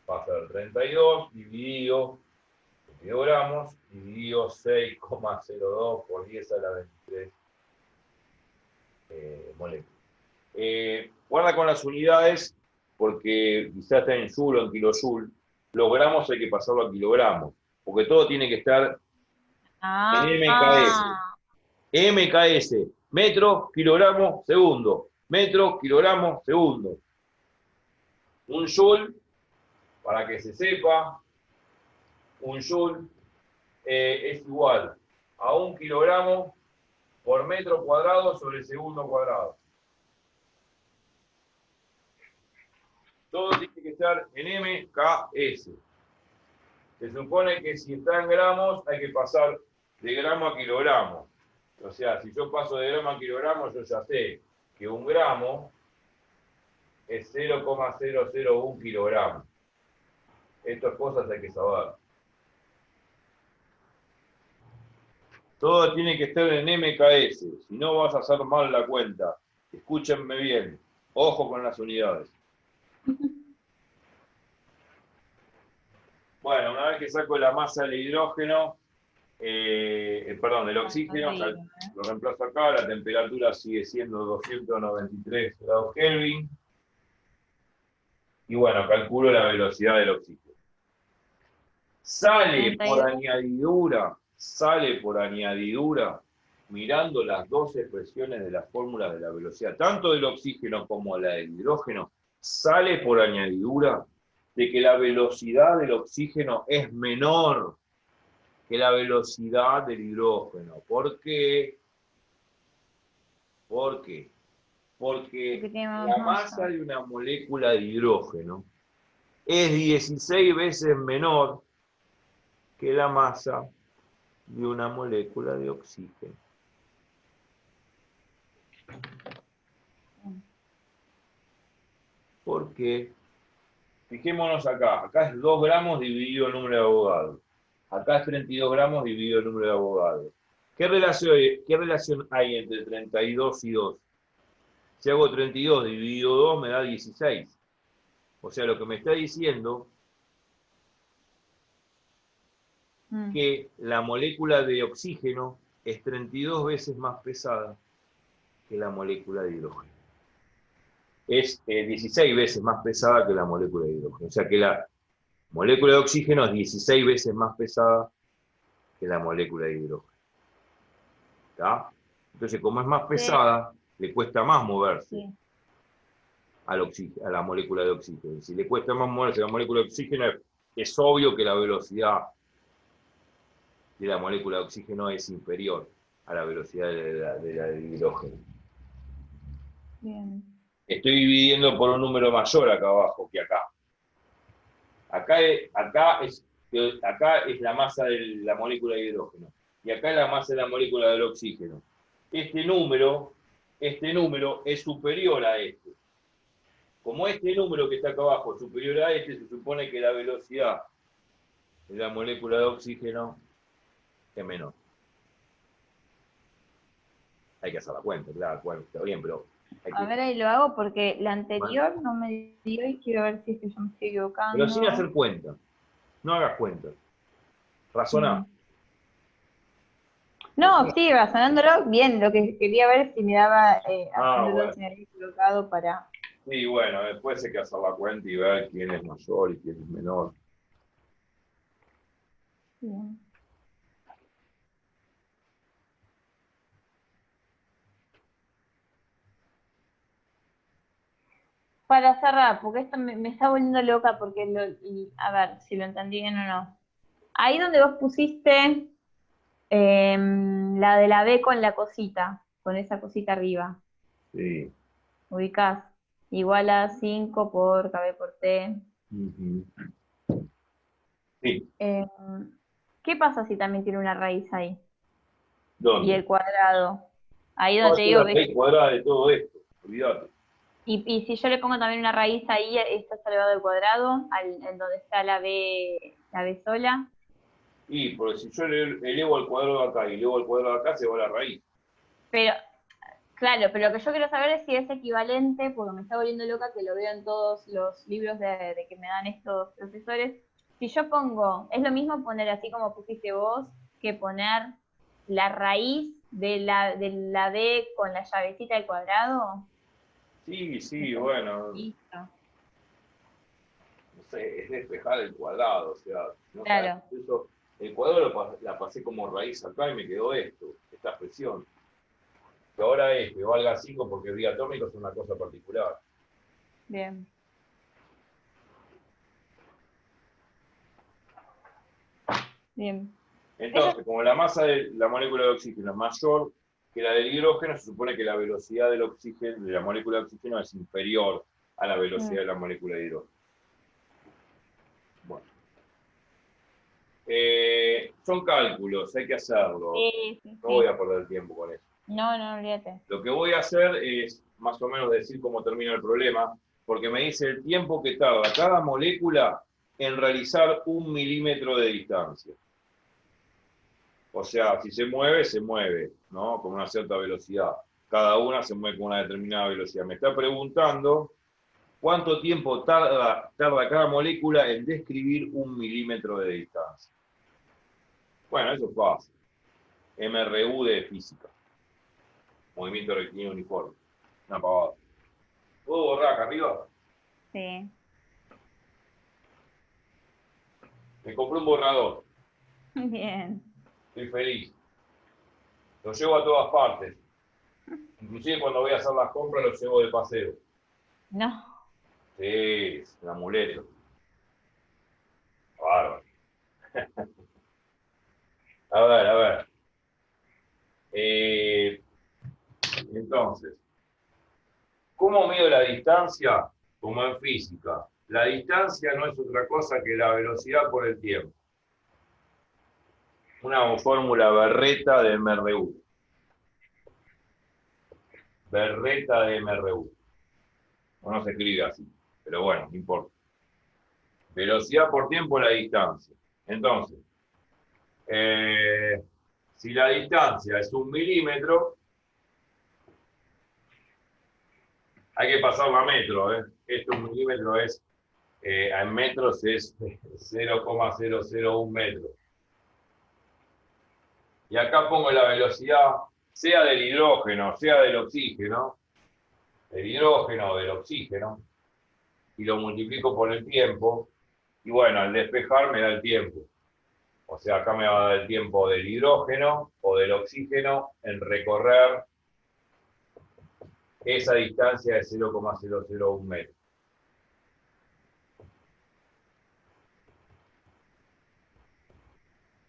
[SPEAKER 1] Va a ser 32 dividido 22 gramos, dividido 6,02 por 10 a la 23 moléculas. Guarda con las unidades, porque quizás está en joule o en kilojoule. Los gramos hay que pasarlo a kilogramos, porque todo tiene que estar en MKS. MKS, metro, kilogramo, segundo. Metro, kilogramo, segundo. Un joule, para que se sepa, un joule es igual a 1 kilogramo por metro cuadrado sobre segundo cuadrado. Todo tiene que estar en MKS. Se supone que si está en gramos, hay que pasar de gramo a kilogramo. O sea, si yo paso de gramo a kilogramo, yo ya sé que un gramo es 0,001 kilogramos. Estas cosas hay que saber. Todo tiene que estar en MKS, si no vas a hacer mal la cuenta. Escúchenme bien, ojo con las unidades. Bueno, una vez que saco la masa del hidrógeno, perdón, del oxígeno, lo reemplazo acá, la temperatura sigue siendo 293 grados Kelvin. Y bueno, calculo la velocidad del oxígeno. Sale por añadidura, mirando las dos expresiones de las fórmulas de la velocidad, tanto del oxígeno como la del hidrógeno, sale por añadidura de que la velocidad del oxígeno es menor que la velocidad del hidrógeno. ¿Por qué? ¿Por qué? Porque la masa de una molécula de hidrógeno es 16 veces menor que la masa de una molécula de oxígeno. ¿Por qué? Fijémonos acá. Acá es 2 gramos dividido el número de Avogadro. Acá es 32 gramos dividido el número de Avogadro. ¿Qué relación hay entre 32 y 2? Si hago 32 dividido 2 me da 16. O sea, lo que me está diciendo que la molécula de oxígeno es 32 veces más pesada que la molécula de hidrógeno. Es 16 veces más pesada que la molécula de hidrógeno. O sea que la molécula de oxígeno es 16 veces más pesada que la molécula de hidrógeno. ¿Está? Entonces, como es más pesada, le cuesta más moverse a la molécula de oxígeno. Si le cuesta más moverse a la molécula de oxígeno, es obvio que la velocidad de la molécula de oxígeno es inferior a la velocidad de la de hidrógeno.
[SPEAKER 2] Bien.
[SPEAKER 1] Estoy dividiendo por un número mayor acá abajo que acá. Acá es la masa de la molécula de hidrógeno. Y acá es la masa de la molécula del oxígeno. Este número es superior a este. Como este número que está acá abajo es superior a este, se supone que la velocidad de la molécula de oxígeno es menor. Hay que hacer la cuenta, claro, bueno, está bien, pero...
[SPEAKER 2] A ver, ahí lo hago porque la anterior no me dio y quiero ver si es que yo me estoy equivocando.
[SPEAKER 1] Pero sin hacer cuenta. No hagas cuenta. Razoná.
[SPEAKER 2] No, sí, razonándolo bien. Lo que quería ver es si me daba haciéndolo si me había equivocado para...
[SPEAKER 1] Sí, bueno, después hay que hacer la cuenta y ver quién es mayor y quién es menor.
[SPEAKER 2] Bien. Para cerrar, porque esto me está volviendo loca porque, a ver si lo entendí bien o no. Ahí donde vos pusiste la de la B con la cosita, con esa cosita arriba.
[SPEAKER 1] Sí.
[SPEAKER 2] Ubicás. Igual a 5 por KB por T.
[SPEAKER 1] Sí.
[SPEAKER 2] ¿Qué pasa si también tiene una raíz ahí?
[SPEAKER 1] ¿Dónde?
[SPEAKER 2] Y el cuadrado. Ahí donde te digo...
[SPEAKER 1] la raíz cuadrada de todo esto, olvídate.
[SPEAKER 2] Y si yo le pongo también una raíz ahí, está elevado al cuadrado, en donde está la B sola.
[SPEAKER 1] Y porque si yo elevo al cuadrado de acá y elevo al cuadrado de acá, se va la raíz.
[SPEAKER 2] Pero, claro, pero lo que yo quiero saber es si es equivalente, porque me está volviendo loca que lo veo en todos los libros de que me dan estos profesores. Si yo pongo, es lo mismo poner así como pusiste vos, que poner la raíz de la B con la llavecita al cuadrado.
[SPEAKER 1] Sí, bueno.
[SPEAKER 2] Listo.
[SPEAKER 1] No sé, es despejar el cuadrado, o sea, no
[SPEAKER 2] Claro.
[SPEAKER 1] sabes, eso, el cuadrado la pasé como raíz acá y me quedó esto, esta expresión. Que ahora es que valga 5 porque el diatómico es una cosa particular.
[SPEAKER 2] Bien. Bien.
[SPEAKER 1] Entonces, como la masa de la molécula de oxígeno es mayor que la del hidrógeno, se supone que la velocidad del oxígeno, de la molécula de oxígeno es inferior a la velocidad de la molécula de hidrógeno. Bueno. Son cálculos, hay que hacerlo.
[SPEAKER 2] Sí.
[SPEAKER 1] No voy a perder tiempo con eso.
[SPEAKER 2] No, olvídate.
[SPEAKER 1] Lo que voy a hacer es más o menos decir cómo termina el problema, porque me dice el tiempo que tarda cada molécula en realizar 1 milímetro de distancia. O sea, si se mueve, ¿no? Con una cierta velocidad. Cada una se mueve con una determinada velocidad. Me está preguntando cuánto tiempo tarda cada molécula en describir 1 milímetro de distancia. Bueno, eso es fácil. MRU de física. Movimiento rectilíneo uniforme. Una pavada. ¿Puedo borrar acá arriba?
[SPEAKER 2] Sí.
[SPEAKER 1] Me compré un borrador.
[SPEAKER 2] Bien.
[SPEAKER 1] Estoy feliz. Lo llevo a todas partes. Inclusive cuando voy a hacer las compras lo llevo de paseo.
[SPEAKER 2] No.
[SPEAKER 1] Sí, es un amuleto. Bárbaro. A ver. Entonces, ¿cómo mido la distancia? Como en física. La distancia no es otra cosa que la velocidad por el tiempo. Una fórmula berreta de MRU. Berreta de MRU. No se escribe así, pero bueno, no importa. Velocidad por tiempo es la distancia. Entonces, si la distancia es 1 milímetro, hay que pasarla a metro. Esto 1 milímetro es, en metros es 0,001 metro. Y acá pongo la velocidad, sea del hidrógeno, sea del oxígeno, o del oxígeno, y lo multiplico por el tiempo, y bueno, al despejar me da el tiempo. O sea, acá me va a dar el tiempo del hidrógeno o del oxígeno en recorrer esa distancia de 0,001 metros.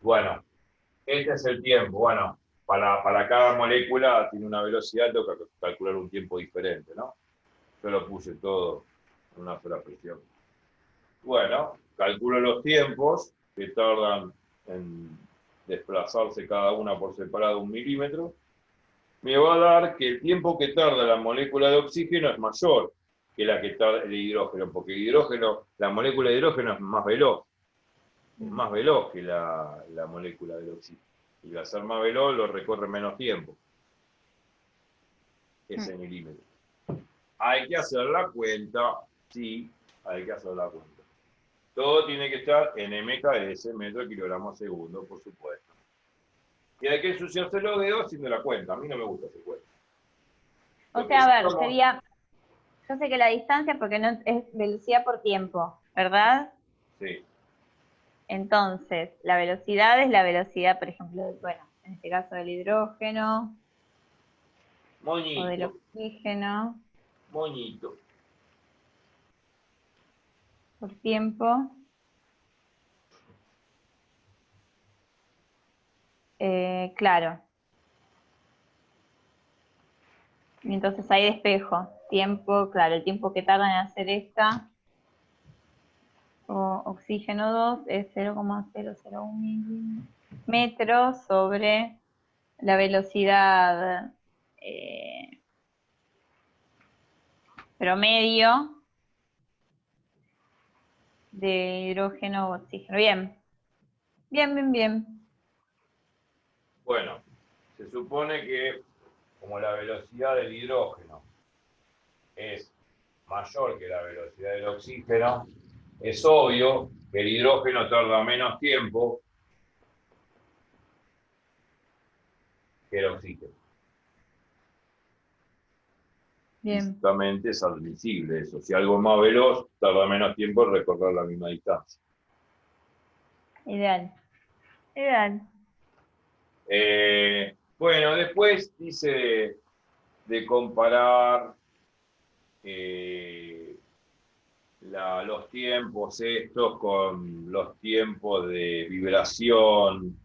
[SPEAKER 1] Bueno, este es el tiempo. Bueno, para cada molécula tiene una velocidad, tengo que calcular un tiempo diferente, ¿no? Yo lo puse todo en una sola presión. Bueno, calculo los tiempos que tardan en desplazarse cada una por separado 1 milímetro. Me va a dar que el tiempo que tarda la molécula de oxígeno es mayor que la que tarda el hidrógeno, porque el hidrógeno, la molécula de hidrógeno es más veloz que la molécula del oxígeno. Y al ser más veloz lo recorre menos tiempo, ese milímetro. Hay que hacer la cuenta, sí, hay que hacer la cuenta. Todo tiene que estar en MKS, metro kilogramo segundo, por supuesto. Y hay que ensuciarse los dedos haciendo la cuenta. A mí no me gusta hacer cuenta.
[SPEAKER 2] O sea, a ver, sería, yo sé que la distancia, porque no es velocidad por tiempo, ¿verdad?
[SPEAKER 1] Sí.
[SPEAKER 2] Entonces, la velocidad es la velocidad, por ejemplo, bueno, en este caso del hidrógeno,
[SPEAKER 1] Moñito.
[SPEAKER 2] o del oxígeno,
[SPEAKER 1] Moñito.
[SPEAKER 2] por tiempo. Claro. Y entonces ahí despejo. Tiempo, claro, el tiempo que tarda en hacer esta, o oxígeno 2, es 0,001 metros sobre la velocidad promedio de hidrógeno o oxígeno. Bien.
[SPEAKER 1] Bueno, se supone que como la velocidad del hidrógeno es mayor que la velocidad del oxígeno, es obvio que el hidrógeno tarda menos tiempo que el oxígeno.
[SPEAKER 2] Bien.
[SPEAKER 1] Físicamente es admisible eso. Si algo es más veloz, tarda menos tiempo en recorrer la misma distancia.
[SPEAKER 2] Ideal.
[SPEAKER 1] Bueno, después dice de comparar los tiempos estos con los tiempos de vibración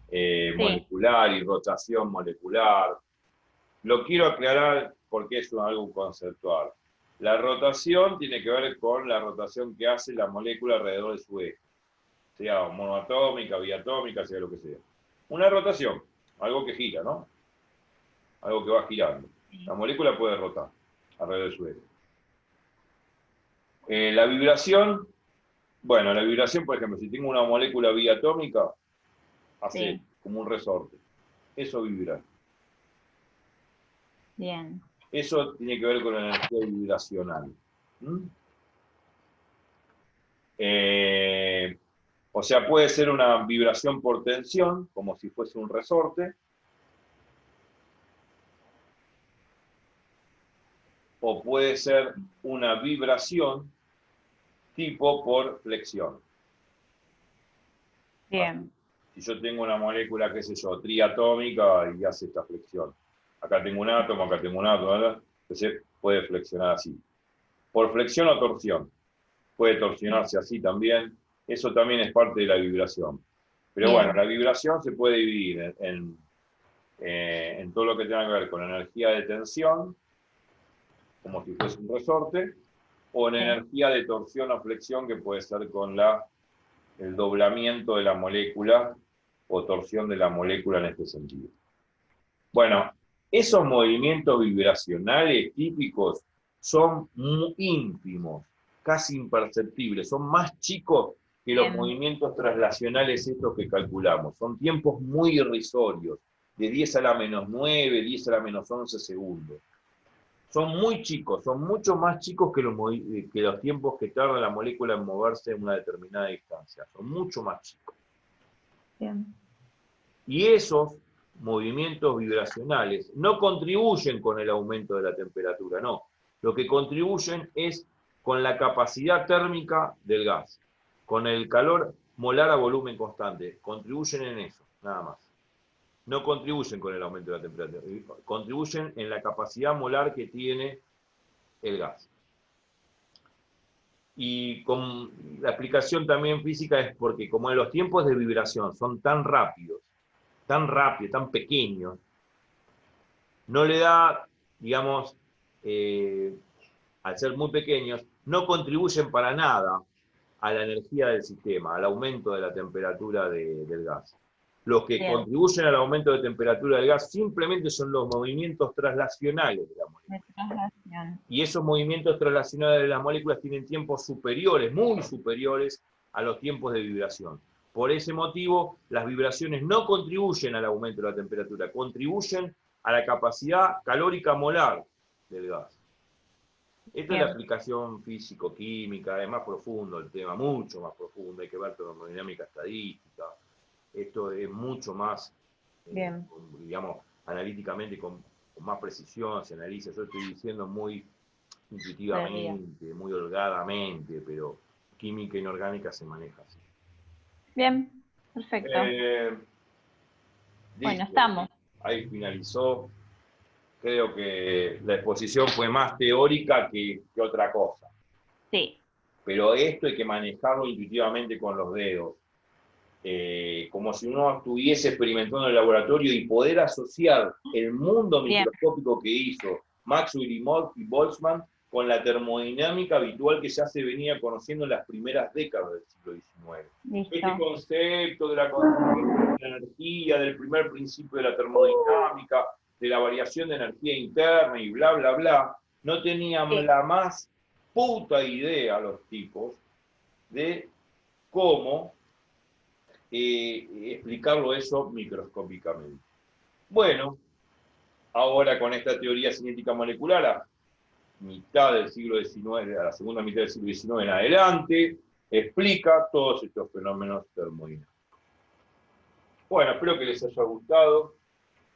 [SPEAKER 1] molecular y rotación molecular. Lo quiero aclarar porque es algo conceptual. La rotación tiene que ver con la rotación que hace la molécula alrededor de su eje, sea monoatómica, biatómica, sea lo que sea. Una rotación, algo que gira, ¿no? Algo que va girando. La molécula puede rotar alrededor de su eje. La vibración, bueno, la vibración, por ejemplo, si tengo una molécula biatómica, hace como un resorte. Eso vibra.
[SPEAKER 2] Bien.
[SPEAKER 1] Eso tiene que ver con la energía vibracional. O sea, puede ser una vibración por tensión, como si fuese un resorte, o puede ser una vibración tipo por flexión.
[SPEAKER 2] Bien.
[SPEAKER 1] Si yo tengo una molécula, qué sé yo, triatómica y hace esta flexión. Acá tengo un átomo, ¿verdad? Entonces puede flexionar así. Por flexión o torsión. Puede torsionarse así también. Eso también es parte de la vibración. Pero
[SPEAKER 2] Bien.
[SPEAKER 1] bueno, la vibración se puede dividir en todo lo que tenga que ver con energía de tensión, como si fuese un resorte, o en energía de torsión o flexión, que puede ser con el doblamiento de la molécula o torsión de la molécula en este sentido. Bueno, esos movimientos vibracionales típicos son muy ínfimos, casi imperceptibles, son más chicos que los movimientos traslacionales estos que calculamos. Son tiempos muy irrisorios, de 10 a la menos 9, 10 a la menos 11 segundos. Son muy chicos, son mucho más chicos que los tiempos que tarda la molécula en moverse en una determinada distancia. Son mucho más chicos.
[SPEAKER 2] Bien.
[SPEAKER 1] Y esos movimientos vibracionales no contribuyen con el aumento de la temperatura, no. Lo que contribuyen es con la capacidad térmica del gas, con el calor molar a volumen constante. Contribuyen en eso, nada más. No contribuyen con el aumento de la temperatura, contribuyen en la capacidad molar que tiene el gas. Y con la aplicación también física es porque como los tiempos de vibración son tan rápidos, tan pequeños, no le da, digamos, al ser muy pequeños, no contribuyen para nada a la energía del sistema, al aumento de la temperatura del gas. Los que contribuyen al aumento de temperatura del gas simplemente son los movimientos traslacionales de la molécula. Y esos movimientos traslacionales de las moléculas tienen tiempos superiores, muy superiores a los tiempos de vibración. Por ese motivo, las vibraciones no contribuyen al aumento de la temperatura, contribuyen a la capacidad calórica molar del gas. Esta es la aplicación físico-química, es más profundo el tema, mucho más profundo, hay que ver termodinámica estadística. Esto es mucho más, digamos, analíticamente, con más precisión se analiza. Yo estoy diciendo muy intuitivamente, muy holgadamente, pero química inorgánica se maneja así.
[SPEAKER 2] Bien, perfecto. Bueno, estamos.
[SPEAKER 1] Ahí finalizó. Creo que la exposición fue más teórica que otra cosa.
[SPEAKER 2] Sí.
[SPEAKER 1] Pero esto hay que manejarlo intuitivamente con los dedos. Como si uno estuviese experimentando en el laboratorio y poder asociar el mundo microscópico que hizo Maxwell y Boltzmann con la termodinámica habitual que ya se venía conociendo en las primeras décadas del siglo XIX.
[SPEAKER 2] Listo.
[SPEAKER 1] Este concepto de la conservación de la energía, del primer principio de la termodinámica, de la variación de energía interna y bla, bla, bla, no tenían la más puta idea los tipos de cómo explicarlo eso microscópicamente. Bueno, ahora con esta teoría cinética molecular, a mitad del siglo XIX, a la segunda mitad del siglo XIX en adelante, explica todos estos fenómenos termodinámicos. Bueno, espero que les haya gustado.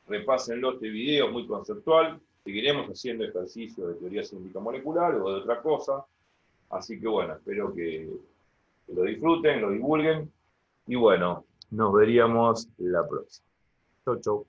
[SPEAKER 1] Repásenlo, este video es muy conceptual. Seguiremos haciendo ejercicios de teoría cinética molecular o de otra cosa. Así que bueno, espero que lo disfruten, lo divulguen. Y bueno, nos veríamos la próxima. Chau, chau.